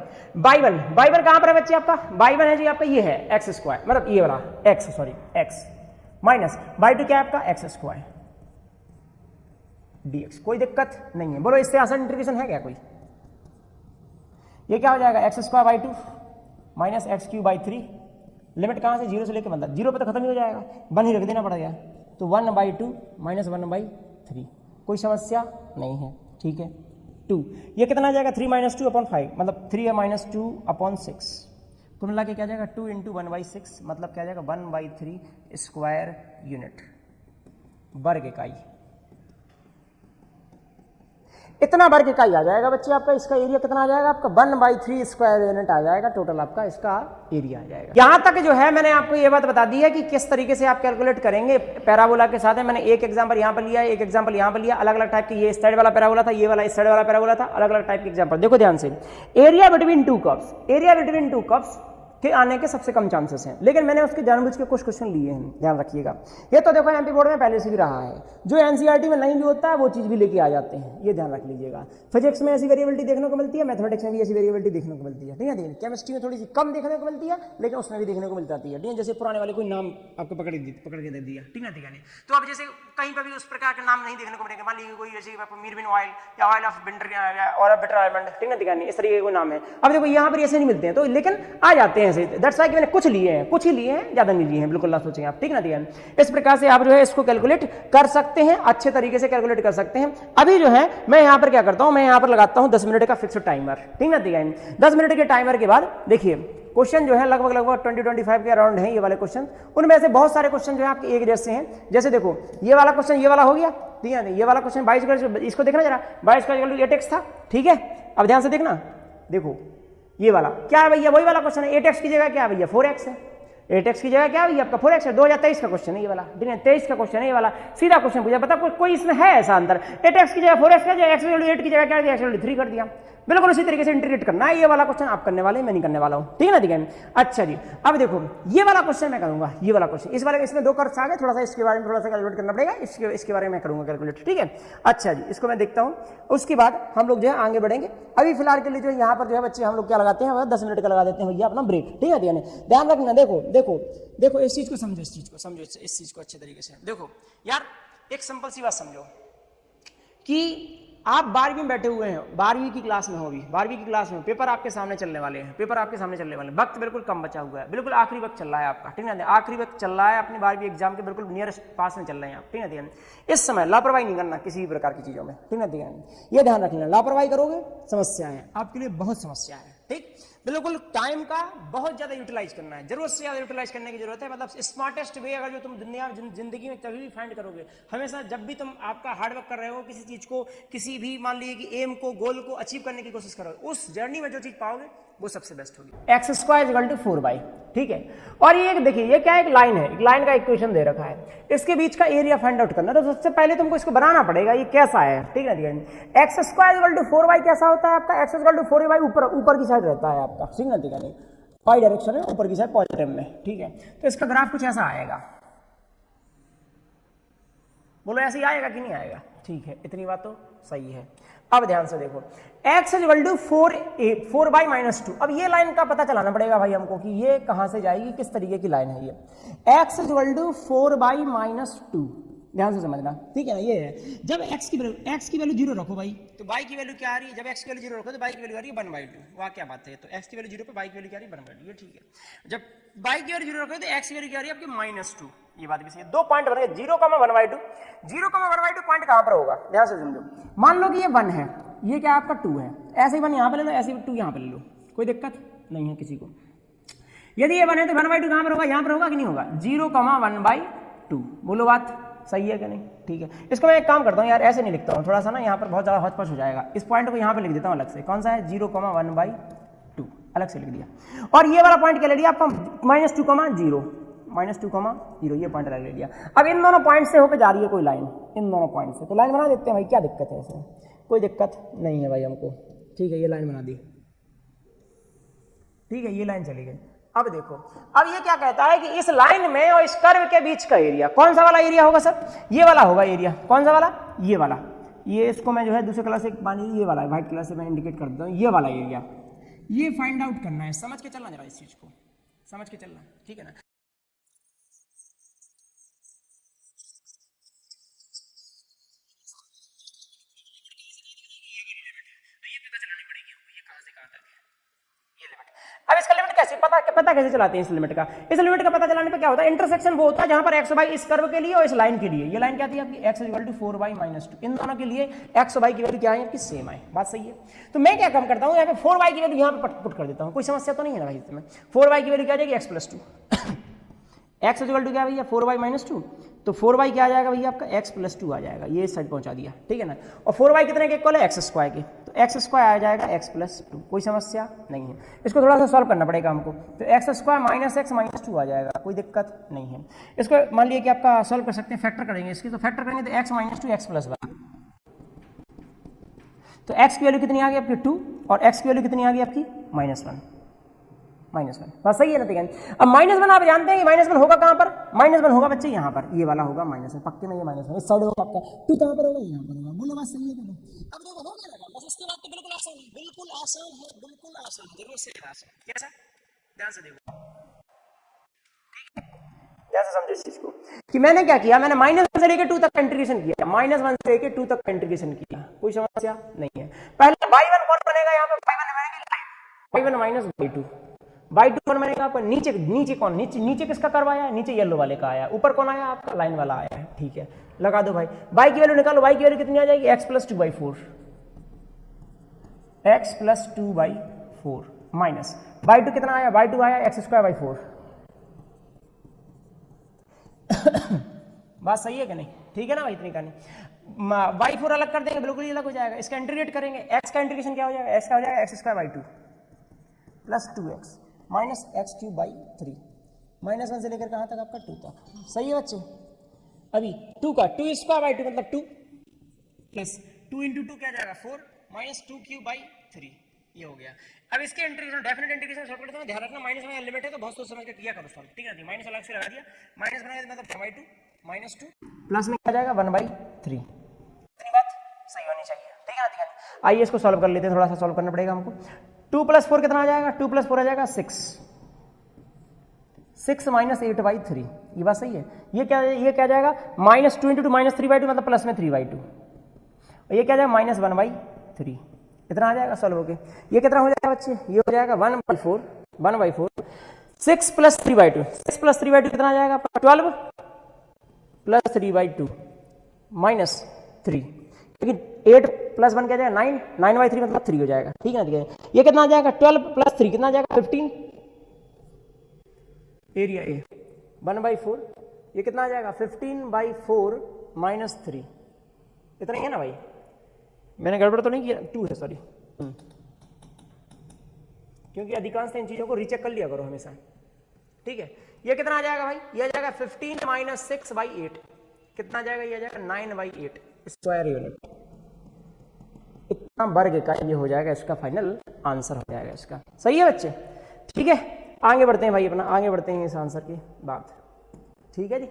y1 कहां पर है बच्चे आपका, y1 है जी आपका, ये है x², मतलब ये वाला x माइनस y2 क्या है आपका x² dx। कोई दिक्कत नहीं है, बोलो इससे आसान इंटीग्रेशन है क्या कोई, ये क्या हो जाएगा, x² y2 - x³ 3, लिमिट कहां से 0 से लेकर 1 तक, 0 पे तो खत्म ही हो जाएगा, 1 ही रख देना पड़ेगा, तो 1/2 - 1/3, कोई समस्या नहीं है, ठीक है। 2 ये कितना आ जाएगा, 3 - 2/5, मतलब 3 - 2/6, कुल मिला के क्या जाएगा 2 × 1/6, मतलब क्या जाएगा 1/3 स्क्वायर यूनिट, वर्ग इकाई। इतना वर्ग इकाई आ जाएगा बच्चे आपका। इसका एरिया कितना आ जाएगा आपका 1/3 स्क्वायर यूनिट आ जाएगा टोटल आपका इसका एरिया आ जाएगा। यहां तक जो है मैंने आपको ये बात बता दी है कि किस तरीके से आप कैलकुलेट करेंगे पैराबोला के साथ है। मैंने एक एग्जांपल यहां पर लिया, एक एग्जांपल यहां पर लिया, अलग अलग टाइप के, ये इस साइड वाला पैराबोला था, ये वाला इस साइड वाला पैराबोला था, अलग अलग टाइप के एग्जांपल। देखो ध्यान से, area between two curves, area between two curves के आने के सबसे कम चांसेस हैं, लेकिन मैंने उसके जानबूझ के कुछ क्वेश्चन लिए हैं, ध्यान रखिएगा। ये तो देखो एमपी बोर्ड में पहले से भी रहा है, जो एनसीईआरटी में नहीं भी होता है वो चीज भी लेके आ जाते हैं, ये ध्यान रख लीजिएगा। फिजिक्स में ऐसी वेरिएबिलिटी देखने को मिलती है, मैथमेटिक्स में भी ऐसी वेरिएबिलिटी देखने को मिलती है, ठीक है। केमिस्ट्री में थोड़ी सी कम देखने को मिलती है, लेकिन उसमें भी देखने को मिल जाती है, ठीक है। जैसे पुराने वाले कोई नाम आपको पकड़ के दे दिया, ठीक है, ठीक है। तो अब जैसे कहीं पर भी उस प्रकार के नाम नहीं देखने को मिलेंगे, मान लीजिए कोई जैसे मीरबिन ऑयल या ऑयल ऑफ बिंटर और बिटर आलमंड, ठीक है, ठीक है, इस तरीके के कोई नाम है। अब देखो यहाँ पर ऐसे नहीं मिलते हैं, तो लेकिन आ जाते हैं ऐसे। दैट्स व्हाई मैंने कुछ लिए हैं, कुछ ही लिए हैं, ज्यादा नहीं लिए हैं, बिल्कुल ना सोचेंगे आप, ठीक है ना, ठीक है। इस प्रकार से आप जो है इसको कैलकुलेट कर सकते हैं, अच्छे तरीके से कैलकुलेट कर सकते हैं। अभी जो है मैं यहाँ पर क्या करता हूँ, मैं यहाँ पर लगाता हूँ 10 मिनट का फिक्स्ड टाइमर, ठीक है, ठीक है। 10 मिनट के टाइमर के बाद देखिए क्वेश्चन जो है लगभग 20-25 के अराउंड हैं ये वाले क्वेश्चन। उनमें से बहुत सारे क्वेश्चन जो है आपके एक जैसे हैं। जैसे देखो ये वाला क्वेश्चन, ये वाला हो गया, ठीक है, ये वाला क्वेश्चन 22 का, इसको देखना जरा, 22 का 8x था, ठीक है। अब ध्यान से देखना, देखो ये वाला क्या है भैया, वही वाला क्वेश्चन है। 8x की जगह क्या है भैया 4x है, 8x की जगह क्या है भैया आपका 4x है। 2023 का क्वेश्चन है ये वाला, ठीक है, 23 का क्वेश्चन है ये वाला। सीधा क्वेश्चन पूछा, पता कोई इसमें है ऐसा अंतर, 8x की जगह 4x का, x 8 की जगह क्या है, x 3 कर दिया। बिल्कुल उसी तरीके से इंटीग्रेट करना है। ये वाला क्वेश्चन आप करने वाले, मैं नहीं करने वाला हूं, ठीक है ना, ठीक है। अच्छा जी, अब देखो ये वाला क्वेश्चन मैं करूंगा, ये वाला क्वेश्चन, इस वाले इसमें 2 कर्व्स आ गए, थोड़ा सा इसके बारे में थोड़ा सा कैलकुलेट करना पड़ेगा, इसके बारे में मैं करूंगा कैलकुलेट, ठीक है। अच्छा जी, इसको मैं देखता हूं, उसके बाद हम लोग जो है आगे बढ़ेंगे। अभी फिलहाल के लिए जो यहाँ पर जो है बच्चे हम लोग क्या लगाते हैं, 10 मिनट का लगा देते हैं भैया अपना ब्रेक, ठीक है, ठीक है। ध्यान रखना, देखो देखो देखो इस चीज को समझो, इस चीज को समझो, इस चीज को अच्छे तरीके से देखो यार। एक सिंपल सी बात समझो कि आप 12वीं में बैठे हुए हैं, 12वीं की क्लास में हो, अभी 12वीं की क्लास में, पेपर आपके सामने चलने वाले हैं, पेपर आपके सामने चलने वाले हैं, वक्त बिल्कुल कम बचा हुआ है, बिल्कुल आखिरी वक्त चल रहा है आपका, ठीक है, आखिरी वक्त चल रहा है अपनी 12वीं एग्जाम के बिल्कुल नियरेस्ट पास में चल रहे हैं आप, ठीक है, ठीक है। इस समय लापरवाही नहीं करना किसी भी प्रकार की चीजों में, ठीक है, ठीक है, ये ध्यान रखना। लापरवाही करोगे समस्या है आपके लिए, बहुत समस्या है, ठीक। बिल्कुल टाइम का बहुत ज्यादा यूटिलाइज करना है, जरूरत से ज्यादा यूटिलाइज करने की जरूरत है। मतलब स्मार्टेस्ट वे अगर जो तुम दुनिया जिंदगी में कभी भी फाइंड करोगे, हमेशा जब भी तुम आपका हार्डवर्क कर रहे हो किसी चीज को, किसी भी मान लीजिए कि एम को, गोल को अचीव करने की कोशिश करो, उस जर्नी में जो चीज पाओगे वो सबसे बेस्ट होगी। x² = 4y, ठीक है। और ये देखिए ये क्या है, एक लाइन है, एक लाइन का इक्वेशन दे रखा है, इसके बीच का एरिया फाइंड आउट करना है। तो सबसे पहले तुमको इसको बनाना पड़ेगा, ये कैसा है, ठीक है, ठीक है। x² = 4y कैसा होता है आपका, x² = 4y ऊपर की साइड रहता है आपका, ठीक है, ठीक है, y डायरेक्शन है, ऊपर की साइड पॉजिटिव में, ठीक है। तो इसका ग्राफ कुछ ऐसा आएगा, बोलो ऐसे ही आएगा कि नहीं आएगा, ठीक है, इतनी बात तो सही है। अब ध्यान से देखो x = 4y - 2। अब ये लाइन का पता चलाना पड़ेगा भाई हमको कि ये कहां से जाएगी, किस तरीके की लाइन है ये। x = 4y - 2, ध्यान से समझना, ठीक है ना। ये है जब x की वैल्यू 0 रखो भाई, तो y की वैल्यू क्या आ रही है, जब x की वैल्यू 0 रखो तो y की वैल्यू आ रही है 1/2। वाह क्या बात है, तो x की वैल्यू 0 पे y की वैल्यू क्या आ रही है 1/2, ये ठीक है। जब y की वैल्यू 0 रखो तो x की वैल्यू क्या आ रही है आपकी -2, ये बात भी सही है। 2 पॉइंट बनेंगे 0,1/2। 0,1/2 पॉइंट कहां पर होगा, ध्यान से समझो। मान लो कि ये 1 है, ये क्या आपका 2 है, ऐसे ही 1 यहां पे ले लो, ऐसे ही 2 यहां पे ले लो, कोई दिक्कत नहीं है किसी को। यदि ये 1 है तो 1/2 कहां पर होगा, यहां पर होगा कि नहीं होगा, 0,1/2। बोलो बात सही है कि नहीं, ठीक है। इसको मैं एक काम करता हूं यार, ऐसे नहीं लिखता हूं, थोड़ा सा ना यहाँ पर बहुत ज्यादा हौच-पौच हो जाएगा। इस पॉइंट को यहाँ पे लिख देता हूं अलग से, कौन सा है 0,1/2 अलग से लिख दिया। और ये वाला पॉइंट क्या ले लिया आपका -2,0 ये पॉइंट अलग ले लिया। अब इन दोनों पॉइंट से होकर जा रही है कोई लाइन, इन दोनों पॉइंट से, तो लाइन बना देते हैं भाई, क्या दिक्कत है इसमें, कोई दिक्कत नहीं है भाई हमको, ठीक है। ये लाइन बना दी, ठीक है, ये लाइन चली गई। अब देखो, अब ये क्या कहता है कि इस लाइन में और इस कर्व के बीच का एरिया, कौन सा वाला एरिया होगा सर, ये वाला होगा एरिया, कौन सा वाला, ये वाला। ये इसको मैं जो है दूसरे कलर से पानी, ये वाला व्हाइट कलर से मैं इंडिकेट कर देता हूँ, ये वाला एरिया, ये फाइंड आउट करना है। समझ के चलना जरा, इस चीज को समझ के चलना, ठीक है ना। अब इसका लिमिट कैसे पता कैसे चलाते हैं इस लिमिट का, इस लिमिट का पता चलाने पे क्या होता है, इंटरसेक्शन वो होता है जहां पर x y इस कर्व के लिए और इस लाइन के लिए, ये लाइन क्या थी आपकी x = 4y - 2, इन दोनों के लिए x और y की वैल्यू क्या है आपकी सेम है, बात सही है। तो मैं क्या काम करता हूं, यहाँ पे 4y की वैल्यू यहाँ पे पुट कर देता हूं, कोई समस्या तो नहीं है ना भाई इसमें। 4y की वैल्यू क्या आ जाएगी x + 2 एक्स इक्वल टू क्या भैया 4y माइनस 2, तो 4y क्या आ जाएगा भैया आपका x प्लस 2 आ जाएगा, ये इस साइड पहुंचा दिया, ठीक है ना। और 4y कितने के इक्वल है एक्स स्क्वायर के, तो एक्स स्क्वायर आ जाएगा x प्लस 2, कोई समस्या नहीं है। इसको थोड़ा सा सॉल्व करना पड़ेगा हमको, तो x square minus x minus 2 आ जाएगा, कोई दिक्कत नहीं है। इसको मान लिया कि आपका सॉल्व कर सकते हैं, फैक्टर करेंगे इसकी, तो फैक्टर करेंगे तो एक्स माइनस 2 एक्स प्लस 1, तो x की वैल्यू कितनी आ गई आपकी 2 और x की वैल्यू कितनी आ गई आपकी -1, -1 बस सही है ना। ठीक है, अब -1 आप जानते हैं कि -1 होगा कहां पर, -1 होगा बच्चे यहां पर, ये वाला होगा -1 पक्के में, ये -1 इस साइड होगा आपका 2 कहां पर होगा, यहां पर होगा। बोलो बात सही है क्या? अब देखो हो गया, बस इसके बाद तो बिल्कुल आसान है, बिल्कुल आसान है, बिल्कुल आसान है, देखो इससे आसान कैसा, ध्यान से देखो, कैसे समझे इस चीज को कि मैंने क्या किया, मैंने -1 से लेकर 2 तक इंटीग्रेशन किया, -1 से लेकर 2 तक इंटीग्रेशन किया, कोई समस्या नहीं है। पहले y1 कौन बनेगा, यहाँ पे y1 बनेगी y1 माइनस y2, y2 कौन बनेगा आपका, नीचे नीचे कौन, नीचे किसका कर्व आया, नीचे येलो वाले का आया, ऊपर कौन आया आपका लाइन वाला आया है, ठीक है लगा दो भाई। y की वैल्यू निकालो, y की वैल्यू कितनी आ जाएगी, x plus 2/4, x plus 2/4 minus y2 कितना आया, y2 आया x²/4 बात सही है कि नहीं, ठीक है ना भाई, इतनी कहानी। y4 अलग कर देंगे, बिल्कुल ही अलग हो जाएगा, इसका इंटीग्रेट करेंगे, x का इंटीग्रेशन क्या हो जाएगा, x का हो जाएगा x² plus 2x minus x³ -1 से लेकर कहां तक आपका 2 तक, सही है बच्चे। अभी 2 का 2² मतलब 2 प्लस 2 × 2 क्या जाएगा 4 माइनस 2³ ये हो गया। अब इसके इंटीग्रेशन डेफिनेट इंटीग्रेशन सॉल्व करते हैं, ध्यान रखना माइनस में लिमिट है तो बहुत सोच समझ के किया करो सॉल्व, ठीक है। माइनस अलग से लगा दिया, माइनस बनाया मतलब 4/2 -2 प्लस में क्या जाएगा 1/3, इतनी बात सही होनी चाहिए, ठीक है ना। आइए इसको सॉल्व कर लेते हैं, थोड़ा सा सॉल्व करना पड़ेगा हमको। 2 + 4 कितना आ जाएगा, 2 + 4 आ जाएगा 6 माइनस 8/3, ये बात सही है। ये क्या जाएगा -2 × 2 -3/2 मतलब प्लस में 3/2, और ये क्या जाएगा -1/3, इतना आ जाएगा सॉल्व होके। ये कितना हो जाएगा बच्चे, ये हो जाएगा 1/4 6 + 3/2, 6 + 3/2 कितना आ जाएगा 12 + 3/2 -3, क्योंकि 8 + 1 क्या जाएगा 9, 9/3 मतलब 3 हो जाएगा, ठीक है ना। ठीक है, ये कितना आ जाएगा 12 + 3 कितना आ जाएगा 15, एरिया ए 1/4, ये कितना आ जाएगा 15/4 -3, इतना ही है ना भाई, मैंने गड़बड़ तो नहीं किया, 2 है सॉरी, क्योंकि अधिकांश इन चीजों को रीचेक कर लिया करो हमेशा, ठीक है। ये कितना आ जाएगा भाई, ये आ जाएगा 15 - 6/8 कितना आ जाएगा, ये आ जाएगा 9/8 स्क्वायर यूनिट, इतना वर्ग का ये हो जाएगा, इसका फाइनल आंसर हो जाएगा इसका, सही है बच्चे। ठीक है, आगे बढ़ते हैं भाई, अपना आगे बढ़ते हैं इस आंसर की बात, ठीक है जी।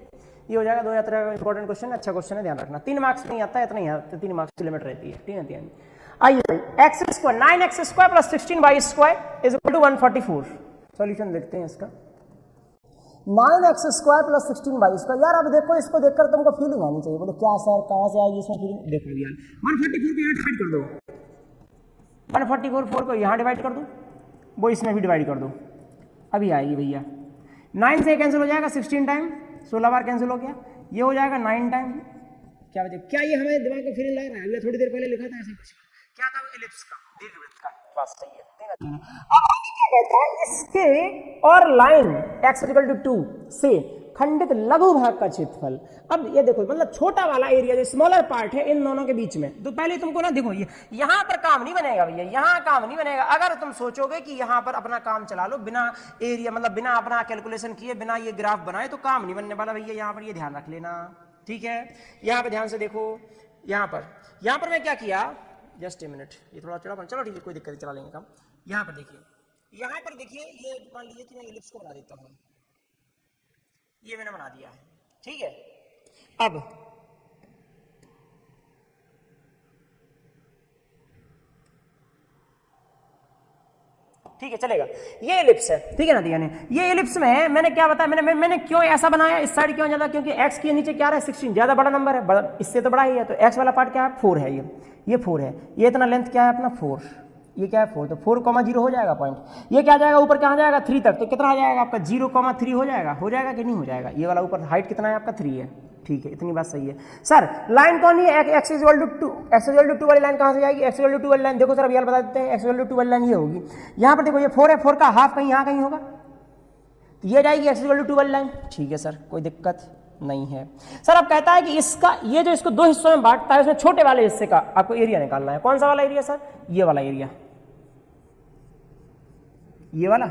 ये हो जाएगा 2013 का इंपॉर्टेंट क्वेश्चन है, अच्छा क्वेश्चन है, ध्यान रखना। 3 मार्क्स नहीं आता है, इतना ही आता है, 3 मार्क्स की लिमिट रहती है, ठीक है। आइए भाई, x² 9x² + 16y² = 144, सॉल्यूशन देखते हैं इसका। 9x² + 16y², यार अब देखो, इसको देखकर तुमको फीलिंग आनी चाहिए, बोलो क्या सर कहां से आएगी इसमें फीलिंग, देखो यार 144 को यहाँ डिवाइड कर दो, 144 को यहाँ डिवाइड कर दो, वो इसमें भी डिवाइड कर दो, अभी आएगी भैया। 9 से कैंसिल हो जाएगा 16 टाइम, 16 बार कैंसिल हो गया, ये हो जाएगा 9 टाइम, क्या बचे, क्या ये हमें दिमाग में फीलिंग लग रहा है, थोड़ी देर पहले लिखा था ऐसे कुछ, क्या था एलिप्स का, दीर्घवृत्त का, बात सही है। अब आगे क्या कहता है, इसके और लाइन x = 2 से खंडित लघु भाग का क्षेत्रफल। अब ये देखो, मतलब छोटा वाला एरिया जो स्मॉलर पार्ट है इन दोनों के बीच में, तो पहले तुमको ना देखो, ये यहां पर काम नहीं बनेगा भैया, यहां काम नहीं बनेगा। अगर तुम सोचोगे कि यहां पर अपना काम चला लो बिना एरिया, मतलब बिना अपना कैलकुलेशन किए, बिना ये ग्राफ बनाए, तो काम नहीं बनने वाला भैया। यहां पर ये ध्यान रख लेना, ठीक है। यहां पर ध्यान से देखो, यहां पर मैं क्या किया, जस्ट ए मिनट, ये थोड़ा चढ़ा, चलो ठीक है, कोई दिक्कत नहीं, चला लेंगे काम। यहां पर देखिए, ये मान लीजिए कि मैं एलिप्स को बना देता हूं, ये मैंने बना दिया है, ठीक है। अब ठीक है, चलेगा, ये एलिप्स है, ठीक है ना दिया ने। ये एलिप्स में मैंने क्या बताया, मैंने क्यों ऐसा बनाया, इस साइड क्यों ज्यादा, क्योंकि x के नीचे क्या है 16, ज्यादा बड़ा नंबर है, इससे तो बड़ा ही है, तो x वाला पार्ट क्या है 4 है, ये 4 है, ये इतना लेंथ क्या है अपना 4, ये क्या है 4, तो 4,0 हो जाएगा पॉइंट। ये क्या जाएगा ऊपर, कहाँ जाएगा 3 तक, तो कितना आ जाएगा आपका 0,3 हो जाएगा कि नहीं हो जाएगा। ये वाला ऊपर हाइट कितना है आपका 3 है, ठीक है, इतनी बात सही है। सर लाइन कौन ही है, x = 2 वाली लाइन कहाँ से जाएगी, x = 2 वाली लाइन, देखो सर अभी बता देते हैं, x = 2 वाली लाइन ये होगी। यहाँ पर देखो, ये 4 है, 4 का हाफ कहीं यहाँ कहीं होगा, तो ये जाएगी x इक्वल टू 2 वाली लाइन। ठीक है सर, कोई दिक्कत नहीं है। सर अब कहता है कि इसका ये जो इसको दो हिस्सों में बांटता है उसमें छोटे वाले हिस्से का आपको एरिया निकालना है। कौन सा वाला एरिया सर? ये वाला एरिया, ये वाला।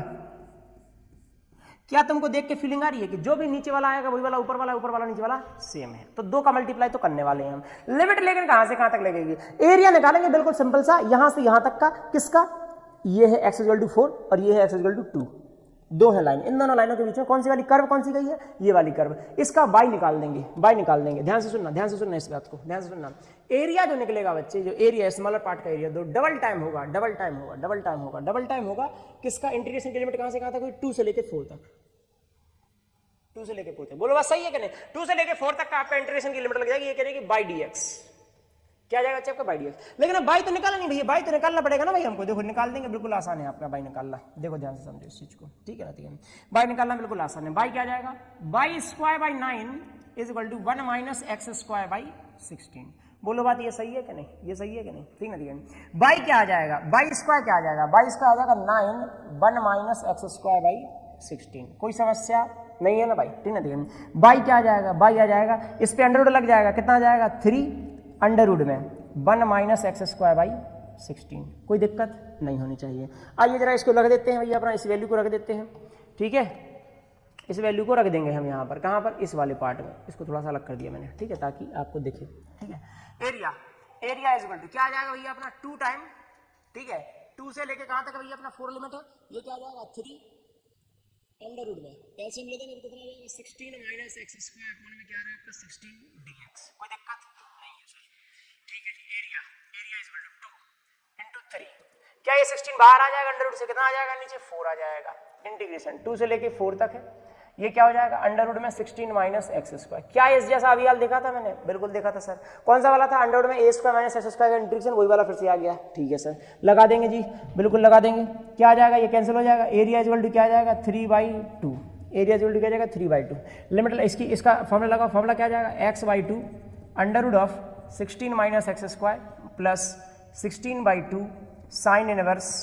क्या तुमको देख के फीलिंग आ रही है कि जो भी नीचे वाला आएगा वही वाला ऊपर वाला, ऊपर वाला नीचे वाला सेम है, तो दो का मल्टीप्लाई तो करने वाले हैं हम। लिमिट लेकिन कहां से कहां तक लगेगी? एरिया निकालेंगे बिल्कुल सिंपल सा, यहां से यहां तक का। किसका? ये है x इक्वल टू 4 और ये है x इक्वल टू 2, दो है लाइन। इन दोनों लाइनों के बीच में कौन सी वाली कर्व कौन सी गई है? ये वाली कर्व। इसका बाई निकाल देंगे, बाई निकाल देंगे। ध्यान से सुनना, ध्यान से सुनना इस बात को, ध्यान से सुनना। एरिया जो निकलेगा बच्चे, जो एरिया स्मॉलर पार्ट का एरिया, दो डबल टाइम होगा, डबल टाइम होगा, डबल टाइम होगा, डबल टाइम होगा। किसका? इंटीग्रेशन की लिमिट कहां से कहां तक? 2 से लेके 4 तक, 2 से लेके 4 तक। बोलो बात सही है कि नहीं? 2 से लेके 4 तक का आपका इंटीग्रेशन की लिमिट लग जाएगी। ये कह रहे कि बाई dx, क्या जाएगा बच्चे आपका? By dx। लेकिन अब बाई तो निकाला नहीं भैया, बाई तो निकालना पड़ेगा ना भाई हमको। देखो निकाल देंगे, बिल्कुल आसान है आपका बाई निकालना। देखो ध्यान से समझो इस चीज को, ठीक है ना? ठीक है, बाई निकालना बिल्कुल आसान है। बाई क्या जाएगा? Y square by 9 is equal to 1 minus x square by 16। बोलो बात ये सही है कि नहीं? ये सही है कि नहीं? ठीक है, ठीक है। बाई क्या आ जाएगा? बाई स्क्वायर क्या आ जाएगा? बाई स्क्वायर आ जाएगा 9 1 माइनस एक्स स्क्वायर बाई 16। कोई समस्या नहीं है ना भाई? ठीक है, ठीक है। बाई क्या आ जाएगा? बाई आ जाएगा, इस पे अंडर रूट लग जाएगा, कितना आ जाएगा? 3 अंडर रूट में 1 माइनस एक्स स्क्वायर बाई 16। कोई दिक्कत नहीं होनी चाहिए। आइए जरा इसको रख देते हैं भैया, अपना इस वैल्यू को रख देते हैं। ठीक है, इस वैल्यू को रख देंगे हम यहाँ पर। कहाँ पर? इस वाले पार्ट में। इसको थोड़ा सा अलग कर दिया मैंने, ठीक है, ताकि आपको दिखे। ठीक है, area, area is equal to क्या आ जाएगा भैया अपना? 2 टाइम, ठीक है, 2 से लेके कहाँ तक भैया अपना 4 लिमिट है। ये क्या आ जाएगा? 3 अंडर रूट में कैल्शियम ले देंगे तो कितना आ जाएगा? 16 माइनस एक्स स्क्वायर अपॉन में क्या आ रहा है आपका? 16 dx। कोई दिक्कत नहीं है सर। ठीक है जी, area, area is equal to 2 into 3। क्या ये 16 बाहर आ जाएगा? अंडर रूट से कितना आ जाएगा? नीचे 4 आ जाएगा। इंटीग्रेशन 2 से लेके 4 तक है। ये क्या हो जाएगा? अंडर रूट में 16 माइनस एक्स स्क्वायर। क्या इस जैसा अभी हाल देखा था मैंने? बिल्कुल देखा था सर। कौन सा वाला था? अंडर रूट में ए स्क्वायर माइनस एक्स स्क्वायर का इंटीग्रेशन, वही वाला फिर से आ गया। ठीक है सर, लगा देंगे जी, बिल्कुल लगा देंगे। क्या आ जाएगा? ये कैंसिल हो जाएगा। एरिया इज इक्वल टू क्या आ जाएगा? 3/2। एरिया इज इक्वल टू क्या जाएगा? 3/2। लिमिट इसकी, इसका फॉर्मूला लगाओ। फॉर्मूला क्या जाएगा? x/2 under root of 16 minus x square plus 16/2 sine inverse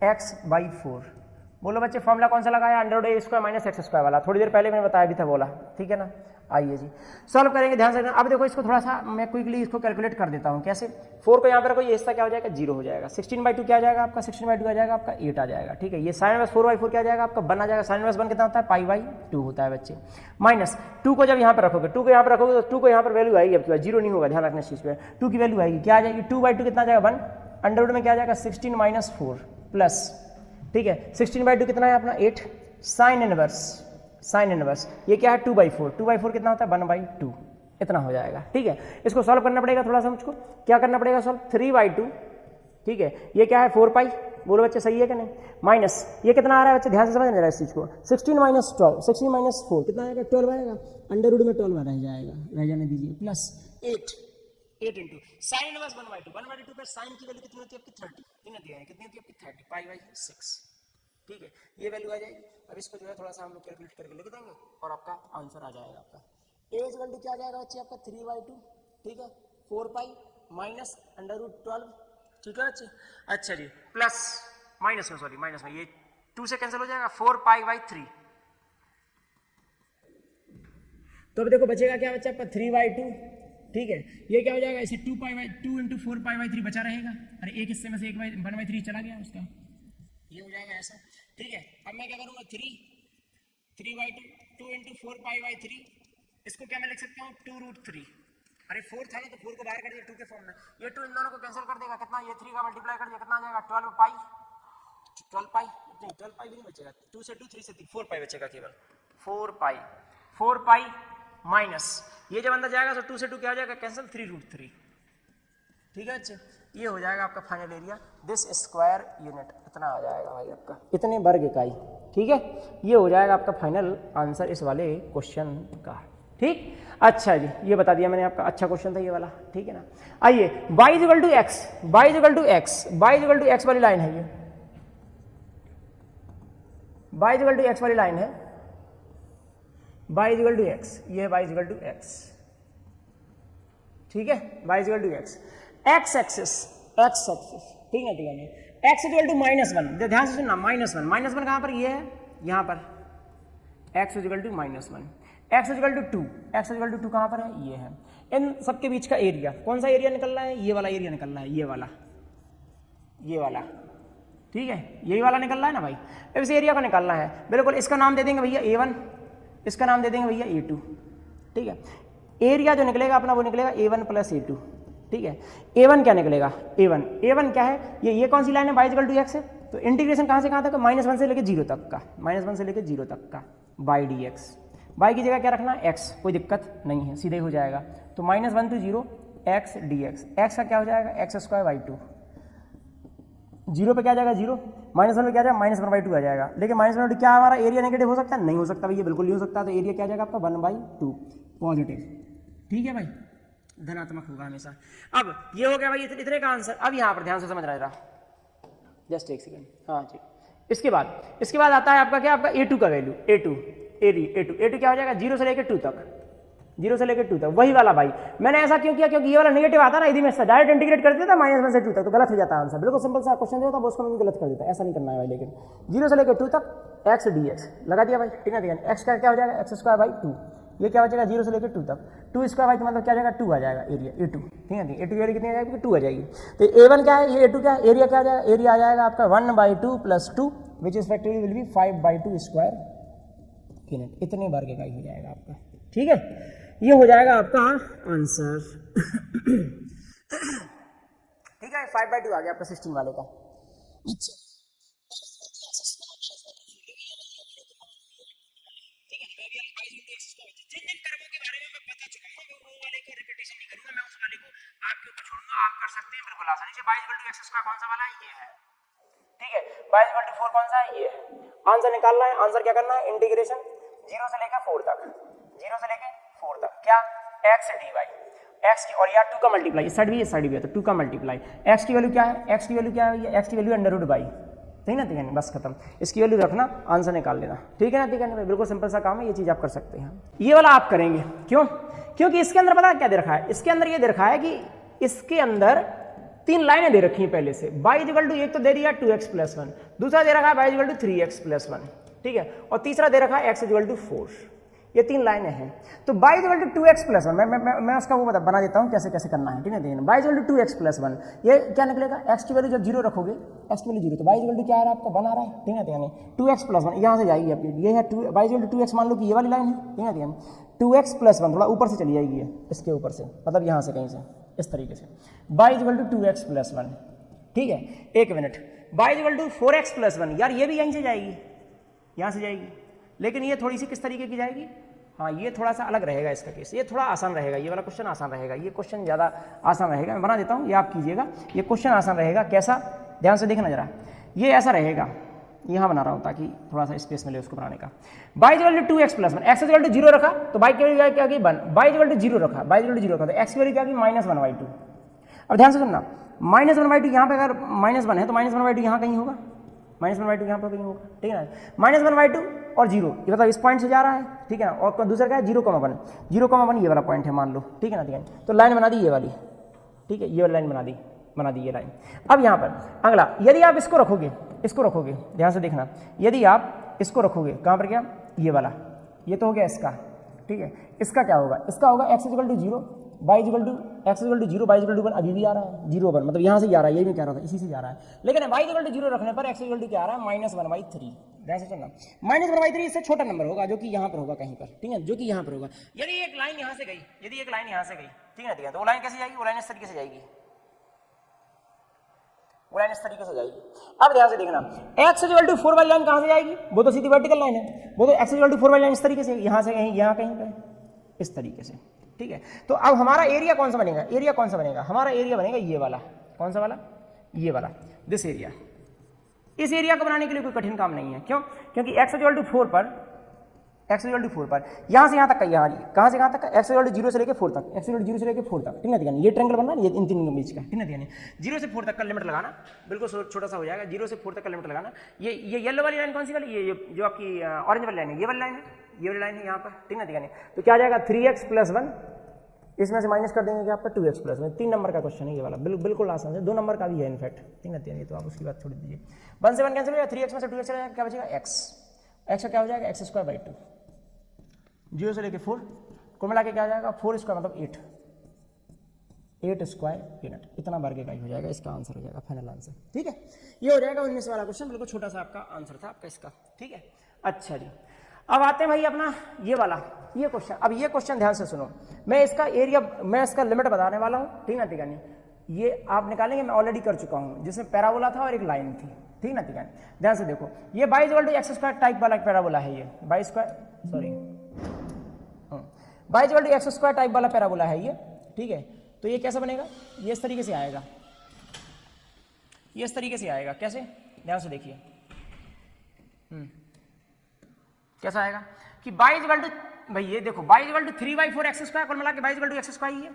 x/4। बोलो बच्चे फॉर्मूला कौन सा लगाया? Under root a square minus x square वाला। थोड़ी देर पहले मैंने बताया भी था, बोला। ठीक है ना? आइए जी सॉल्व करेंगे, ध्यान से। अब देखो इसको थोड़ा सा मैं क्विकली इसको कैलकुलेट कर देता हूँ। कैसे? 4 को यहाँ पर रखो, ये हिस्सा क्या हो जाएगा? 0 हो जाएगा। 16/2 क्या आ जाएगा आपका? 16/2 आ जाएगा आपका 8 आ जाएगा। ठीक है, ये साइन इनवर्स 4/4 क्या आ जाएगा आपका? 1 आ जाएगा। साइन इनवर्स 1 कितना होता है? π/2 होता है बच्चे। माइनस 2 को जब यहाँ पर रखोगे, 2 को यहाँ पर रखोगे तो 2 को यहाँ पर वैल्यू आएगी आपके पास, 0 नहीं होगा। ध्यान रखना इस चीज़ पर। 2 की वैल्यू आएगी, क्या आ जाएगी? 2/2 कितना आ जाएगा? 1 अंडर रूट में क्या आ जाएगा? 16 माइनस 4 प्लस, ठीक है, 16/2 कितना है अपना? 8 साइन इनवर्स, साइन इनवर्स ये क्या है? 2/4। 2/4 कितना होता है? 1/2। इतना हो जाएगा। ठीक है, इसको सॉल्व करना पड़ेगा थोड़ा सा मुझको। क्या करना पड़ेगा सॉल्व? 3/2, ठीक है, ये क्या है? 4 पाई। बोलो बच्चे सही है कि नहीं? माइनस ये कितना आ रहा है बच्चे? ध्यान से समझना जरा इस चीज को। 16 माइनस 12, 16 माइनस 4 कितना आएगा? 12 आएगा। अंडर रूट में 12 रह जाएगा, रह जाने दीजिए, प्लस 8 इंटू साइन इनवर्स 1/2। 1/2 पर साइन की वैल्यू कितनी होती है आपकी? 30। कितनी होती है आपकी? 30 π/6। ठीक है, ये वैल्यू आ जाएगी। अब इसको जो है थोड़ा सा हम लोग कैलकुलेट करके लिख देंगे और आपका आंसर आ जाएगा आपका। ए इज इक्वल टू क्या आ जाएगा बच्चे आपका? 3/2, ठीक है, 4 पाई माइनस अंडर रूट 12। ठीक है बच्चे? अच्छा जी, प्लस माइनस में, सॉरी माइनस में, ये 2 से कैंसिल हो जाएगा। 4 π/3। तो अब देखो बचेगा क्या बच्चा आपका? 3/2। ठीक है, ये क्या हो जाएगा? इसे 2 इंटू 4 π/3 बचा रहेगा। अरे एक हिस्से में से 1/3 चला गया उसका, ये हो जाएगा ऐसा। ठीक है, अब मैं क्या करूंगा? 3/2 2 इंटू 4 π/3। इसको क्या मैं लिख सकता हूँ? 2√3। अरे 4 था ना, तो 4 को बाहर कर दिया 2 के फॉर्म में। ये 2 इन दोनों को कैंसिल कर देगा, कितना? ये 3 का मल्टीप्लाई कर दिया, कितना आ जाएगा? 12 पाई। 12 पाई नहीं, 12 पाई भी नहीं बचेगा। 2 से 2, 3 से 3, 4 पाई बचेगा केवल। 4 पाई माइनस ये जब अंदर जाएगा तो 2 से 2 क्या हो जाएगा? कैंसिल, 3√3। ठीक है, अच्छा ये हो जाएगा आपका final area. This square unit इतना आ जाएगा भाई आपका, इतने वर्ग इकाई। ठीक है, ये हो जाएगा आपका फाइनल आंसर इस वाले क्वेश्चन का। ठीक, अच्छा जी, ये बता दिया मैंने आपका। अच्छा क्वेश्चन था ये वाला, ठीक है ना? आइए, y is equal to x, y is equal to x, y is equal to x वाली लाइन है ये, y is equal to x वाली लाइन है, y is equal to x, ये है y is equal to x. ठीक है, y is equal to x, x axis, ठीक है, ठीक है। x इक्वल टू -1, ध्यान से सुनना, -1 कहां पर? ये है, यहां पर x equal to -1, x equal to 2, x equal to 2 कहाँ पर है, ये है। इन सबके बीच का एरिया, कौन सा एरिया निकल रहा है, ये वाला एरिया निकल रहा है, ये वाला, ठीक है, यही वाला निकल रहा है ना भाई। अब इस एरिया को निकालना है, बिल्कुल इसका नाम दे देंगे भैया A1, इसका नाम दे देंगे भैया A2, ठीक है। एरिया जो निकलेगा अपना वो निकलेगा A1 प्लस A2, ठीक है। A1 क्या निकलेगा, A1 क्या है, ये कौन सी लाइन है, y इक्वल टू x है, तो इंटीग्रेशन कहाँ से कहाँ तक, -1 से लेकर 0 तक का, -1 से लेकर 0 तक का y dx, y की जगह क्या रखना है, x, कोई दिक्कत नहीं है, सीधे हो जाएगा। तो -1 to 0 x dx, x का क्या हो जाएगा, x² y2, 0 पे क्या जाएगा 0, -1 पे क्या जाएगा -1/2 आ जाएगा। लेकिन -1/2 क्या हमारा एरिया नेगेटिव हो सकता है, नहीं हो सकता भैया, बिल्कुल नहीं हो सकता। तो एरिया क्या जाएगा आपका 1/2 पॉजिटिव, ठीक है भाई, धनात्मक होगा हमेशा। अब ये हो गया भाई इतने का आंसर। अब यहाँ पर ध्यान से समझ रहा है, जस्ट एक सेकेंड, हाँ जी। इसके बाद आता है आपका क्या, आपका A2 का वैल्यू, A2 क्या हो जाएगा, 0 से लेकर 2 तक, 0 से लेकर 2 तक, वही वाला भाई। मैंने ऐसा क्यों किया, क्योंकि ये वाला नेगेटिव आता ना, यदि मैं डायरेक्ट इंटीग्रेट कर देता -1 से 2 तक तो गलत हो जाता है आंसर, बिल्कुल सिंपल सा क्वेश्चन जो होता है उसको मैं गलत कर देता, ऐसा नहीं करना है भाई। लेकिन 0 से लेकर 2 तक x dx लगा दिया भाई, ठीक है। x का क्या हो जाएगा, x²/2, ये क्या हो जाएगा 0 से लेकर 2 तक, 2² मतलब क्या जाएगा 2 आ जाएगा एरिया A2, ठीक है। A2 एरिया कितनी आ जाएगी, 2 आ जाएगी। तो A1 क्या है, ये A2 क्या है, एरिया क्या आ जाएगा, एरिया आ जाएगा आपका 1/2 + 2 which is factorial will be 5/2 square unit, इतने बार का ही हो जाएगा आपका, ठीक है। ये हो जाएगा आपका आंसर, ठीक है। 5/2 आ गया आपका 16 वाले का। ठीक है, y इक्वल टू 4 कौन सा है, ये है। आंसर निकालना है, आंसर क्या करना है, इंटीग्रेशन 0 से लेकर 4 तक, 0 से लेकर 4 तक, क्या x dy, x की, और यार 2 का मल्टीप्लाई, इस साइड भी इस साइड भी है, तो 2 का मल्टीप्लाई, x की वैल्यू क्या है, x की वैल्यू क्या है, x की वैल्यू √y, ठीक है ना, बस खत्म। इसकी वैल्यू रखना, आंसर निकाल लेना, ठीक है ना, ठीक है ना, बिल्कुल सिंपल सा काम है, ये चीज़ आप कर सकते हैं। ये वाला आप करेंगे क्यों, क्योंकि इसके अंदर पता क्या दे रखा है, इसके अंदर ये दे रखा है कि इसके अंदर 3 लाइनें दे रखी हैं पहले से, y इक्वल टू, एक तो दे दिया 2x + 1, दूसरा दे रखा है y इक्वल टू 3x + 1, ठीक है, और तीसरा दे रखा है x इक्वल टू 4, ये 3 लाइनें हैं। तो y इक्वल टू 2x + 1, मैं उसका वो बना देता हूँ कैसे कैसे करना है, ठीक है। y इक्वल टू 2x + 1, ये क्या निकलेगा, x की वैल्यू जब 0 रखोगे, x की वैल्यू 0, तो y इक्वल टू क्या आ रहा है आपका, 1 आ रहा है, ठीक है। 2x + 1 यहाँ से जाएगी आपकी, ये है y इक्वल टू 2x, मान लो कि ये वाली लाइन है, ठीक है। 2x + 1 थोड़ा ऊपर से चली जाएगी, इसके ऊपर से, मतलब यहाँ से कहीं से, इस तरीके से, y इक्वल टू 2x + 1, ठीक है। एक minute, y equal to 4x + 1, यार ये भी यहीं से जाएगी, यहाँ से जाएगी, लेकिन ये थोड़ी सी किस तरीके की जाएगी, हाँ ये थोड़ा सा अलग रहेगा इसका केस, ये थोड़ा आसान रहेगा, ये वाला क्वेश्चन आसान रहेगा, ये क्वेश्चन ज़्यादा आसान रहेगा, मैं बना देता हूँ, ये आप कीजिएगा, ये क्वेश्चन आसान रहेगा। कैसा, ध्यान से देखना जरा, ये ऐसा रहेगा, यहाँ बना रहा हूँ ताकि थोड़ा सा स्पेस मिले उसको बनाने का। y equal to 2x + 1, x equal to 0 रखा तो y की वैल्यू क्या की 1, y इक्वल टू 0 रखा, y इक्वल टू 0 रखा तो x की वैल्यू क्या की -1/2। अब ध्यान से सुनना, -1/2 यहाँ पे अगर -1 है तो -1/2 यहाँ कहीं होगा, -1/2 यहाँ पर कहीं होगा, ठीक है ना। -1/2 और 0, ये मतलब इस पॉइंट से जा रहा है, ठीक है ना, और दूसरा क्या है 0,1, 0,1 ये वाला पॉइंट है मान लो, ठीक है ना, ठीक है। तो लाइन बना दी ये वाली, ठीक है, ये वाली लाइन बना दी ये लाइन। अब यहाँ पर अगला, यदि आप इसको रखोगे, ध्यान से देखना, यदि आप इसको रखोगे, कहाँ पर क्या, ये वाला, ये तो हो गया इसका, ठीक है। इसका क्या होगा, इसका होगा x equal to 0, y equal to, x equal to 0, y equal to 1, अभी भी आ रहा है 0 1, मतलब यहाँ से जा रहा है, ये भी कह रहा था, इसी से जा रहा है। लेकिन y इक्वल टू 0 रखने पर x इक्वल टू क्या आ रहा है, -1/3, ध्यान से सुनना, -1/3 इससे छोटा नंबर होगा, जो कि यहाँ पर होगा कहीं पर, ठीक है, जो कि यहाँ पर होगा। यदि एक लाइन यहाँ से गई, ठीक है, ठीक है, तो वो लाइन कैसे जाएगी, वो लाइन इस तरीके से जाएगी, वो लाइन इस तरीके से जाएगी। अब ध्यान से देखना, x इक्वल टू 4 वाली लाइन कहाँ से जाएगी, वो तो सीधी वर्टिकल लाइन है, वो तो x इक्वल टू 4 वाली लाइन इस तरीके से, यहाँ से कहीं, यहाँ कहीं पे, इस तरीके से, ठीक है। तो अब हमारा एरिया कौन सा बनेगा, हमारा एरिया बनेगा ये वाला, कौन सा वाला, ये वाला, दिस एरिया। इस एरिया को बनाने के लिए कोई कठिन काम नहीं है, क्यों, क्योंकि x इक्वल टू 4 पर यहाँ से यहाँ तक का, यहाँ कहाँ से कहाँ तक का, x इक्वल टू 0 से लेकर 4 तक, x इक्वल टू 0 से लेकर 4 तक, ठीक है, ये ट्रायंगल बनना है, ये इन तीनों के बीच का, ठीक है, 0 से 4 तक का लिमिट लगाना, बिल्कुल छोटा सा हो जाएगा, 0 से 4 तक का लिमिट लगाना। ये येलो वाली लाइन कौन सी वाली, ये जो आपकी ऑरेंज वाली लाइन है, ये वाली लाइन है यहाँ पर, ठीक है। तो क्या आ जाएगा 3x + 1, इसमें से माइनस कर देंगे कि आपका 2x + 1, 3 नंबर का क्वेश्चन है ये वाला, बिल्कुल आसान है, 2 नंबर का भी है इनफैक्ट, ठीक है, तो आप उसकी बात छोड़ दीजिए। 1 से 1 कैंसिल हो जाएगा, 3x में से 2x चला जाएगा, क्या बचेगा x का क्या हो जाएगा x² / 2, 0 से लेके 4, कुल मिला के क्या आ जाएगा 4 स्क्वायर मतलब 8 स्क्वायर यूनिट, इतना वर्ग इकाई हो जाएगा, इसका आंसर हो जाएगा फाइनल आंसर। ठीक है, ये हो जाएगा 19 वाला क्वेश्चन, बिल्कुल छोटा सा आपका आंसर था आपका इसका। ठीक है, अच्छा जी, अब आते हैं भाई अपना ये वाला ये क्वेश्चन। अब ये क्वेश्चन ध्यान से सुनो, मैं इसका एरिया मैं इसका लिमिट बताने वाला हूँ। ठीक ना, ठीक है नहीं, ये आप निकालेंगे, मैं ऑलरेडी कर चुका हूँ, जिसमें पैराबोला था और एक लाइन थी। ठीक ना, ठीक है, ध्यान से देखो, ये y = x स्क्वायर टाइप वाला पैराबोला है, ये y = x स्क्वायर टाइप वाला पैराबोला है ये। ठीक है, तो ये कैसे बनेगा, ये इस तरीके से आएगा, ये इस तरीके से आएगा, कैसे, ध्यान से देखिए, कैसा आएगा कि y = भाई ये देखो y = 3/4 x स्क्वायर, कुल मिला के y = x स्क्वायर ही है,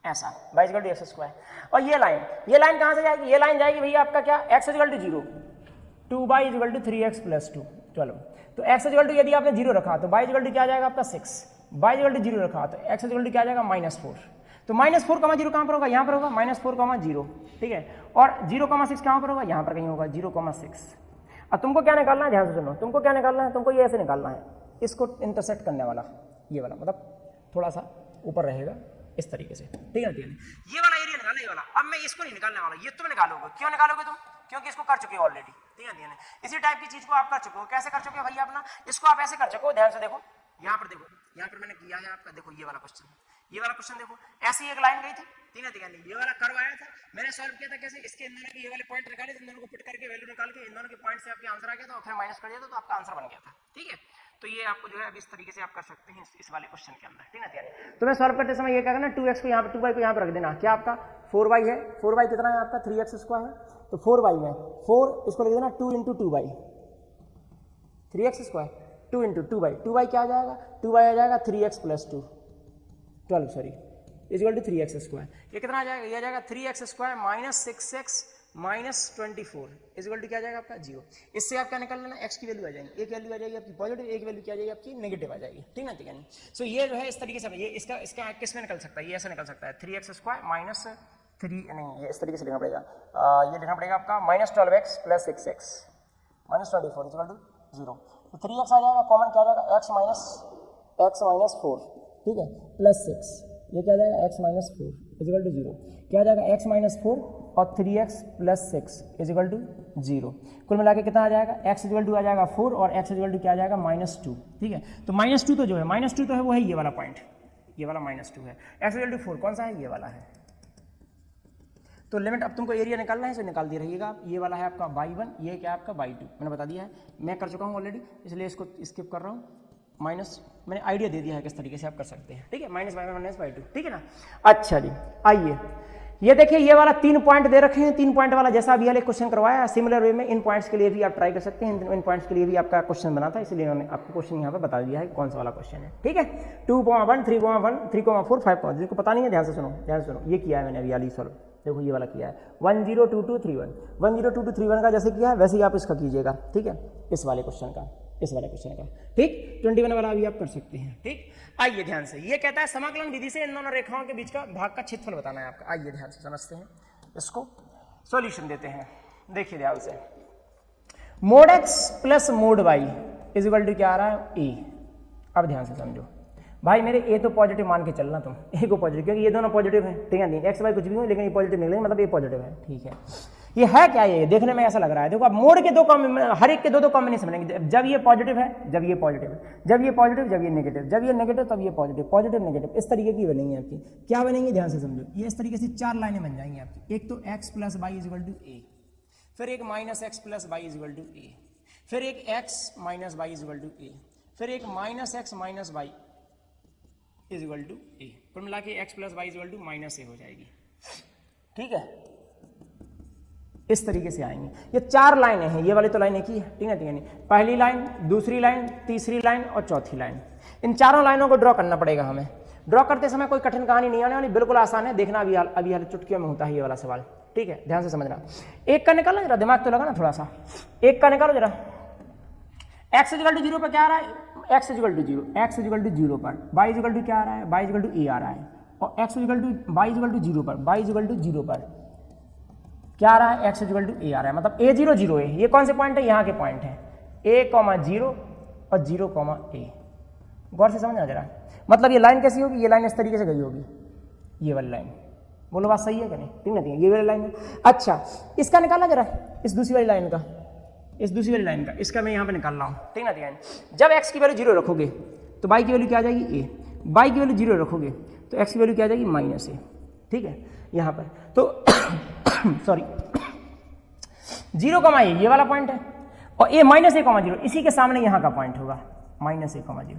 ऐसा y = x स्क्वायर। और ये लाइन कहां से जाएगी, ये लाइन जाएगी भैया आपका क्या, x = 0, 2y = 3x + 2। चलो, तो x = यदि आपने 0 रखा तो y = क्या आ जाएगा आपका 6, y = 0 रखा तो x = क्या आ जाएगा -4। तो -4, 0 कहां पर होगा, यहां पर होगा, -4, 0। ठीक है, और 0,6 कहां पर होगा, यहां पर कहीं होगा 0,6। अब तुमको क्या निकालना है, ध्यान से सुनो, तुमको क्या निकालना है, तुमको ये ऐसे निकालना है, इसको इंटरसेक्ट करने वाला, ये वाला मतलब थोड़ा सा ऊपर रहेगा इस तरीके से। ठीक है, ये वाला एरिया निकालना, ये वाला। अब मैं इसको नहीं निकालने वाला, ये तुम निकालोगे। क्यों निकालोगे तुम, क्योंकि इसको कर चुके हो ऑलरेडी। ठीक है, इसी टाइप की चीज को आप कर चुके हो। कैसे कर चुके हो भैया अपना, इसको आप ऐसे कर चुके हो, ध्यान से देखो, यहाँ पर देखो, यहाँ पर मैंने किया है आपका, देखो ये वाला क्वेश्चन, ये वाला क्वेश्चन देखो, ऐसी एक लाइन गई थी। ठीक है, ये वाला कर्व आया था, मैंने सॉल्व किया था कैसे, इसके इन दोनों के ये वाले पॉइंट निकाले, इन दोनों को पुट करके वैल्यू निकाल के इन दोनों के पॉइंट से आपके आंसर आ गया था, और फिर माइनस कर दिया था तो आपका आंसर बन गया था। ठीक है, तो ये आपको जो है अभी इस तरीके से आप कर सकते हैं इस वाले क्वेश्चन के अंदर। ठीक है, तो मैं सॉल्व करते समय ये क्या करना, 2x को यहाँ पर 2y को यहाँ पर रख देना, क्या आपका 4y है, 4y कितना है आपका 3x स्क्वायर है, तो 4y में 4 इसको लिख देना 2 × 2y, 3x square 2 × 2y, 2y क्या आ जाएगा, 2y आ जाएगा 3x + 2, 12 सॉरी = 3x स्क्वायर। ये कितना आ जाएगा, ये आ जाएगा 3x स्क्वायर -6x -24 = क्या आ जाएगा आपका 0। इससे आप क्या निकाल लेना, x की वैल्यू आ जाएगी, एक वैल्यू आ जाएगी आपकी पॉजिटिव, एक वैल्यू क्या आ जाएगी आपकी नेगेटिव आ जाएगी। ठीक है, ठीक है, सो ये जो है इस तरीके से, ये इसका किस में निकल सकता है, ये ऐसा निकल सकता है 3x स्क्वायर -3 नहीं, ये इस तरीके से लिखना पड़ेगा, ये लिखना पड़ेगा आपका -12x + 6x -24 = 0। तो 3x आ जाएगा, कॉमन क्या आ जाएगा x - 4, ठीक है, +6, ये क्या आ जाएगा x - 4 = 0, क्या आ जाएगा x - 4 और 3x + 6 = 0। कुल मिला के कितना आ जाएगा, x = आ जाएगा 4 और x = क्या आ जाएगा -2। ठीक है, तो -2 तो जो है -2 तो है वो है ये वाला पॉइंट, ये वाला -2 है, x = 4 कौन सा है, ये वाला है। तो लिमिट अब तुमको एरिया निकालना है, इसे निकाल दे रहिएगा आप। ये वाला है आपका y1, ये क्या है आपका y2, मैंने बता दिया है, मैं कर चुका हूँ ऑलरेडी, इसलिए इसको स्किप कर रहा हूँ। माइनस मैंने आइडिया दे दिया है किस तरीके से आप कर सकते हैं। ठीक है, -y2, ठीक है ना। अच्छा जी, आइए ये देखिए, ये वाला 3 पॉइंट दे रखे हैं, 3 पॉइंट वाला जैसा अभी वाले क्वेश्चन करवाया, सिमिलर वे में इन पॉइंट्स के लिए भी आप ट्राई कर सकते हैं। इन पॉइंट्स के लिए भी आपका क्वेश्चन बना था, इसलिए मैंने आपको क्वेश्चन यहाँ पे बता दिया है कौन सा वाला क्वेश्चन है। ठीक है, 2,1, 3,1, 3,4, 5, जिनको पता नहीं है ध्यान से सुनो, ये किया है मैंने अभी वाली सॉल्व, देखो ये वाला किया है 102231, 102231 का जैसे किया है वैसे ही आप इसका कीजिएगा। ठीक है, इस वाले क्वेश्चन का, ठीक, 21 वाला भी आप कर सकते हैं। ठीक, आइए ध्यान से, ये कहता है समाकलन विधि से इन दोनों रेखाओं के बीच का भाग का क्षेत्रफल बताना है आपका। आइए ध्यान से समझते हैं, इसको सॉल्यूशन देते हैं। देखिए ध्यान से, mod x + mod y = क्या आ रहा है, a। अब ध्यान से समझो भाई, मेरे a तो पॉजिटिव मान के चलना तुम, a को पॉजिटिव, क्योंकि ये दोनों पॉजिटिव है। ठीक है, x y कुछ भी हो लेकिन ये पॉजिटिव निकलेंगे, मतलब ये पॉजिटिव है। ठीक है, ये है क्या, ये देखने में ऐसा लग रहा है। देखो अब मोड के हर एक के दो कॉम्बिनेशन बनेंगे, जब ये पॉजिटिव है, जब ये पॉजिटिव है, जब ये पॉजिटिव, जब ये नेगेटिव, जब ये नेगेटिव, तब ये पॉजिटिव, पॉजिटिव नेगेटिव, इस तरीके की बनेंगी आपकी। क्या बनेंगी, ध्यान से समझो, ये इस तरीके से 4 लाइनें बन जाएंगी आपकी। एक तो x + y = a, फिर एक -x + y = a, फिर एक x - y = a, फिर एक -x - y = a, कुल मिला के x + y = -a हो जाएगी। ठीक है, इस तरीके से आएंगे। ये 4 लाइनें हैं, ये वाली तो लाइन एक ही है। ठीक है, ठीक है, पहली लाइन, दूसरी लाइन, तीसरी लाइन और चौथी लाइन। इन चारों लाइनों को ड्रॉ करना पड़ेगा हमें। ड्रॉ करते समय कोई कठिन कहानी नहीं आने वाली, बिल्कुल आसान है। देखना अभी हाल चुटकियों में होता है ये वाला सवाल। ठीक है, ध्यान से समझना। एक का निकालो जरा, दिमाग तो लगाना थोड़ा सा। एक का निकालो जरा, x = 0 पर क्या आ रहा है, x = 0, x = 0 पर y = क्या आ रहा है, y = a आ रहा है, और x = y = 0 पर, y = 0 पर क्या आ रहा है, x = a आ रहा है, मतलब a 0 0 a। ये कौन से पॉइंट है, यहाँ के पॉइंट है a, 0 और 0, a। गौर से समझना जरा, मतलब ये लाइन कैसी होगी, ये लाइन इस तरीके से गई होगी, ये वाली लाइन, बोलो बात सही है कि नहीं, ठीक ना, ये वाली लाइन है। अच्छा इसका निकालना जरा, इस दूसरी वाली लाइन का, इस दूसरी वाली लाइन का, इसका मैं यहाँ पे निकाल रहा हूँ, ठीक ना। जब x की वैल्यू 0 रखोगे तो y की वैल्यू क्या आ जाएगी a, y की वैल्यू 0 रखोगे तो x की वैल्यू क्या आ जाएगी -a, ठीक है। यहाँ पर तो सॉरी 0, a ये वाला पॉइंट है और a -a, इसी के सामने यहाँ का पॉइंट होगा -a,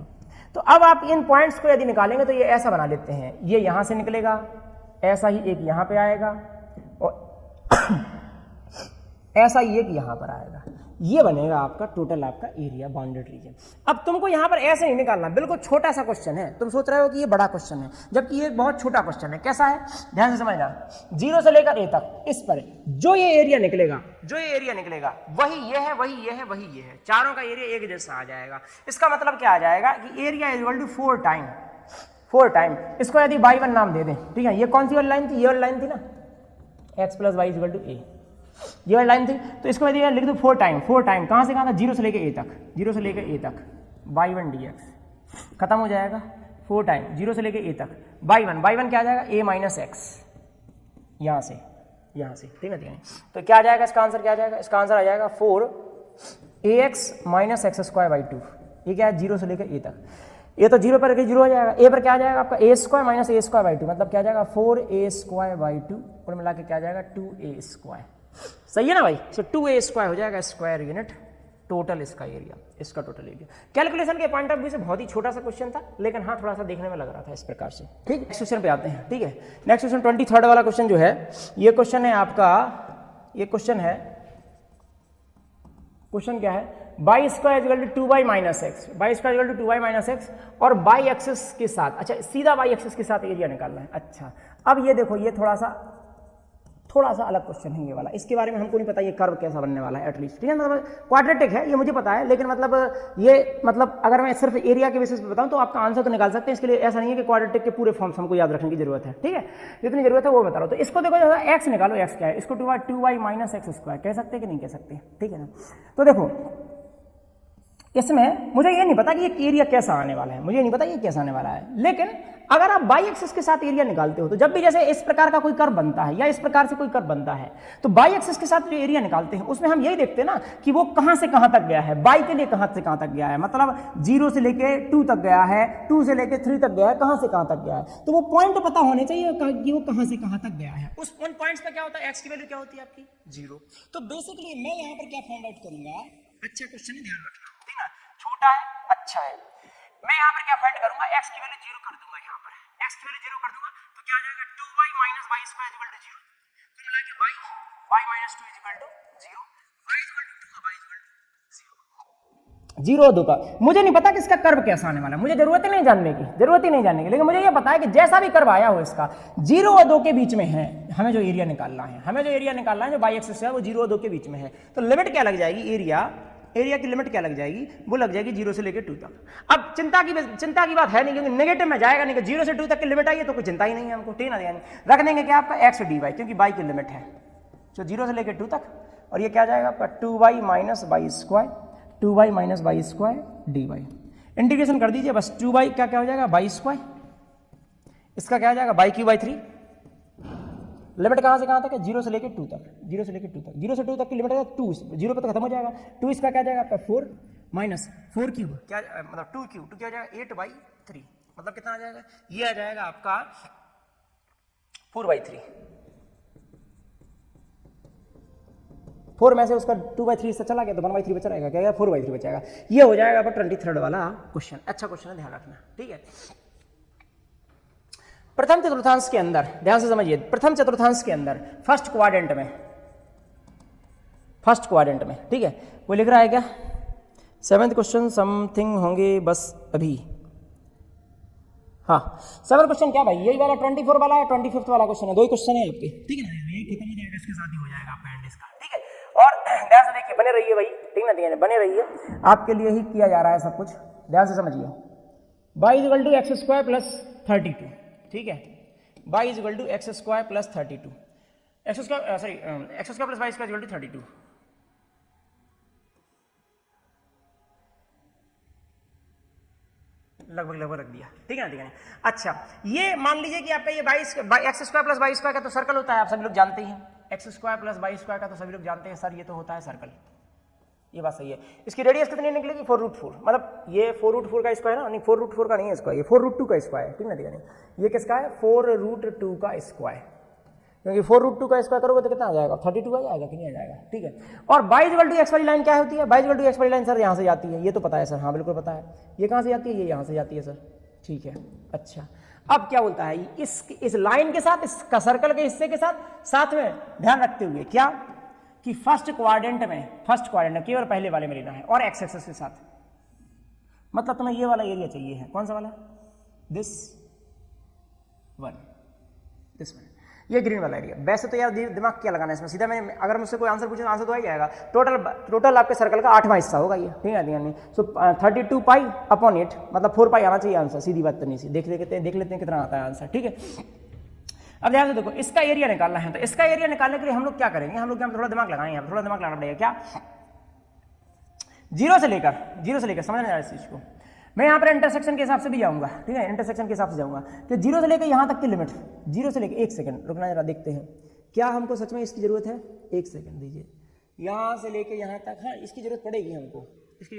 तो अब आप इन पॉइंट्स को यदि निकालेंगे तो ये ऐसा बना लेते हैं, ये यहाँ से निकलेगा, ऐसा ही एक यहाँ पे आएगा और ऐसा ही एक यहाँ पर आएगा, ये बनेगा आपका टोटल आपका एरिया बाउंडेड रीजन। अब तुमको यहाँ पर ऐसे नहीं निकालना, बिल्कुल छोटा सा क्वेश्चन है, तुम सोच रहे हो कि ये बड़ा क्वेश्चन है, जबकि ये बहुत छोटा क्वेश्चन है। कैसा है, ध्यान से समझना, 0 से लेकर a तक, इस पर जो ये एरिया निकलेगा, वही ये है, वही ये है, वही ये है, चारों का एरिया एक जैसा आ जाएगा। इसका मतलब क्या आ जाएगा कि area is equal to 4 time, इसको यदि y1 नाम दे दें, ठीक है। ये कौन सी वाली लाइन थी, ये वाली लाइन थी ना, x + y = a, ये वाली लाइन थी, तो इसको यदि लिख दो 4 टाइम, कहाँ से कहाँ था, 0 से लेकर a तक, y1 dx खत्म हो जाएगा, 4 टाइम 0 से लेकर a तक y1 क्या आ जाएगा, a - x, यहाँ से, ठीक है। तो क्या आ जाएगा इसका आंसर, क्या आ जाएगा, इसका आंसर आ जाएगा 4ax - x²/2, ये क्या है, 0 से लेकर a तक, ये तो 0 पर 0 हो जाएगा, a पर क्या आ जाएगा आपका a² - a²/2, मतलब क्या आ जाएगा 4a²/2, और मिला के क्या आ जाएगा 2a², सही है ना भाई। सो 2a² हो जाएगा स्क्वायर यूनिट टोटल इसका एरिया, इसका टोटल एरिया। कैलकुलेशन के पॉइंट ऑफ व्यू से बहुत ही छोटा सा क्वेश्चन था, लेकिन हाँ थोड़ा सा देखने में लग रहा था इस प्रकार से, ठीक। नेक्स्ट क्वेश्चन पे आते हैं, ठीक है। नेक्स्ट क्वेश्चन 23rd वाला क्वेश्चन जो है, ये क्वेश्चन है आपका, ये क्वेश्चन है, क्वेश्चन क्या है, y² = 2y - x, y² = 2y - x और y एक्सिस के साथ, अच्छा सीधा y एक्सिस के साथ एरिया निकालना है। अच्छा अब ये देखो, ये थोड़ा सा अलग क्वेश्चन है ये वाला, इसके बारे में हमको नहीं पता ये कर्व कैसा बनने वाला है एटलीस्ट, ठीक है। मतलब क्वाड्रेटिक है ये मुझे पता है, लेकिन मतलब अगर मैं सिर्फ एरिया के बेसिस पे बताऊं तो आपका आंसर तो निकाल सकते हैं। इसके लिए ऐसा नहीं है कि क्वाड्रेटिक के पूरे फॉर्म्स हमको याद रखने की जरूरत है, ठीक है, जितनी जरूरत है वो बता रहा हूं। तो इसको देखो, एक्स निकालो, एक्स क्या है, इसको 2y - x² कह सकते हैं कि नहीं कह सकते, ठीक है ना। तो देखो इसमें मुझे ये नहीं पता कि ये एरिया कैसा आने वाला है, लेकिन अगर आप y एक्सिस के साथ एरिया निकालते हो तो जब भी जैसे इस प्रकार का कोई कर्व बनता है या इस प्रकार से कोई कर्व बनता है, तो y एक्सिस के साथ जो एरिया निकालते हैं उसमें हम यही देखते हैं ना कि वो कहां से कहां तक गया है, y के लिए कहां से कहां तक गया है, मतलब 0 से लेके 2 तक गया है, 2 से लेके 3 तक गया है, कहां से कहां तक गया है। तो वो पॉइंट पता होने चाहिए कि वो कहां से कहां तक गया है। उस उन पॉइंट्स पे क्या होता है, x की वैल्यू क्या होती है आपकी 0। तो बेसिकली मैं यहाँ पर क्या फाइंड आउट करूंगा, अच्छा क्वेश्चन है, ध्यान रखना, ठीक है, छोटा है, अच्छा है। मैं यहाँ पर क्या फाइंड करूंगा, x की वैल्यू 0 कर दूंगा, यहाँ पर x की वैल्यू 0 कर दूंगा तो क्या आ जाएगा 2y - y² = 0, तो मिला के y - 2 = 0, y = 2 का y = 0, 0 और 2 का। मुझे नहीं पता कि इसका कर्व कैसा आने वाला है, मुझे जरूरत ही नहीं जानने की, लेकिन मुझे ये पता है कि जैसा भी कर्व आया हो इसका 0 और 2 के बीच में है, हमें जो एरिया निकालना है, जो y एक्सिस है वो 0 और 2 के बीच में है। तो लिमिट क्या लग जाएगी, एरिया की लिमिट क्या लग जाएगी, वो लग जाएगी 0 से लेकर 2 तक। अब चिंता की बात है नहीं, क्योंकि नेगेटिव में जाएगा नहीं, 0 से 2 तक की लिमिट आई है तो कोई चिंता ही नहीं है हमको, ठीक ना। रख देंगे क्या आपका x dy, क्योंकि y की लिमिट है, तो 0 से लेकर 2 तक, और ये क्या जाएगा आपका 2y - y² dy। इंटीग्रेशन कर दीजिए बस, 2y क्या हो जाएगा y², इसका क्या हो जाएगा y³ 3। लिमिट कहां से कहां तक है, 0 से लेकर 2 तक, 0 से 2 तक की लिमिट है 2, 0 पे तो खत्म हो जाएगा। 2 इसका क्या जाएगा आपका 4 - 4 क्यूब, क्या मतलब 2 क्यूब, तो क्या हो जाएगा 8/3, मतलब कितना आ जाएगा, ये आ जाएगा आपका 4/3, 4 में से उसका 2/3 से चला गया तो 1/3 बचा रहेगा, क्या 4/3 बचाएगा। ये हो जाएगा आपका 23rd वाला क्वेश्चन, अच्छा क्वेश्चन है, ध्यान रखना, ठीक है। प्रथम चतुर्थांश के अंदर, ध्यान से समझिए, प्रथम चतुर्थांश के अंदर फर्स्ट क्वाड्रेंट में, ठीक है, वो लिख रहा है क्या, 7th क्वेश्चन समथिंग होंगे बस अभी, हाँ 7th क्वेश्चन क्या भाई, यही वाला 24 वाला है, 25th वाला क्वेश्चन है, 2 ही क्वेश्चन है आपके, ठीक है ना, ये खत्म हो जाएगा, इसके साथ ही हो जाएगा आपका एंड इसका, ठीक है। और ध्यान से देखिए, बने रहिए भाई, ठीक ना, बने रहिए, आपके लिए ही किया जा रहा है सब कुछ, ध्यान से समझिए। y = x² + 32, ठीक है, y = x² + 32, x² + y² = 32। लगभग लगभग रख दिया, ठीक है ना, ठीक है। अच्छा, ये मान लीजिए कि आपका ये 22 x square plus y square का तो सर्कल होता है, आप सभी लोग जानते ही हैं। X square plus y square का तो सभी लोग जानते हैं सर, ये तो होता है सर्कल। ये बात सही है। इसकी रेडियस कितनी निकलेगी? 4√4, मतलब ये 4√4 का स्क्वायर है ना, नहीं 4√4 का नहीं है स्क्वायर, ये 4√2 का स्क्वायर है, ठीक है ना। ये किसका है? 4√2 का स्क्वायर, क्योंकि 4√2 का स्क्वायर करोगे तो कितना आ जाएगा? 32 आ जाएगा कि नहीं आ जाएगा, ठीक है। और y = x वाली लाइन क्या होती है? y = x वाली लाइन सर यहाँ से जाती है, ये तो पता है सर, हाँ बिल्कुल पता है। ये कहाँ से जाती है? ये यहाँ से जाती है सर, ठीक है। अच्छा, अब क्या बोलता है? इस लाइन के साथ, इसका सर्कल के हिस्से के साथ में ध्यान रखते हुए क्या कि फर्स्ट क्वाड्रेंट में केवल पहले वाले में लेना है और एक्स एक्सिस के साथ, मतलब तुम्हें ये वाला एरिया चाहिए है। कौन सा वाला? दिस वन, ये ग्रीन वाला एरिया। वैसे तो यार दिमाग क्या लगाना है इसमें, सीधा मैं अगर मुझसे कोई आंसर पूछे तो आंसर तो आ जाएगा। टोटल आपके सर्कल का 8वां हिस्सा होगा ये, ठीक है। सो 32 पाई अपॉन 8, मतलब 4 पाई आना चाहिए आंसर, सीधी बात करनी सी। देख लेते हैं कितना आता है आंसर, ठीक है। अब ध्यान से देखो, इसका एरिया निकालना है, तो इसका एरिया निकालने के लिए हम लोग क्या करेंगे? हम लोग यहाँ थोड़ा दिमाग लगाएंगे, यहाँ थोड़ा दिमाग लगाना पड़ेगा। क्या? जीरो से लेकर समझ में आ रहा है इस चीज को। मैं यहाँ पर इंटरसेक्शन के हिसाब से भी जाऊंगा, ठीक है, इंटरसेक्शन के हिसाब से जाऊंगा कि 0 से लेकर यहाँ तक की लिमिट, 0 से लेकर 1 सेकंड रुकना जरा, देखते हैं क्या हमको सच में इसकी जरूरत है। 1 सेकंड दीजिए, यहाँ से लेकर यहाँ तक, हाँ इसकी जरूरत पड़ेगी हमको, ठीक है।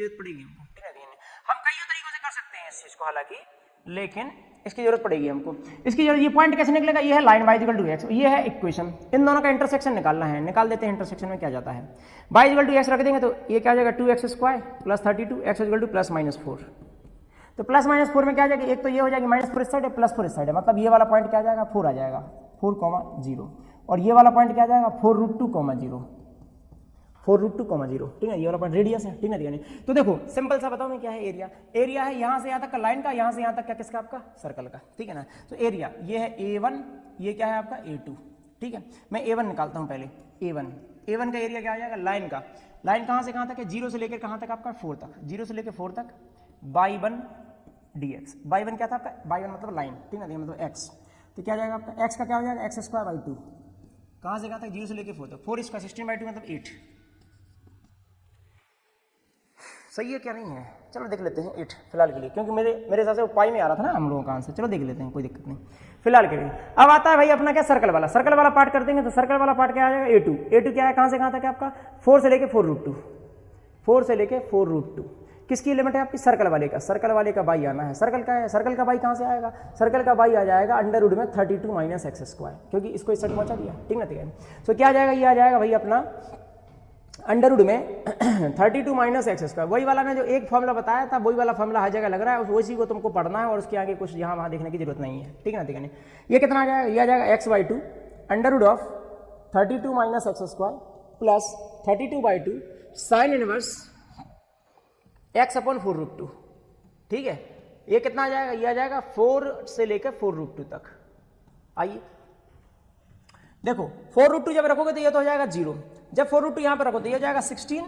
हम कई तरीकों से कर सकते हैं इस चीज को हालांकि, लेकिन इसकी जरूरत पड़ेगी हमको। इसकी जरूरत, ये पॉइंट कैसे निकलेगा? ये है लाइन y = x, ये है इक्वेशन। इन दोनों का इंटरसेक्शन निकालना है, निकाल देते हैं। इंटरसेक्शन में क्या जाता है? y = x रख देंगे तो ये क्या आ जाएगा? 2x² + 32, x = +-4। तो +-4 में क्या आ जाएगा? एक तो ये हो जाएगी -4 इस साइड है, +4 इस साइड है, मतलब ये वाला पॉइंट क्या आ जाएगा? 4 आ जाएगा, 4,0। और ये वाला पॉइंट क्या आ जाएगा? 4√2,0, 4√2,0, ठीक है। ये वाला पॉइंट रेडियस है, ठीक है। तो देखो सिंपल सा बताओ मैं, क्या है एरिया? एरिया है यहाँ से यहाँ तक का लाइन का, यहाँ से यहाँ तक क्या किसका? आपका सर्कल का, ठीक है ना। तो एरिया ये है A1, ये क्या है आपका? A2, ठीक है। मैं A1 निकालता हूँ पहले। A1 का एरिया क्या आ जाएगा? लाइन का, लाइन कहाँ से कहाँ तक है? 0 से लेकर कहाँ तक आपका? 4 तक, 0 से लेकर 4 तक y1 dx। y1 क्या था आपका? y1 मतलब लाइन, ठीक है, मतलब x। तो क्या जाएगा आपका? x का क्या हो जाएगा? x²/2, कहाँ से कहाँ तक? 0 से लेकर 4 तक, 4 स्क्वायर 16/2 मतलब 8। सही है क्या? नहीं है? चलो देख लेते हैं 8 फिलहाल के लिए, क्योंकि मेरे हिसाब से वो पाई में आ रहा था ना हम लोगों का आंसर। चलो देख लेते हैं, कोई दिक्कत नहीं फिलहाल के लिए। अब आता है भाई अपना क्या? सर्कल वाला पार्ट कर देंगे। तो सर्कल वाला पार्ट क्या आ जाएगा? A2 क्या है? कहाँ से कहाँ तक है आपका? 4 से लेकर 4√2, 4 से लेकर 4√2। किसकी लिमिट है आपकी? सर्कल वाले का बाई आना है। सर्कल का है, सर्कल का बाई कहाँ से आएगा? सर्कल का बाई आ जाएगा √ में 32 - x², क्योंकि इसको इस साइड पहुंचा दिया, ठीक है। तो क्या आ जाएगा? ये आ जाएगा भाई अपना √ में 32 - x²। वही वाला मैं जो एक फॉर्मूला बताया था, वही वाला फॉर्मूला हर जगह लग रहा है, उसी को तुमको पढ़ना है और उसके आगे कुछ यहाँ वहाँ देखने की जरूरत नहीं है, ठीक है ना। ये कितना आ जाएगा? ये आ जाएगा x/2 √ 32 - x² plus 32/2 sin inverse x/4√2, ठीक है। ये कितना आ जाएगा? ये आ जाएगा 4 से लेकर 4√2 तक। आइए देखो, 4√2 जब रखोगे तो ये तो हो जाएगा 0, जब 4√2 यहाँ पर रखो तो ये हो जाएगा 16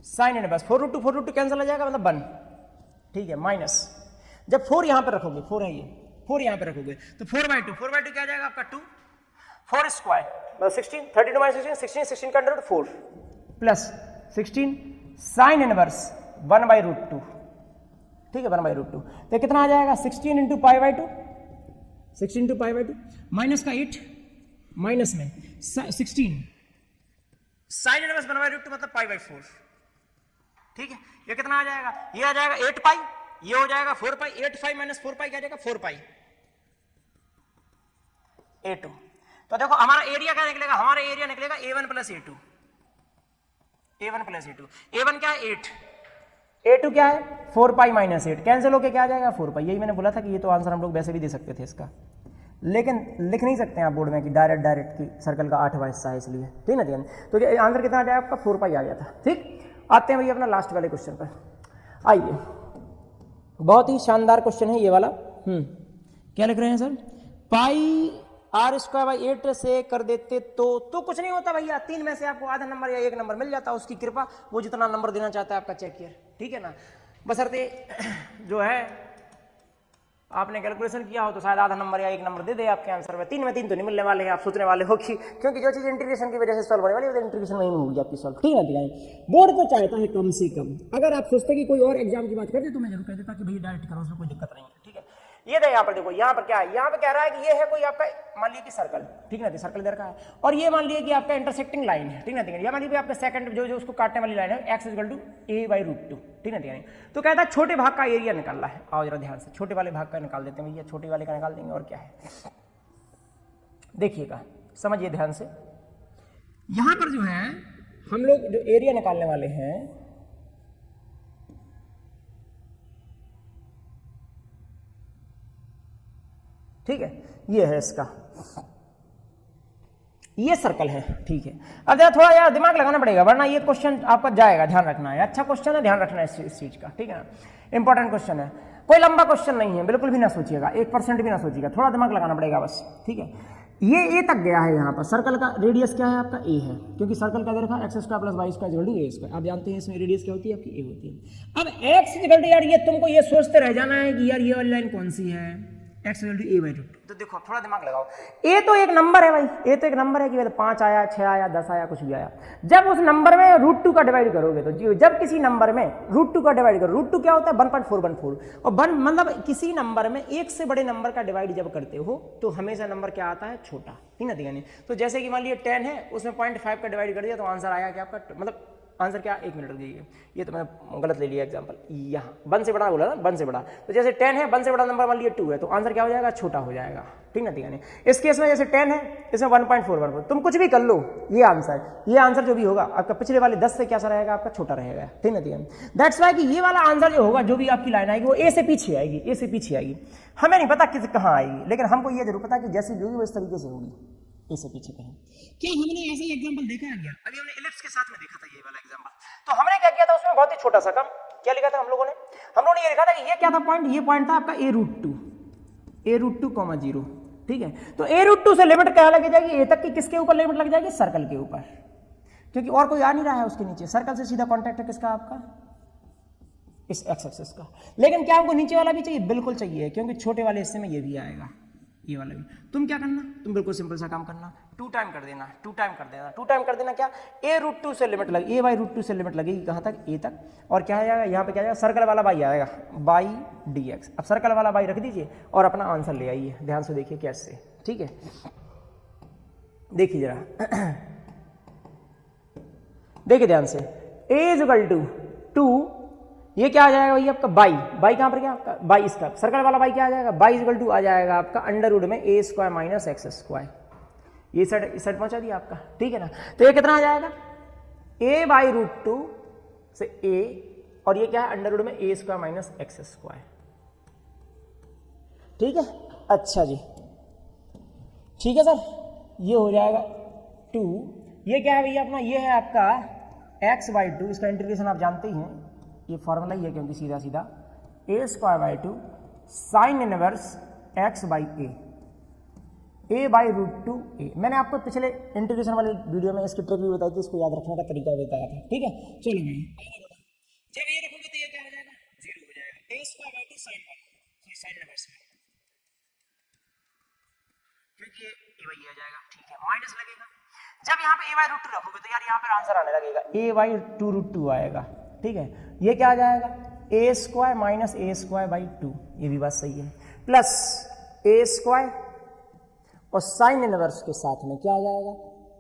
sin इनवर्स 4√2 कैंसिल हो जाएगा, मतलब 1, ठीक है, माइनस। जब 4 यहाँ पर रखोगे, 4 है ये, 4 यहाँ पर रखोगे तो 4/2 क्या आ जाएगा आपका? 2, 4 स्क्वायर मतलब 16, 32 - 16 का √4 प्लस 16 sin इनवर्स 1/√2, ठीक है, 1/√2। तो कितना आ जाएगा? 16 × π/2, 16 × π/2 माइनस का 8, माइनस में 16 sin इनवर्स 1/√2 मतलब π/4, ठीक है। ये कितना आ जाएगा? ये आ जाएगा 8 पाई, ये हो जाएगा 4 पाई, 8 पाई - 4 पाई क्या आ जाएगा? 4 पाई A2। तो देखो हमारा एरिया क्या निकलेगा? हमारा एरिया निकलेगा A1 + A2, A1 + A2। A1 क्या है? 8, A2 क्या है? 4 पाई - 8, कैंसिल होके क्या आ जाएगा? 4 पाई। यही मैंने बोला था कि ये तो आंसर हम लोग वैसे भी दे सकते थे इसका, लेकिन लिख नहीं सकते हैं आप बोर्ड में कि डायरेक्ट की सर्कल का 8वां हिस्सा है इसलिए, ठीक है ना। तो आंसर कितना आ जाएगा आपका? 4 पाई आ गया था, ठीक। आते हैं भैया अपना लास्ट वाले क्वेश्चन पर। आइए, बहुत ही शानदार क्वेश्चन है ये वाला। क्या लिख रहे हैं सर? πr²/8 से कर देते तो कुछ नहीं होता भैया, 3 में से आपको आधा नंबर या 1 नंबर मिल जाता है, उसकी कृपा, वो जितना नंबर देना चाहता है आपका चेक किया, ठीक है ना। बशर्ते जो है आपने कैलकुलेशन किया हो तो शायद आधा नंबर या 1 नंबर दे दे आपके आंसर में। 3 में 3 तो नहीं मिलने वाले हैं, आप सोचने वाले हो कि क्योंकि जो चीज़ इंटीग्रेशन की वजह से सॉल्व होने वाली है वो इंटीग्रेशन में ही होगी आपकी सॉल्व, ठीक है ना। बोर्ड तो चाहता है कम से कम, अगर आप सोचते कि कोई और एग्जाम की बात करते तो मैं जरूर कह देता कि भाई डायरेक्ट करो, उसमें कोई दिक्कत नहीं है, ठीक है। ये दे यहाँ पर देखो, यहाँ पर क्या है, यहाँ पर कह रहा है कि ये है कोई आपका मान लीजिए कि सर्कल, ठीक है ना, सर्कल दे रखा है, और ये मान लीजिए कि आपका इंटरसेक्टिंग लाइन है, ठीक है ना, ये मान लीजिए आपका सेकंड जो उसको काटने वाली लाइन है x = a/√2, ठीक है ना। तो कहता है छोटे भाग का एरिया निकालना है। आओ जरा ध्यान से, छोटे वाले भाग का निकाल देते हैं भैया, छोटे वाले का निकाल देंगे, और क्या है देखिएगा, समझिए ध्यान से। यहां पर जो है हम लोग जो एरिया निकालने वाले हैं, ठीक है, ये है इसका, ये सर्कल है, ठीक है। अब जरा थोड़ा यार दिमाग लगाना पड़ेगा, वरना ये क्वेश्चन आपका जाएगा, ध्यान रखना है। अच्छा क्वेश्चन है, ध्यान रखना है इस चीज का, ठीक है ना, इंपॉर्टेंट क्वेश्चन है, कोई लंबा क्वेश्चन नहीं है, बिल्कुल भी ना सोचिएगा, 1% भी ना सोचिएगा, थोड़ा दिमाग लगाना पड़ेगा बस, ठीक है। ये ए तक गया है, यहाँ पर सर्कल का रेडियस क्या है आपका, ए है, क्योंकि सर्कल का दे रखा है x² + y² = a²। आप जानते हैं इसमें रेडियस क्या होती है आपकी, ए होती है। अब x यार ये तुमको ये सोचते रह जाना है कि यार ये वाली लाइन कौन सी है, x = a/√2। तो देखो थोड़ा दिमाग लगाओ, ए तो एक नंबर है भाई, ए तो एक नंबर है कि 5 आया, 6 आया, 10 आया, कुछ भी आया। जब उस नंबर में √2 का डिवाइड करोगे, तो जब किसी नंबर में √2 का डिवाइड करो, √2 क्या होता है 1.414, और मतलब किसी नंबर में एक से बड़े नंबर का डिवाइड जब करते हो तो हमेशा नंबर क्या आता है, छोटा, ठीक है ना। तो जैसे कि मान लीजिए 10 है, उसमें 0.5 का डिवाइड कर दिया तो आंसर आया क्या आपका, मतलब आंसर क्या, 1 मिनट रुक जाइए, ये तो मैंने गलत ले लिया एग्जांपल, यहाँ 1 से बड़ा बोला ना, 1 से बड़ा, तो जैसे 10 है, 1 से बड़ा नंबर मान लीजिए 2 है, तो आंसर क्या हो जाएगा, छोटा हो जाएगा, ठीक ना, ठीक है। इस केस में जैसे 10 है, इसमें 1.414, तुम कुछ भी कर लो, ये आंसर जो भी होगा आपका पिछले वाले 10 से क्या सा रहेगा आपका, छोटा रहेगा, ठीक ना, ठीक है। दैट्स वाई कि ये वाला आंसर जो होगा, जो भी आपकी लाइन आएगी वो ए से पीछे आएगी, ए से पीछे आएगी। हमें नहीं पता किस कहाँ आएगी, लेकिन हमको ये जरूर पता कि जैसी भी होगी वो इस तरीके से होगी, इससे पीछे कहीं। क्या हमने ऐसा ही एग्जांपल देखा है क्या, अभी हमने इलिप्स के साथ में देखा था ये वाला एग्जांपल, तो हमने क्या किया था उसमें बहुत ही छोटा सा कम क्या लिखा था हम लोगों ने ये लिखा था कि ये क्या था पॉइंट, ये पॉइंट था आपका a√2, a√2, 0, ठीक है। तो a√2 से लिमिट क्या लग जाएगी, ए तक की किसके ऊपर लिमिट लग जाएगी, सर्कल के ऊपर, क्योंकि और कोई आ नहीं रहा है उसके नीचे, सर्कल से सीधा कॉन्टैक्ट है किसका आपका, इस एक्स एक्सिस का। लेकिन क्या हमको नीचे वाला भी चाहिए, बिल्कुल चाहिए, क्योंकि छोटे वाले हिस्से में ये भी आएगा, ये वाला भी। तुम क्या करना, तुम बिल्कुल सिंपल सा काम करना, 2 टाइम कर देना, 2 टाइम कर देना क्या, a√2 से लिमिट लगे, a/√2 से लिमिट लगेगी कहाँ तक, a तक, और क्या आ जाएगा यहाँ पे, क्या आएगा, सर्कल वाला बाई आएगा, बाई dx। अब सर्कल वाला बाई रख दीजिए और अपना आंसर ले आइए, ध्यान से देखिए कैसे, ठीक है। देखिए जरा देखिए ध्यान से, a = 2, ये क्या आ जाएगा भाई आपका, बाई कहां पर, क्या आपका बाई, इसका सर्कल वाला बाई क्या आ जाएगा, बाई = 2 आ जाएगा आपका √ में a² - x², ये सेट इस सेट पहुंचा दिया आपका, ठीक है ना। तो ये कितना आ जाएगा, a/√2 से a, और ये क्या है √ में a² - x², ठीक है। अच्छा जी, ठीक है सर, ये हो जाएगा 2, ये क्या है भैया अपना, ये है आपका x/2, इसका इंटीग्रेशन आप जानते ही हैं, ये फॉर्मूला ही है, क्योंकि सीधा सीधा a² sin inverse x/a, a/√2a। मैंने आपको पिछले इंटीग्रेशन वाले वीडियो में इसकी ट्रिक भी बताई थी, इसको याद रखने का तरीका बताया था, ठीक है। चलो भाई, जब ये रखोगे तो ये क्या हो जाएगा, 0 हो जाएगा, a² sin 1, sin इनवर्स में, क्योंकि ये वही आ जाएगा, ठीक है, माइनस लगेगा। जब यहाँ पे a/√2 रखोगे तो यार यहाँ पर आंसर आने लगेगा, a/2√2 आएगा, ठीक है। ये क्या आ जाएगा, a² - a²/2, ये भी बात सही है, प्लस a² और साइन इनवर्स के साथ में क्या आ जाएगा,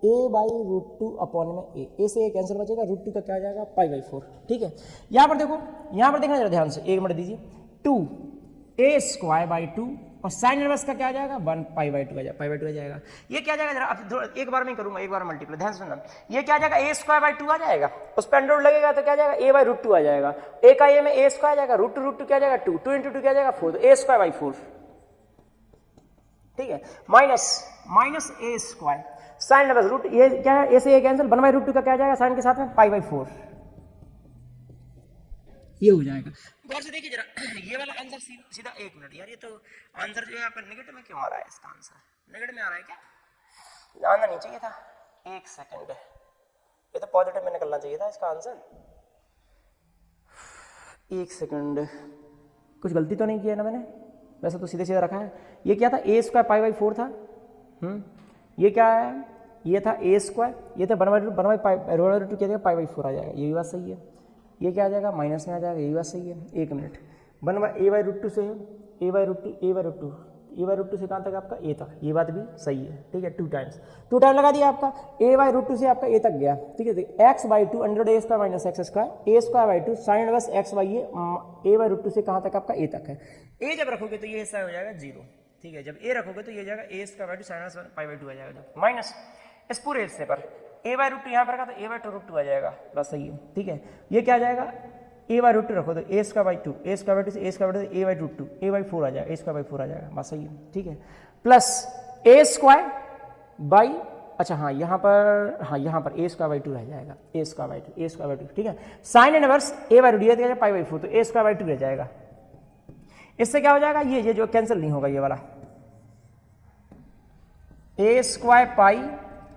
a/√2 अपॉन में a से कैंसिल बचेगा, √2 का क्या आ जाएगा, π/4, ठीक है। यहाँ पर देखो, यहाँ पर देखना जरा ध्यान से, 1 मिनट दीजिए, 2a²/2 और साइन इनवर्स का क्या आ जाएगा, 1 π/2 आ जाएगा। ये क्या आ जाएगा, जरा अब एक बार में करूंगा, एक बार मल्टीप्लाई, ध्यान से सुनना। ये क्या आ जाएगा, a²/2 आ जाएगा, उस पर अंडर लगेगा तो क्या आ जाएगा, a/√2 आ जाएगा, a का a में a² आ जाएगा, √2 क्या आ जाएगा, 2 × 2 क्या आ जाएगा, 4, तो a²/4, ठीक है, minus a², sine inverse root, ये क्या है, a से a कैंसिल, 1/√2 का क्या आ जाएगा, साइन के साथ में π/4, ये हो जाएगा। गौर से देखिए जरा, ये वाला आंसर सीधा 1 मिनट, यार ये तो आंसर जो है आपका नेगेटिव में क्यों आ रहा है, इसका आंसर नेगेटिव में आ रहा है क्या, आना नहीं चाहिए था, 1 सेकंड, ये तो पॉजिटिव में निकलना चाहिए था इसका आंसर। 1 सेकंड, कुछ गलती तो नहीं किया ना मैंने, वैसे तो सीधे सीधे रखा है। ये क्या था, a स्क्वायर पाई बाई 4 था। ये क्या है, ये था a स्क्वायर, ये था 1/2 क्या जाएगा, पाई बाई 4 आ जाएगा। ये भी बात सही है। ये क्या आ जाएगा, माइनस में आ जाएगा। ये भी बात सही है। एक मिनट, a/√2 से a/√2 से कहाँ तक आपका a तक, ये बात भी सही है। ठीक है, 2 टाइम्स लगा दिया आपका। a/√2 से आपका a तक गया। ठीक है, x/2 under a square minus x square a square by 2 sine inverse x by a/√2 से कहाँ तक आपका a तक है। a जब रखोगे तो ये हिस्सा हो जाएगा 0। ठीक है, जब a रखोगे तो ये जाएगा a square by 2 sine inverse pi by 2 आ जाएगा, जो माइनस इस पूरे हिस्से पर a/√2 यहाँ पर रखा तो a/√2 आ जाएगा। बस सही है। ठीक है, ये क्या आ जाएगा, a/√2 रखो तो a square by 2 a square by 2 से a square by 2 a/√2 a/4 आ जाएगा, a स्क्वायर बाई 4 आ जाएगा। बस सही है। ठीक है, प्लस a स्क्वायर बाई, अच्छा हाँ यहाँ पर a स्क्वायर बाई 2 रह जाएगा, a स्क्वायर बाई 2। ठीक है, साइन इनवर्स a/√2 दिया जाएगा पाई बाई 4 तो a स्क्वायर बाई 2 रह जाएगा। इससे क्या हो जाएगा, ये जो कैंसिल नहीं होगा, ये वाला a स्क्वायर पाई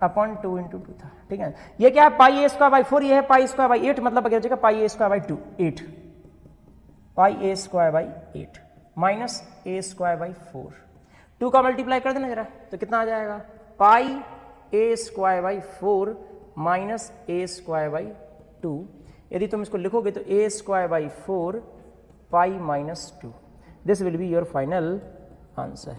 अपॉन 2 × 2 था। ठीक है, ये क्या है, पाई a स्क्वायर बाई 4, ये है पाई स्क्वायर बाई 8, मतलब क्या हो जाएगा, पाई a square by 2 8 pi a square by 8 minus a square by 4। 2 का मल्टीप्लाई कर देना जरा, तो कितना आ जाएगा, पाई a square by 4 minus a square by 2। यदि तुम इसको लिखोगे तो a square by 4 pi minus 2। This will be your final answer.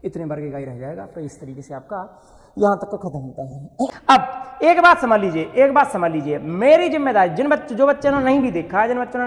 इतने बार का ही रह जाएगा। तो इस तरीके से आपका यहां तक का खत्म होता है। अब एक बात समझ लीजिए, मेरी जिम्मेदारी, जो बच्चे ने नहीं भी देखा, जिन बच्चों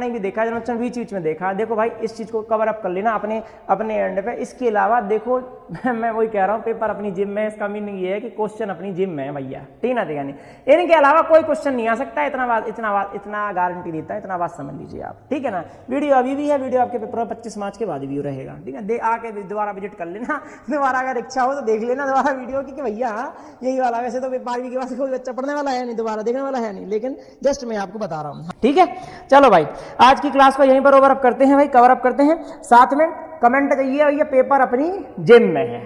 ने बीच में देखा, देखो भाई इस चीज को कवर अप कर लेना अपने एंड पे। इसके अलावा देखो मैं वही कह रहा हूँ, पेपर अपनी जिम में, इसका मीनिंग ये है कि क्वेश्चन अपनी जिम में है भैया। ठीक ना, देखा नहीं, इनके अलावा कोई क्वेश्चन नहीं आ सकता। इतना गारंटी देता है, इतना बात समझ लीजिए आप। ठीक है ना, वीडियो अभी भी है, वीडियो आपके पेपर 25 मार्च के बाद भी रहेगा। ठीक है, आके दोबारा विजिट कर लेना, दोबारा अगर इच्छा हो तो देख लेना दोबारा वीडियो की, भैया यही वाला। वैसे तो 12वीं के बाद कोई बच्चा पढ़ने वाला है नहीं, दोबारा देखने वाला है नहीं, लेकिन जस्ट मैं आपको बता रहा हूँ। ठीक है, चलो भाई आज की क्लास को यहीं पर ओवर अप करते हैं भाई, कवर अप करते हैं। साथ में कमेंट करिए, ये पेपर अपनी जिम में है।